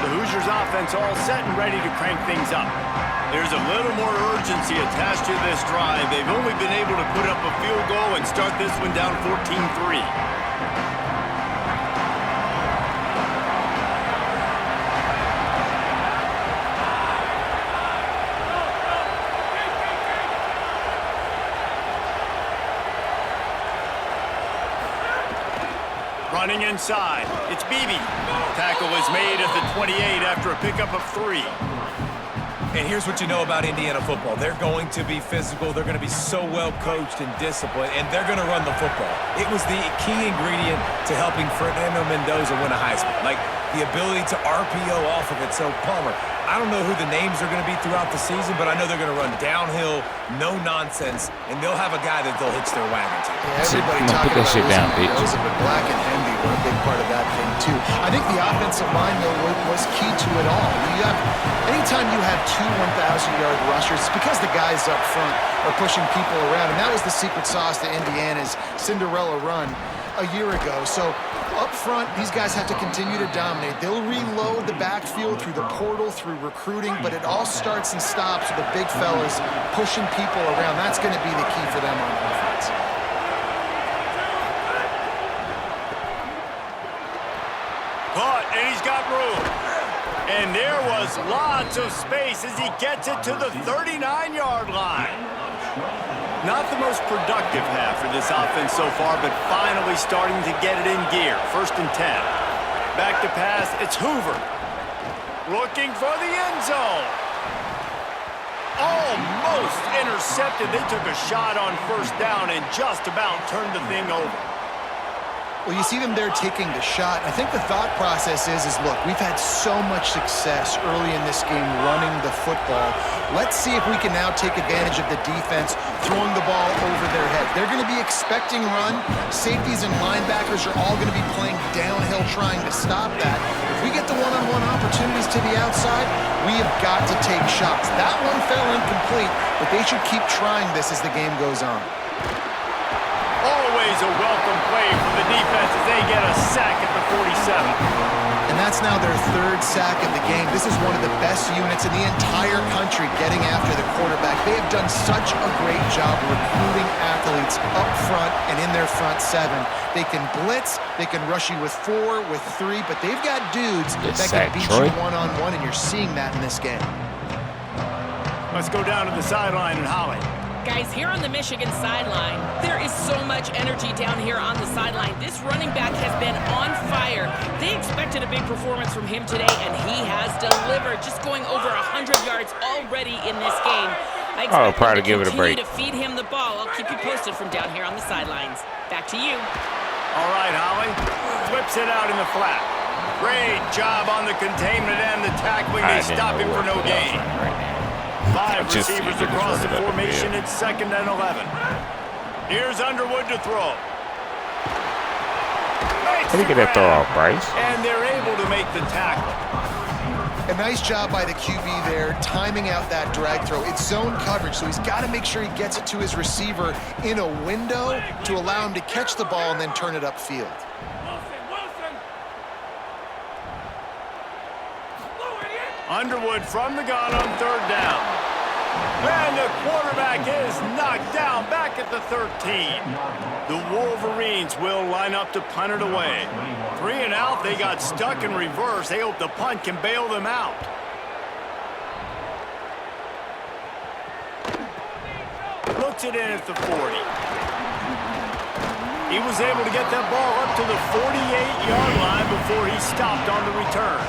The Hoosiers offense all set and ready to crank things up. There's a little more urgency attached to this drive. They've only been able to put up a field goal and start this one down 14-3. Running inside, it's Beebe. Tackle is made at the 28 after a pickup of 3. And here's what you know about Indiana football. They're going to be physical. They're going to be so well coached and disciplined, and they're going to run the football. It was the key ingredient to helping Fernando Mendoza win a Heisman. Like the ability to RPO off of it. So, Palmer, I don't know who the names are going to be throughout the season, but I know they're going to run downhill, no nonsense, and they'll have a guy that they'll hitch their wagon to. Yeah, everybody Put talking that about shit down, bitch. Mendoza, but Black and Henry were a big part of that thing, too. I think the offensive line, though, was key to it all. Anytime you have two 1,000-yard rushers, it's because the guys up front are pushing people around, and that was the secret sauce to Indiana's Cinderella run a year ago. So up front, these guys have to continue to dominate. They'll reload the backfield through the portal, through recruiting, but it all starts and stops with the big fellas pushing people around. That's going to be the key for them on offense. Caught, and he's got room. And there was lots of space as he gets it to the 39-yard line. Not the most productive half for this offense so far, but finally starting to get it in gear. 1st and 10. Back to pass, it's Hoover. Looking for the end zone. Almost intercepted. They took a shot on 1st down and just about turned the thing over. Well, you see them there taking the shot. I think the thought process is look, we've had so much success early in this game running the football. Let's see if we can now take advantage of the defense throwing the ball over their head. They're going to be expecting run. Safeties and linebackers are all going to be playing downhill trying to stop that. If we get the one-on-one opportunities to the outside, we have got to take shots. That one fell incomplete, but they should keep trying this as the game goes on. Always a welcome play from the defense as they get a sack at the 47. And that's now their third sack of the game. This is one of the best units in the entire country getting after the quarterback. They have done such a great job recruiting athletes up front and in their front seven. They can blitz, they can rush you with 4, with 3, but they've got dudes that can beat you one-on-one, and you're seeing that in this game. Let's go down to the sideline and Holly. Guys, here on the Michigan sideline, there is so much energy down here on the sideline. This running back has been on fire. They expected a big performance from him today, and he has delivered, just going over 100 yards already in this game. I expect probably give it a break. To feed him the ball. I'll keep you posted from down here on the sidelines. Back to you. All right, Holly. Flips it out in the flat. Great job on the containment and the tackling. They stop him for no gain. 5 receivers across the formation. It's 2nd and 11. Here's Underwood to throw. How do you get that throw off, Bryce? And they're able to make the tackle. A nice job by the QB there, timing out that drag throw. It's zone coverage, so he's got to make sure he gets it to his receiver in a window to allow him to catch the ball and then turn it upfield. Underwood from the gun on 3rd down. And the quarterback is knocked down back at the 13. The Wolverines will line up to punt it away. 3 and out, they got stuck in reverse. They hope the punt can bail them out. Looks it in at the 40. He was able to get that ball up to the 48-yard line before he stopped on the return.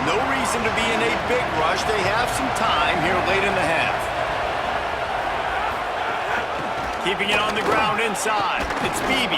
No reason to be in a big rush. They have some time here late in the half. Keeping it on the ground inside. It's Beebe.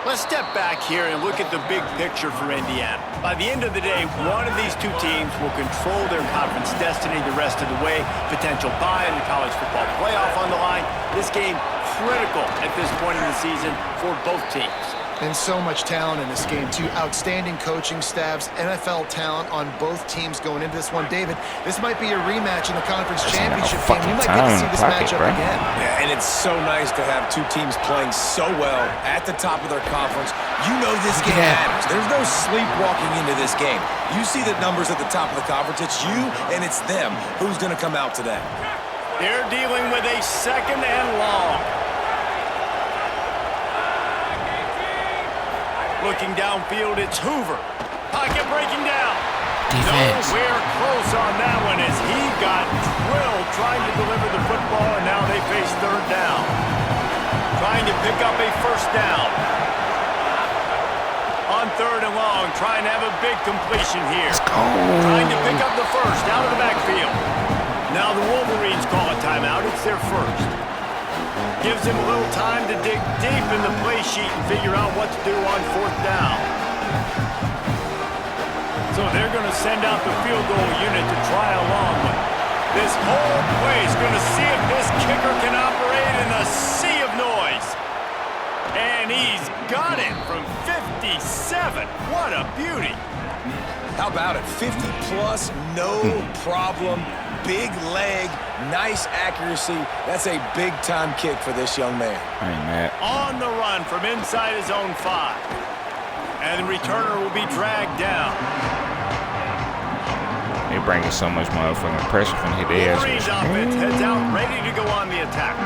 Let's step back here and look at the big picture for Indiana. By the end of the day, one of these two teams will control their conference destiny the rest of the way. Potential bye in the college football playoff on the line. This game critical at this point in the season for both teams. And so much talent in this game, too. Outstanding coaching staffs, NFL talent on both teams going into this one. David, this might be a rematch in the conference championship game. We might get to see this matchup again. Yeah, and it's so nice to have two teams playing so well at the top of their conference. You know this game matters. There's no sleepwalking into this game. You see the numbers at the top of the conference. It's you and it's them. Who's going to come out today? They're dealing with a 2nd and long. Looking downfield, it's Hoover. Pocket breaking down. Defense. Nowhere close on that one as he got drilled trying to deliver the football, and now they face 3rd down. Trying to pick up a 1st down. On 3rd and long, trying to have a big completion here. Trying to pick up the 1st out of the backfield. Now the Wolverines call a timeout. It's their 1st. Gives him a little time to dig deep in the play sheet and figure out what to do on 4th down. So they're going to send out the field goal unit to try along with. This whole play is going to see if this kicker can operate in a sea of noise. And he's got it from 57. What a beauty. How about it? 50-plus, no problem. Big leg, nice accuracy. That's a big-time kick for this young man. I ain't mad. On the run from inside his own 5. And the returner will be dragged down. They bringing so much motherfucking pressure from their ass. Wolverines offense heads out ready to go on the attack.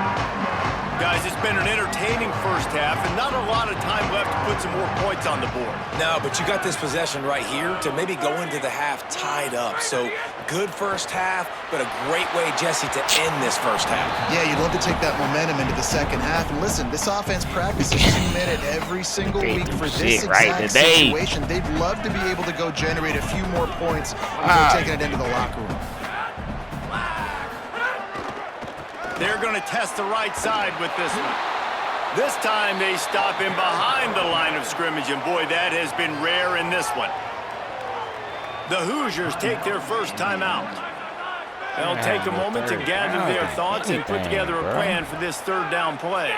Guys, it's been an entertaining 1st half and not a lot of time left to put some more points on the board. No, but you got this possession right here to maybe go into the half tied up. So good 1st half, but a great way, Jesse, to end this 1st half. Yeah, you'd love to take that momentum into the 2nd half. And listen, this offense practices 2 minutes every single week for this exact situation. They'd love to be able to go generate a few more points before taking it into the locker room. They're going to test the right side with this one. This time they stop him behind the line of scrimmage, and boy, that has been rare in this one. The Hoosiers take their first timeout. They'll take a moment to gather their thoughts and put together a plan for this third down play.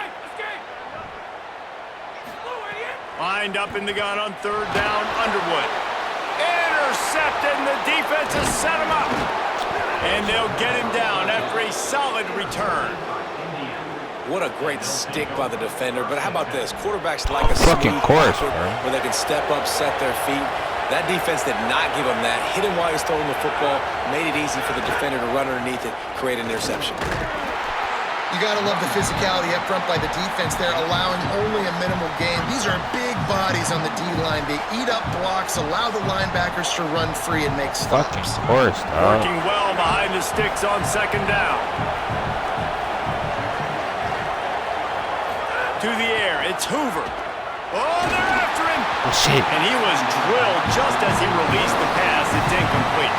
Lined up in the gun on third down, Underwood. Intercepted, and the defense has set him up. And they'll get him down after a solid return. What a great stick by the defender. But how about this? Quarterbacks like a fucking course, where they can step up, set their feet. That defense did not give him that. Hit him while he's throwing the football. Made it easy for the defender to run underneath it, create an interception. You got to love the physicality up front by the defense. They're allowing only a minimal gain. These are big bodies on the D-line. They eat up blocks, allow the linebackers to run free and make stops. Fucking course, dog. Working well behind the sticks on second down. To the air, it's Hoover. Oh, they're after him. Oh, shit. And he was drilled just as he released the pass. It's incomplete.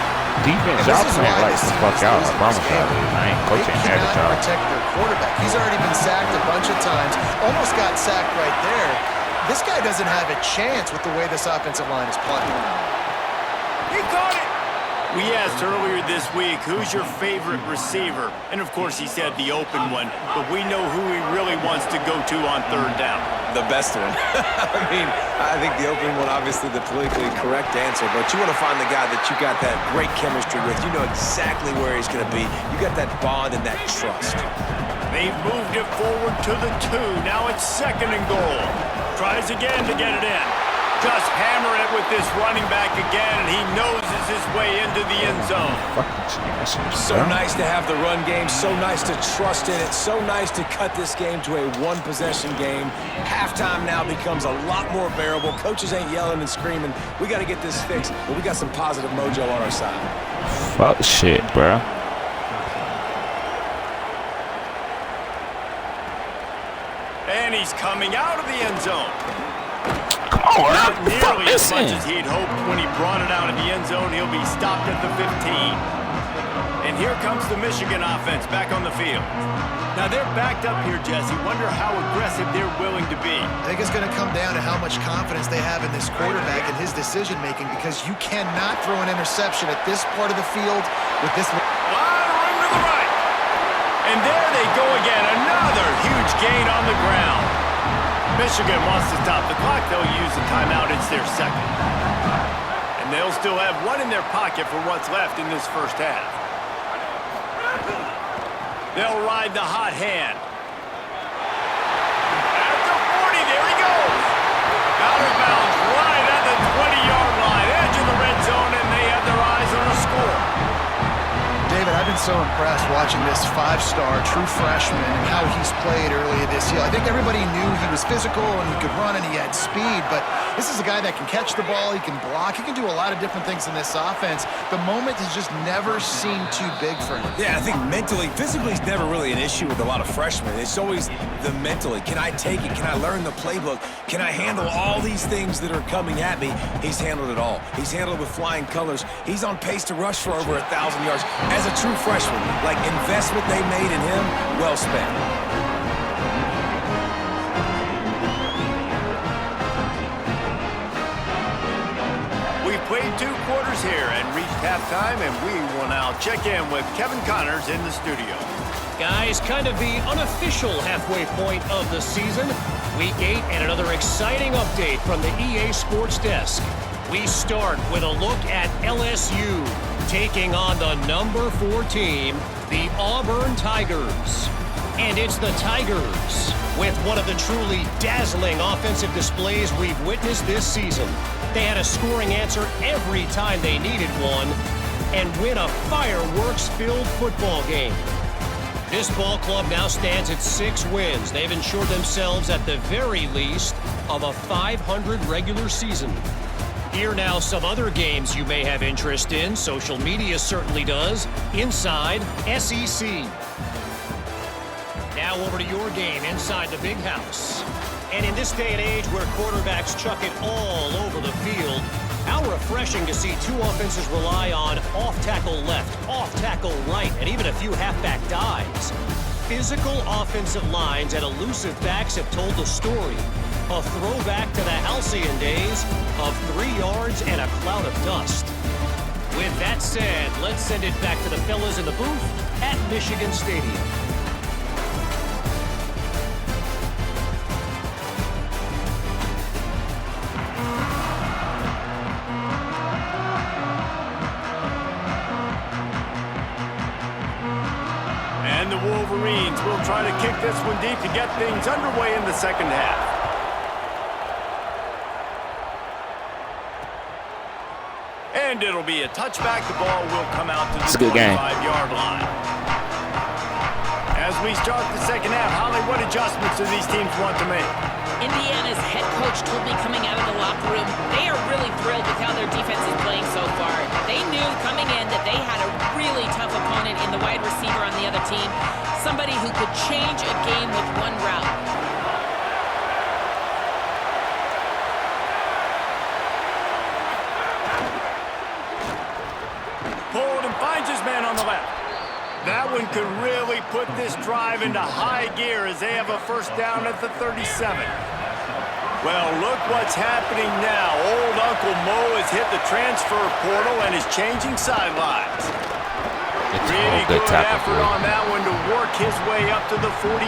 Defense, y'all playing like the fuck out. I promise y'all. I ain't coaching They every cannot time. protect their quarterback. He's already been sacked a bunch of times. Almost got sacked right there. This guy doesn't have a chance with the way this offensive line is playing. He caught it. We asked earlier this week, who's your favorite receiver? And of course he said the open one, but we know who he really wants to go to on third down. The best one. I mean, I think the opening one, obviously the politically correct answer, but you want to find the guy that you got that great chemistry with. You know exactly where he's going to be. You got that bond and that trust. They've moved it forward to the 2. Now it's second and goal. Tries again to get it in. Just hammer it with this running back again, and he noses his way into the end zone. So nice to have the run game, so nice to trust in it, so nice to cut this game to a one-possession game. Halftime now becomes a lot more bearable. Coaches ain't yelling and screaming. We got to get this fixed, but we got some positive mojo on our side. Fuck shit, bro. And he's coming out of the end zone. Oh, Not nearly as listen. much as he'd hoped when he brought it out of the end zone. He'll be stopped at the 15. And here comes the Michigan offense back on the field. Now they're backed up here, Jesse. Wonder how aggressive they're willing to be. I think it's going to come down to how much confidence they have in this quarterback and his decision-making, because you cannot throw an interception at this part of the field with this. A lot of room to the right. And there they go again. Another huge gain on the ground. Michigan wants to stop the clock. They'll use the timeout. It's their second. And they'll still have one in their pocket for what's left in this first half. They'll ride the hot hand. At the 40, there he goes. Out of bounds, right at the 20-yard line. Edge of the red zone, and they have their eyes on the score. David, I've been so impressed watching this five-star true freshman and how he's played earlier this year. I think everybody knew he was physical and he could run and he had speed, but this is a guy that can catch the ball, he can block, he can do a lot of different things in this offense. The moment has just never seemed too big for him. Yeah, I think mentally, physically is never really an issue with a lot of freshmen. It's always the mentally. Can I take it? Can I learn the playbook? Can I handle all these things that are coming at me? He's handled it all. He's handled it with flying colors. He's on pace to rush for over 1,000 yards. As a true freshman, like investment they made in him, well spent. We've played 2 quarters here and reached halftime, and we will now check in with Kevin Connors in the studio. Guys, kind of the unofficial halfway point of the season. Week 8 and another exciting update from the EA Sports Desk. We start with a look at LSU taking on the number 4 team, the Auburn Tigers. And it's the Tigers with one of the truly dazzling offensive displays we've witnessed this season. They had a scoring answer every time they needed one and win a fireworks-filled football game. This ball club now stands at 6 wins. They've ensured themselves at the very least of a 500 regular season. Here now some other games you may have interest in. Social media certainly does. Inside SEC. Now over to your game inside the big house. And in this day and age where quarterbacks chuck it all over the field, how refreshing to see 2 offenses rely on off-tackle left, off-tackle right, and even a few halfback dives. Physical offensive lines and elusive backs have told the story. A throwback to the halcyon days of 3 yards and a cloud of dust. With that said, let's send it back to the fellas in the booth at Michigan Stadium. And the Wolverines will try to kick this one deep to get things underway in the second half. And it'll be a touchback. The ball will come out to the 25-yard line. As we start the second half, Holly, what adjustments do these teams want to make? Indiana's head coach told me coming out of the locker room, they are really thrilled with how their defense is playing so far. They knew coming in that they had a really tough opponent in the wide receiver on the other team, somebody who could change a game with one route. Pulled and finds his man on the left. That one could really put this drive into high gear as they have a first down at the 37. Well, look what's happening now. Old Uncle Mo has hit the transfer portal and is changing sidelines. Really good effort on that one to work his way up to the 42.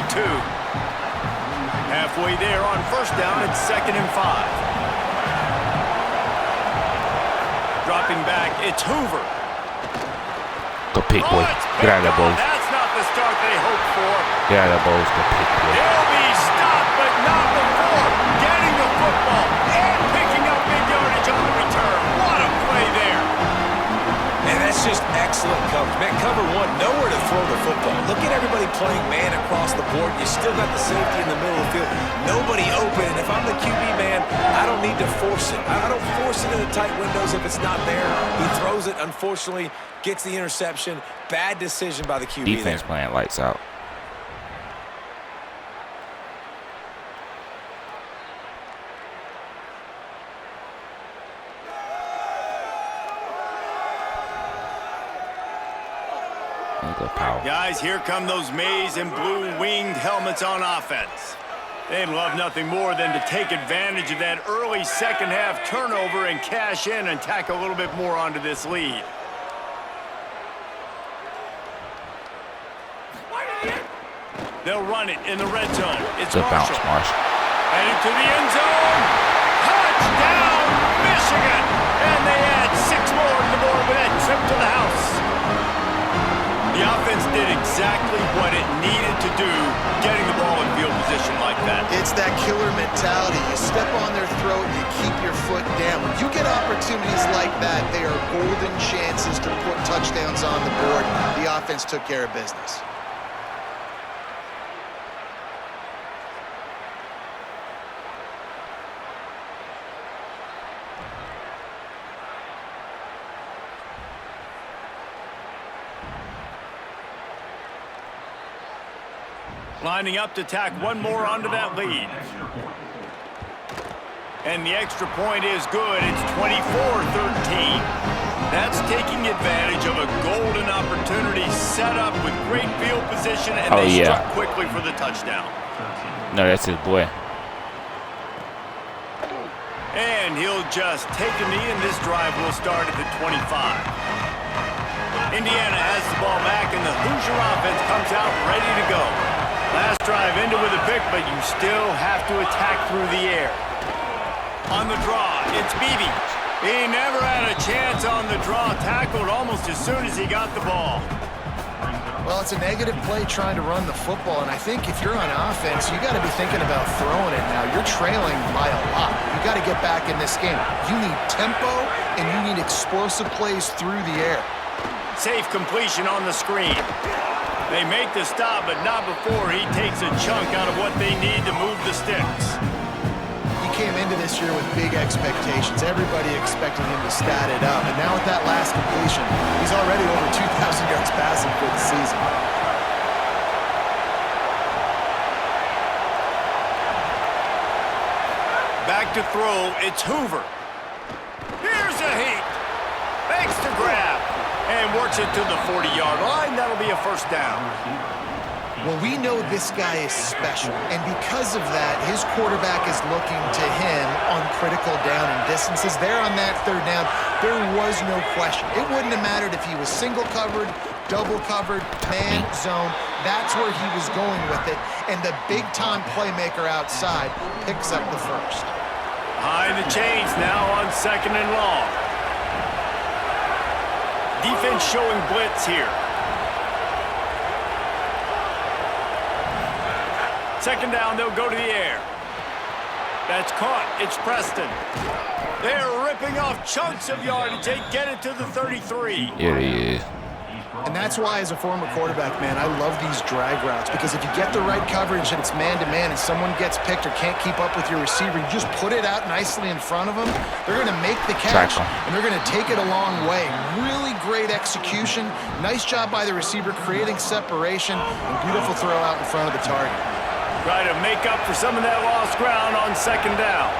Halfway there on first down, it's 2nd and 5. Dropping back, it's Hoover. Go pick, boy. Get out of that, boys. That's not the start they hoped for. Get out of that, boys. Go pick, boy. He'll be stopped, but not before getting the football and picking up big yardage on the return. What a play there. And that's just excellent coverage. Man, cover one, nowhere to throw the football. Look at everybody playing man across the board. You still got the safety in the middle of the field. Nobody open. And if I'm the QB, man, I don't need to force it. I don't force it in the tight windows if it's not there. He throws it, unfortunately, gets the interception. Bad decision by the QB. Defense playing lights out. Guys, here come those maize and blue winged helmets on offense. They'd love nothing more than to take advantage of that early second half turnover and cash in and tack a little bit more onto this lead. They'll run it in the red zone. It's a bounce, Marshall. And into the end zone. Touchdown, Michigan! And they add 6 more to the board with that trip to the house. The offense did exactly what it needed to do, getting the ball in field position like that. It's that killer mentality. You step on their throat, you keep your foot down. When you get opportunities like that, they are golden chances to put touchdowns on the board. The offense took care of business. Lining up to tack one more onto that lead. And the extra point is good. It's 24-13. That's taking advantage of a golden opportunity set up with great field position, and they struck quickly for the touchdown. No, that's his boy. And he'll just take a knee, and this drive will start at the 25. Indiana has the ball back, and the Hoosier offense comes out ready to go. Last drive ended with a pick, but you still have to attack through the air. On the draw, it's Beebe. He never had a chance on the draw, tackled almost as soon as he got the ball. Well, it's a negative play trying to run the football, and I think if you're on offense, you got to be thinking about throwing it now. You're trailing by a lot. You got to get back in this game. You need tempo, and you need explosive plays through the air. Safe completion on the screen. They make the stop, but not before he takes a chunk out of what they need to move the sticks. He came into this year with big expectations. Everybody expected him to stat it up. And now with that last completion, he's already over 2,000 yards passing for the season. Back to throw, it's Hoover. Here's a heat. Makes the grab. And works it to the 40-yard line. That'll be a first down. Well, we know this guy is special, and because of that, his quarterback is looking to him on critical down and distances. There on that third down, there was no question. It wouldn't have mattered if he was single covered, double covered, man, zone. That's where he was going with it, and the big-time playmaker outside picks up the first. Behind the chains now on 2nd and long. Defense showing blitz here. 2nd down, they'll go to the air. That's caught. It's Preston. They're ripping off chunks of yardage. They get it to the 33. Here he is. And that's why, as a former quarterback, man, I love these drag routes, because if you get the right coverage and it's man-to-man and someone gets picked or can't keep up with your receiver, you just put it out nicely in front of them, they're going to make the catch, and they're going to take it a long way. Really great execution. Nice job by the receiver creating separation, and beautiful throw out in front of the target. Try to make up for some of that lost ground on 2nd down.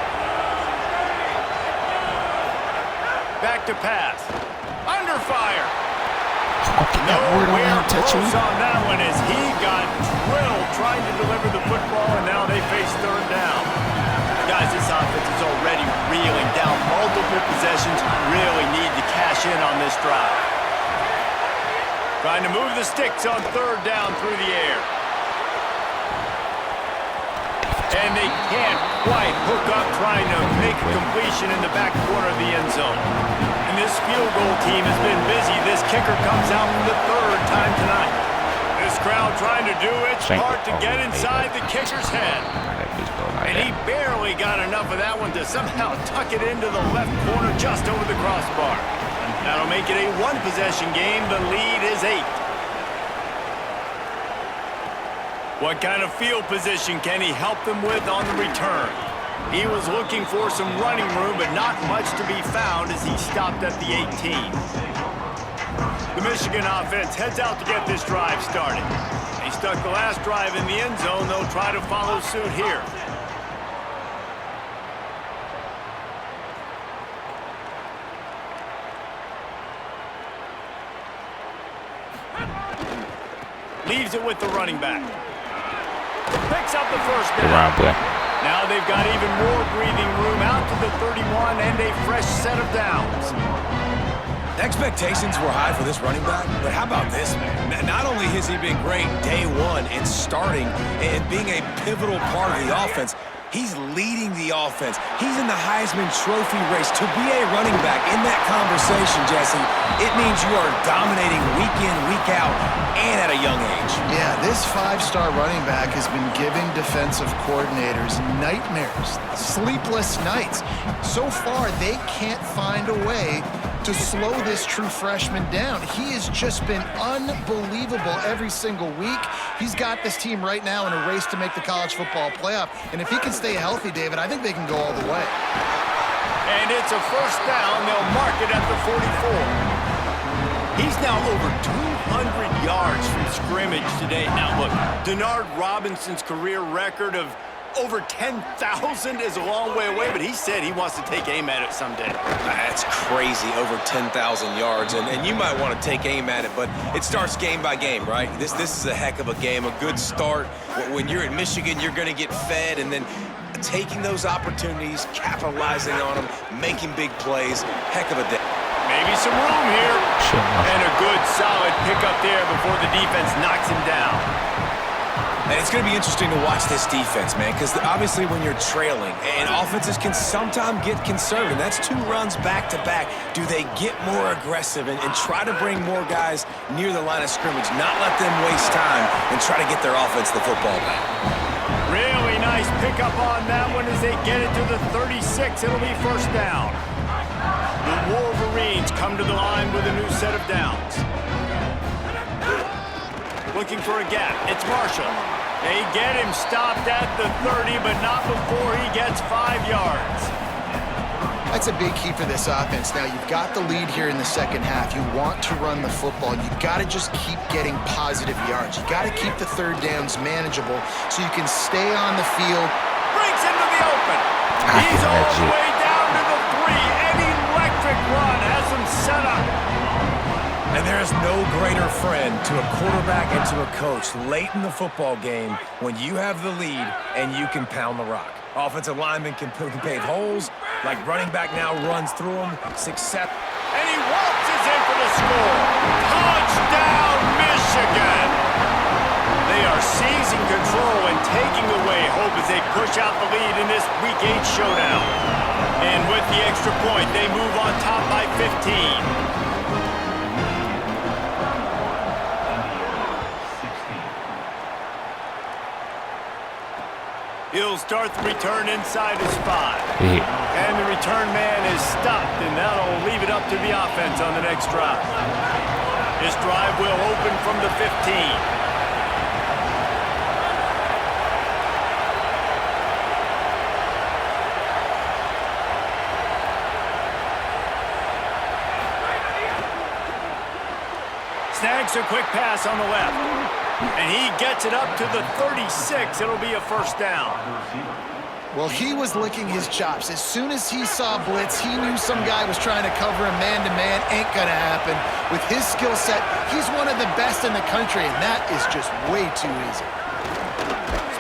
Back to pass. Under fire. Nowhere close on that one as he got drilled trying to deliver the football, and now they face 3rd down. Guys, this offense is already reeling down multiple possessions. Really need to cash in on this drive. Trying to move the sticks on 3rd down through the air. And they can't quite hook up trying to make a completion in the back corner of the end zone. And this field goal team has been busy. This kicker comes out for the 3rd time tonight. This crowd trying to do its part to get inside the kicker's head. And he barely got enough of that one to somehow tuck it into the left corner just over the crossbar. That'll make it a 1-possession game. The lead is 8. What kind of field position can he help them with on the return? He was looking for some running room, but not much to be found as he stopped at the 18. The Michigan offense heads out to get this drive started. They stuck the last drive in the end zone. They'll try to follow suit here. Leaves it with the running back. Picks up the first down. Now they've got even more breathing room out to the 31 and a fresh set of downs. Expectations were high for this running back, but how about this, man? Not only has he been great day one in starting and being a pivotal part of the offense, he's leading the offense. He's in the Heisman Trophy race. To be a running back in that conversation, Jesse, it means you are dominating week in, week out, and at a young age. Yeah, this 5-star running back has been giving defensive coordinators nightmares, sleepless nights. So far, they can't find a way to slow this true freshman down. He has just been unbelievable every single week. He's got this team right now in a race to make the college football playoff. And if he can stay healthy, David, I think they can go all the way. And it's a first down. They'll mark it at the 44. He's now over 200 yards from scrimmage today. Now, look, Denard Robinson's career record of over 10,000 is a long way away, but he said he wants to take aim at it someday. That's crazy, over 10,000 yards, and you might want to take aim at it, but it starts game by game, right? This is a heck of a game, a good start. When you're in Michigan, you're going to get fed, and then taking those opportunities, capitalizing on them, making big plays, heck of a day. Maybe some room here. And a good, solid pickup there before the defense knocks him down. And it's going to be interesting to watch this defense, man, because obviously when you're trailing, and offenses can sometimes get conservative. That's 2 runs back-to-back. Do they get more aggressive and try to bring more guys near the line of scrimmage, not let them waste time, and try to get their offense the football back? Really nice pickup on that one as they get it to the 36. It'll be first down. The Wolverines come to the line with a new set of downs. Looking for a gap. It's Marshall. They get him stopped at the 30, but not before he gets 5 yards. That's a big key for this offense. Now, you've got the lead here in the second half. You want to run the football. You've got to just keep getting positive yards. You've got to keep the third downs manageable so you can stay on the field. Breaks into the open. He's all the way down to the 3. An electric run has him set up. And there is no greater friend to a quarterback and to a coach late in the football game when you have the lead and you can pound the rock. Offensive linemen can pave holes, like running back now runs through them. Success. And he waltzes in for the score. Touchdown, Michigan! They are seizing control and taking away hope as they push out the lead in this Week 8 showdown. And with the extra point, they move on top by 15. He'll start the return inside his 5. And the return man is stopped, and that'll leave it up to the offense on the next drive. This drive will open from the 15. Snags a quick pass on the left. And he gets it up to the 36. It'll be a first down. Well, he was licking his chops. As soon as he saw blitz, he knew some guy was trying to cover him man-to-man. Ain't gonna happen. With his skill set, he's one of the best in the country, and that is just way too easy.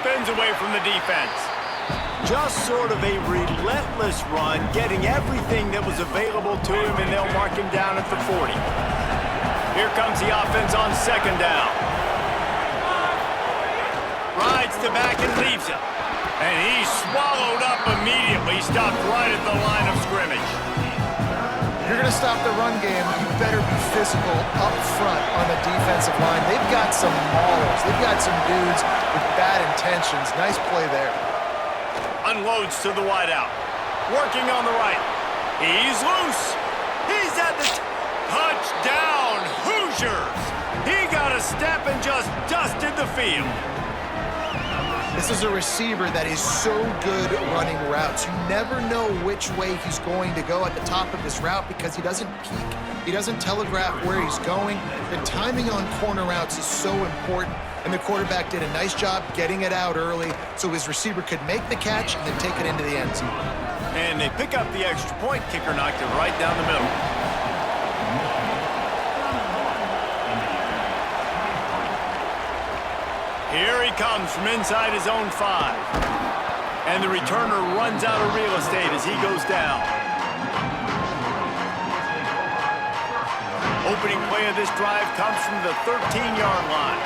Spins away from the defense. Just sort of a relentless run, getting everything that was available to him, and they'll mark him down at the 40. Here comes the offense on second down. Rides to back and leaves it. And he's swallowed up immediately, stopped right at the line of scrimmage. If you're going to stop the run game, you better be physical up front on the defensive line. They've got some maulers. They've got some dudes with bad intentions. Nice play there. Unloads to the wideout. Working on the right. He's loose. He's at the touchdown, Hoosiers. He got a step and just dusted the field. This is a receiver that is so good running routes. You never know which way he's going to go at the top of his route because he doesn't peek. He doesn't telegraph where he's going. The timing on corner routes is so important, and the quarterback did a nice job getting it out early so his receiver could make the catch and then take it into the end zone. And they pick up the extra point. Kicker knocked it right down the middle. Here he comes from inside his own 5. And the returner runs out of real estate as he goes down. Opening play of this drive comes from the 13-yard line.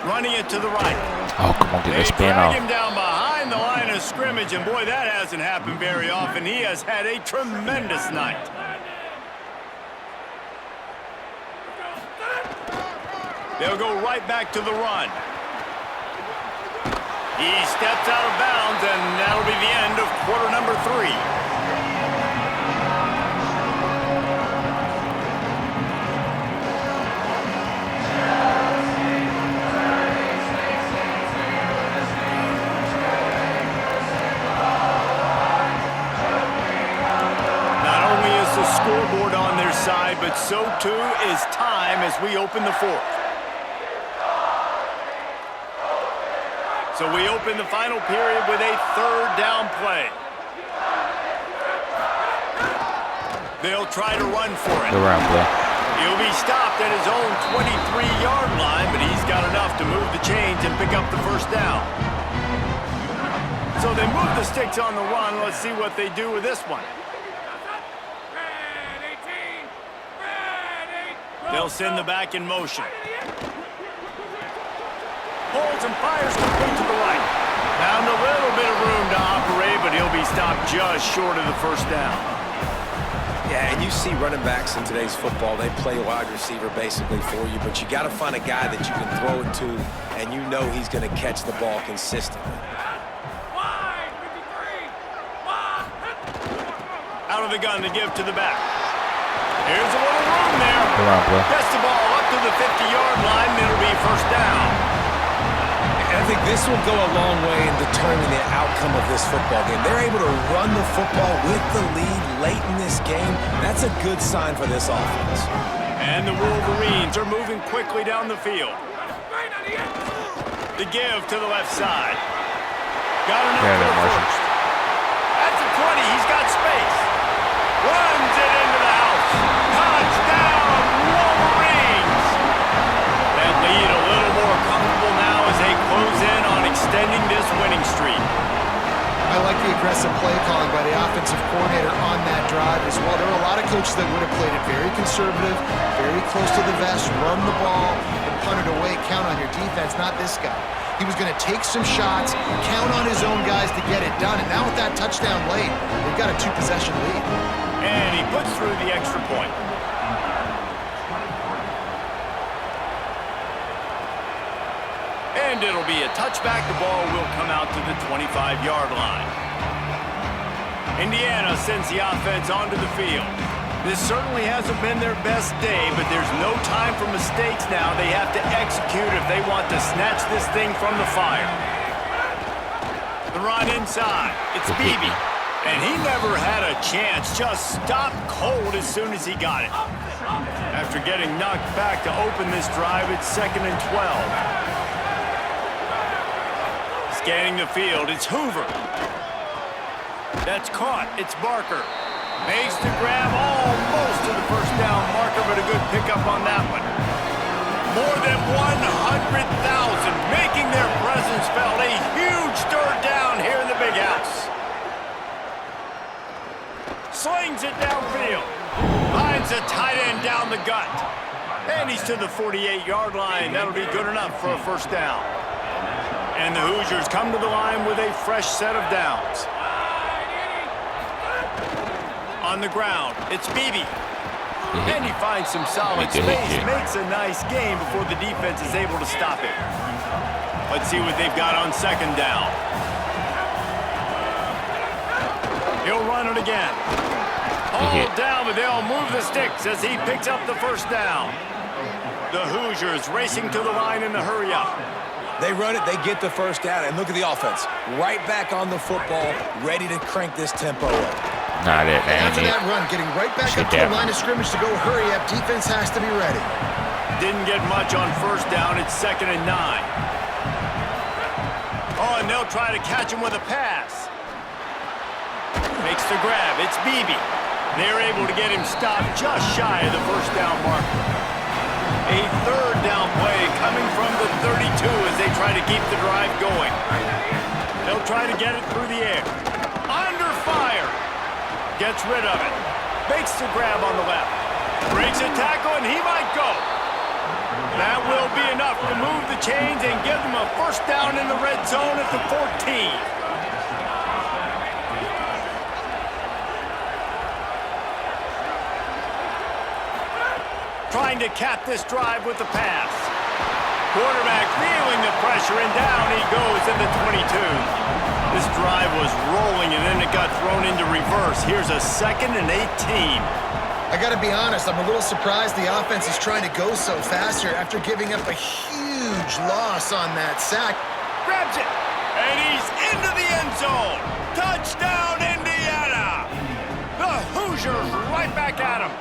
Running it to the right. Oh, come on, get this spin drag off. him down behind the line of scrimmage, and boy, that hasn't happened very often. He has had a tremendous night. They'll go right back to the run. He steps out of bounds, and that'll be the end of quarter number 3. Not only is the scoreboard on their side, but so too is time as we open the 4th. So we open the final period with a third down play. They'll try to run for it. Good run, play. He'll be stopped at his own 23-yard line, but he's got enough to move the chains and pick up the first down. So they move the sticks on the run. Let's see what they do with this one. They'll send the back in motion. Holds and fires complete to the right. Found a little bit of room to operate, but he'll be stopped just short of the first down. Yeah, and you see running backs in today's football, they play wide receiver basically for you, but you got to find a guy that you can throw it to, and you know he's going to catch the ball consistently. Out of the gun to give to the back. Here's a little room there. Good run, play. Gets the ball up to the 50-yard line, and it'll be first down. And I think this will go a long way in determining the outcome of this football game. They're able to run the football with the lead late in this game. That's a good sign for this offense. And the Wolverines are moving quickly down the field. The give to the left side. Got enough for the first. That's a 20. He's got space. Runs it into the house. extending this winning streak. I like the aggressive play calling by the offensive coordinator on that drive as well. There are a lot of coaches that would have played it very conservative, very close to the vest, run the ball, and punt it away, count on your defense, not this guy. He was going to take some shots, count on his own guys to get it done, and now with that touchdown late, they've got a 2-possession lead. And he puts through the extra point. And it'll be a touchback. The ball will come out to the 25-yard line. Indiana sends the offense onto the field. This certainly hasn't been their best day, but there's no time for mistakes now. They have to execute if they want to snatch this thing from the fire. The run inside. It's Beebe. And he never had a chance. Just stopped cold as soon as he got it. After getting knocked back to open this drive, it's 2nd and 12. Scanning the field, it's Hoover. That's caught. It's Barker. Makes the grab almost to the first down marker, but a good pickup on that one. More than 100,000 making their presence felt. A huge third down here in the big house. Slings it downfield. Finds a tight end down the gut. And he's to the 48-yard line. That'll be good enough for a first down. And the Hoosiers come to the line with a fresh set of downs. On the ground, it's Beebe. And he finds some solid space, makes a nice gain before the defense is able to stop it. Let's see what they've got on 2nd down. He'll run it again. Hauled down, but they'll move the sticks as he picks up the first down. The Hoosiers racing to the line in the hurry-up. They run it, they get the first down, and look at the offense. Right back on the football, ready to crank this tempo up. After that run, getting right back up to the line of scrimmage to go hurry up, defense has to be ready. Didn't get much on first down. It's 2nd and 9. Oh, and they'll try to catch him with a pass. Makes the grab. It's Beebe. They're able to get him stopped just shy of the first down marker. A third down play coming from the 32 as they try to keep the drive going. They'll try to get it through the air. Under fire. Gets rid of it. Makes the grab on the left. Breaks a tackle, and he might go. That will be enough to move the chains and give them a first down in the red zone at the 14. Trying to cap this drive with the pass. Quarterback feeling the pressure, and down he goes in the 22. This drive was rolling, and then it got thrown into reverse. Here's a 2nd and 18. I got to be honest, I'm a little surprised the offense is trying to go so fast here after giving up a huge loss on that sack. Grabs it, and he's into the end zone. Touchdown, Indiana! The Hoosiers right back at him.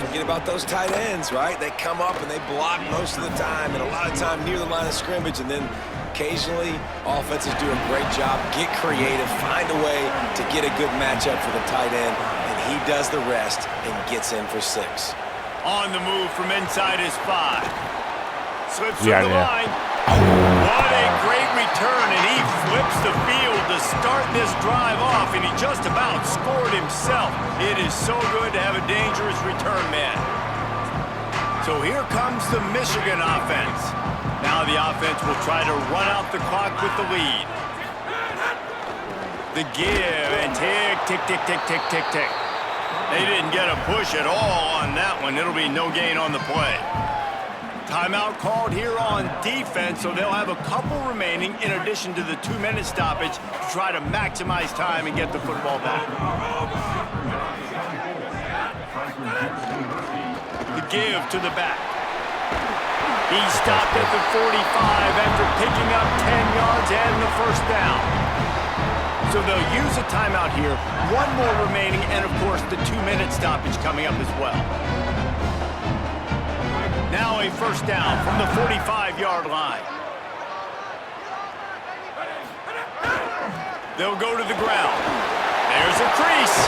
Forget about those tight ends, right? They come up and they block most of the time, and a lot of time near the line of scrimmage, and then occasionally offenses do a great job, get creative, find a way to get a good matchup for the tight end, and he does the rest and gets in for 6. On the move from inside his 5. Slips through the line. What a great return, and he flips the field to start this drive off, and he just about scored himself. It is so good to have a dangerous return man. So here comes the Michigan offense. Now the offense will try to run out the clock with the lead. The give, and tick, tick, tick, tick, tick, tick, tick. They didn't get a push at all on that one. It'll be no gain on the play. Timeout called here on defense, so they'll have a couple remaining in addition to the 2-minute stoppage to try to maximize time and get the football back. The give to the back. He stopped at the 45 after picking up 10 yards and the first down. So they'll use a timeout here. One more remaining, and of course the 2-minute stoppage coming up as well. Now a first down from the 45-yard line. They'll go to the ground. There's a crease.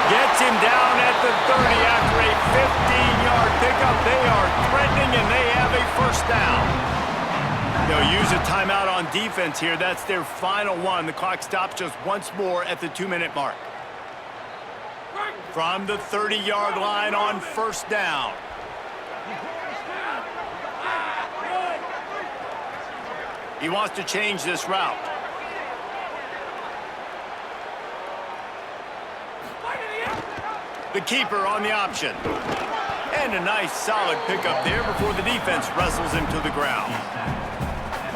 Gets him down at the 30 after a 15-yard pickup. They are threatening, and they have a first down. They'll use a timeout on defense here. That's their final one. The clock stops just once more at the 2-minute mark. From the 30-yard line on first down. He wants to change this route. The keeper on the option. And a nice solid pickup there before the defense wrestles him to the ground.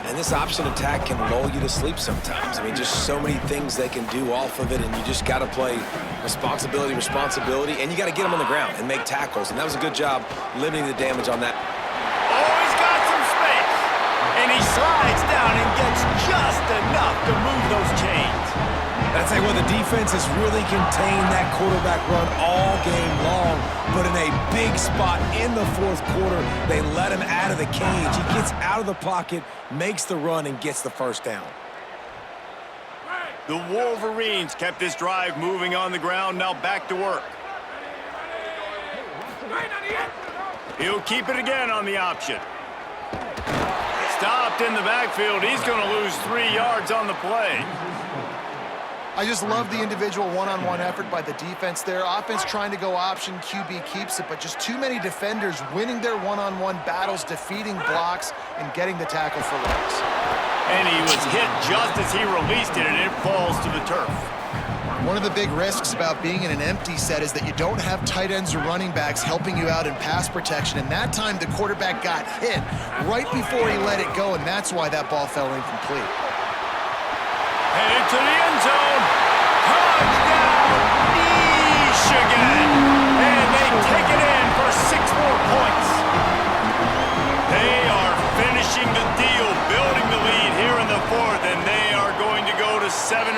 And this option attack can lull you to sleep sometimes. I mean, just so many things they can do off of it, and you just got to play responsibility, and you got to get them on the ground and make tackles. And that was a good job limiting the damage on that. Oh, he's got some space. And he slides down and gets just enough to move those chains. That's like when the defense has really contained that quarterback run all game long, but in a big spot in the fourth quarter, they let him out of the cage. He gets out of the pocket, makes the run, and gets the first down. The Wolverines kept this drive moving on the ground. Now back to work. He'll keep it again on the option. Stopped in the backfield. He's going to lose 3 yards on the play. I just love the individual one-on-one effort by the defense there. Offense trying to go option, QB keeps it, but just too many defenders winning their one-on-one battles, defeating blocks, and getting the tackle for loss. And he was hit just as he released it, and it falls to the turf. One of the big risks about being in an empty set is that you don't have tight ends or running backs helping you out in pass protection, and that time the quarterback got hit right before he let it go, and that's why that ball fell incomplete. Headed to the end zone. Touchdown, Michigan. And they take it in for 6 more points. They are finishing the deal, building the lead here in the fourth, and they are going to go to 7-0.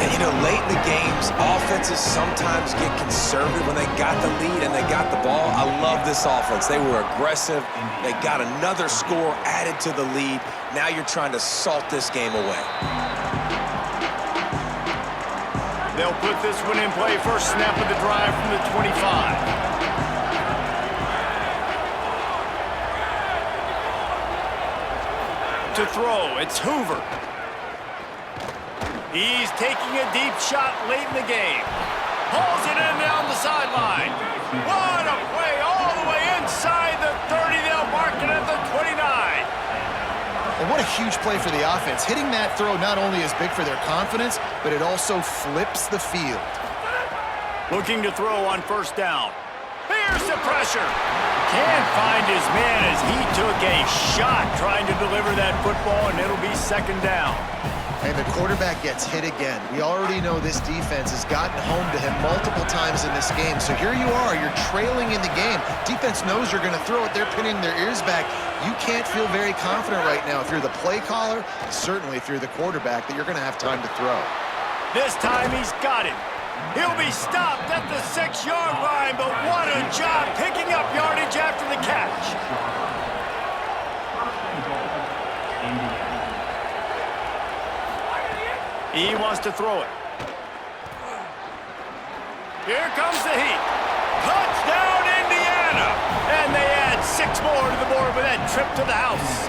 And, you know, late in the games, offenses sometimes get conservative when they got the lead and they got the ball. I love this offense. They were aggressive. They got another score added to the lead. Now you're trying to salt this game away. They'll put this one in play. First snap of the drive from the 25. To throw, it's Hoover. He's taking a deep shot late in the game. Pulls it in down the sideline. What a play all the way inside the 30. They'll mark it at the 29. And what a huge play for the offense. Hitting that throw not only is big for their confidence, but it also flips the field. Looking to throw on first down. Here's the pressure. Can't find his man as he took a shot trying to deliver that football, and it'll be second down. And the quarterback gets hit again. We already know this defense has gotten home to him multiple times in this game. So here you are, you're trailing in the game. Defense knows you're going to throw it. They're pinning their ears back. You can't feel very confident right now if you're the play caller, certainly if you're the quarterback, that you're going to have time to throw. This time he's got it. He'll be stopped at the 6-yard line, but what a job picking up yardage after the catch. He wants to throw it. Here comes the heat. Touchdown, Indiana! And they add 6 more to the board with that trip to the house.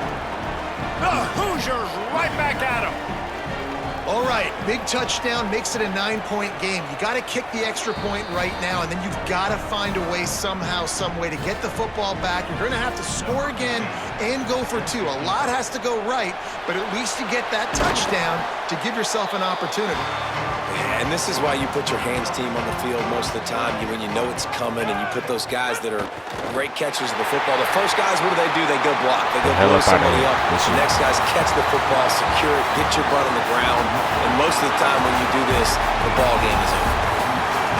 The Hoosiers right back at him. All right, big touchdown makes it a 9-point game. You got to kick the extra point right now, and then you've got to find a way somehow, some way to get the football back. You're going to have to score again and go for 2. A lot has to go right, but at least you get that touchdown to give yourself an opportunity. And this is why you put your hands team on the field most of the time, when you know it's coming, and you put those guys that are great catchers of the football. The first guys, what do? They go block. They go blow somebody up. The next guys catch the football, secure it, get your butt on the ground. And most of the time when you do this, the ball game is over.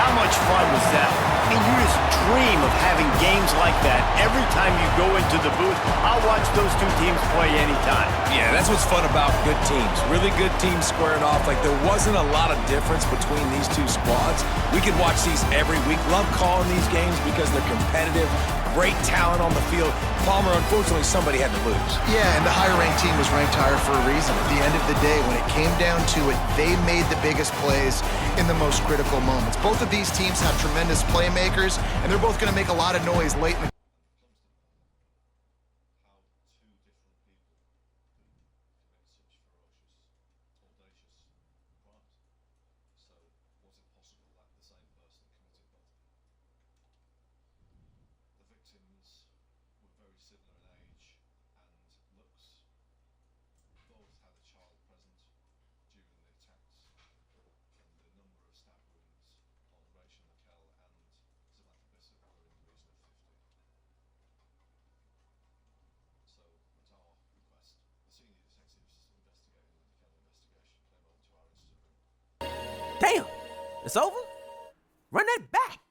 How much fun was that? I mean, you just dream of having games like that every time you go into the booth. I'll watch those 2 teams play anytime. Yeah, that's what's fun about good teams. Really good teams squaring off. Like, there wasn't a lot of difference between these 2 squads. We could watch these every week. Love calling these games because they're competitive. Great talent on the field. Palmer, unfortunately, somebody had to lose. Yeah, and the higher-ranked team was ranked higher for a reason. At the end of the day, when it came down to it, they made the biggest plays in the most critical moments. Both of these teams have tremendous playmakers, and they're both going to make a lot of noise late in the Damn, it's over? Run that back.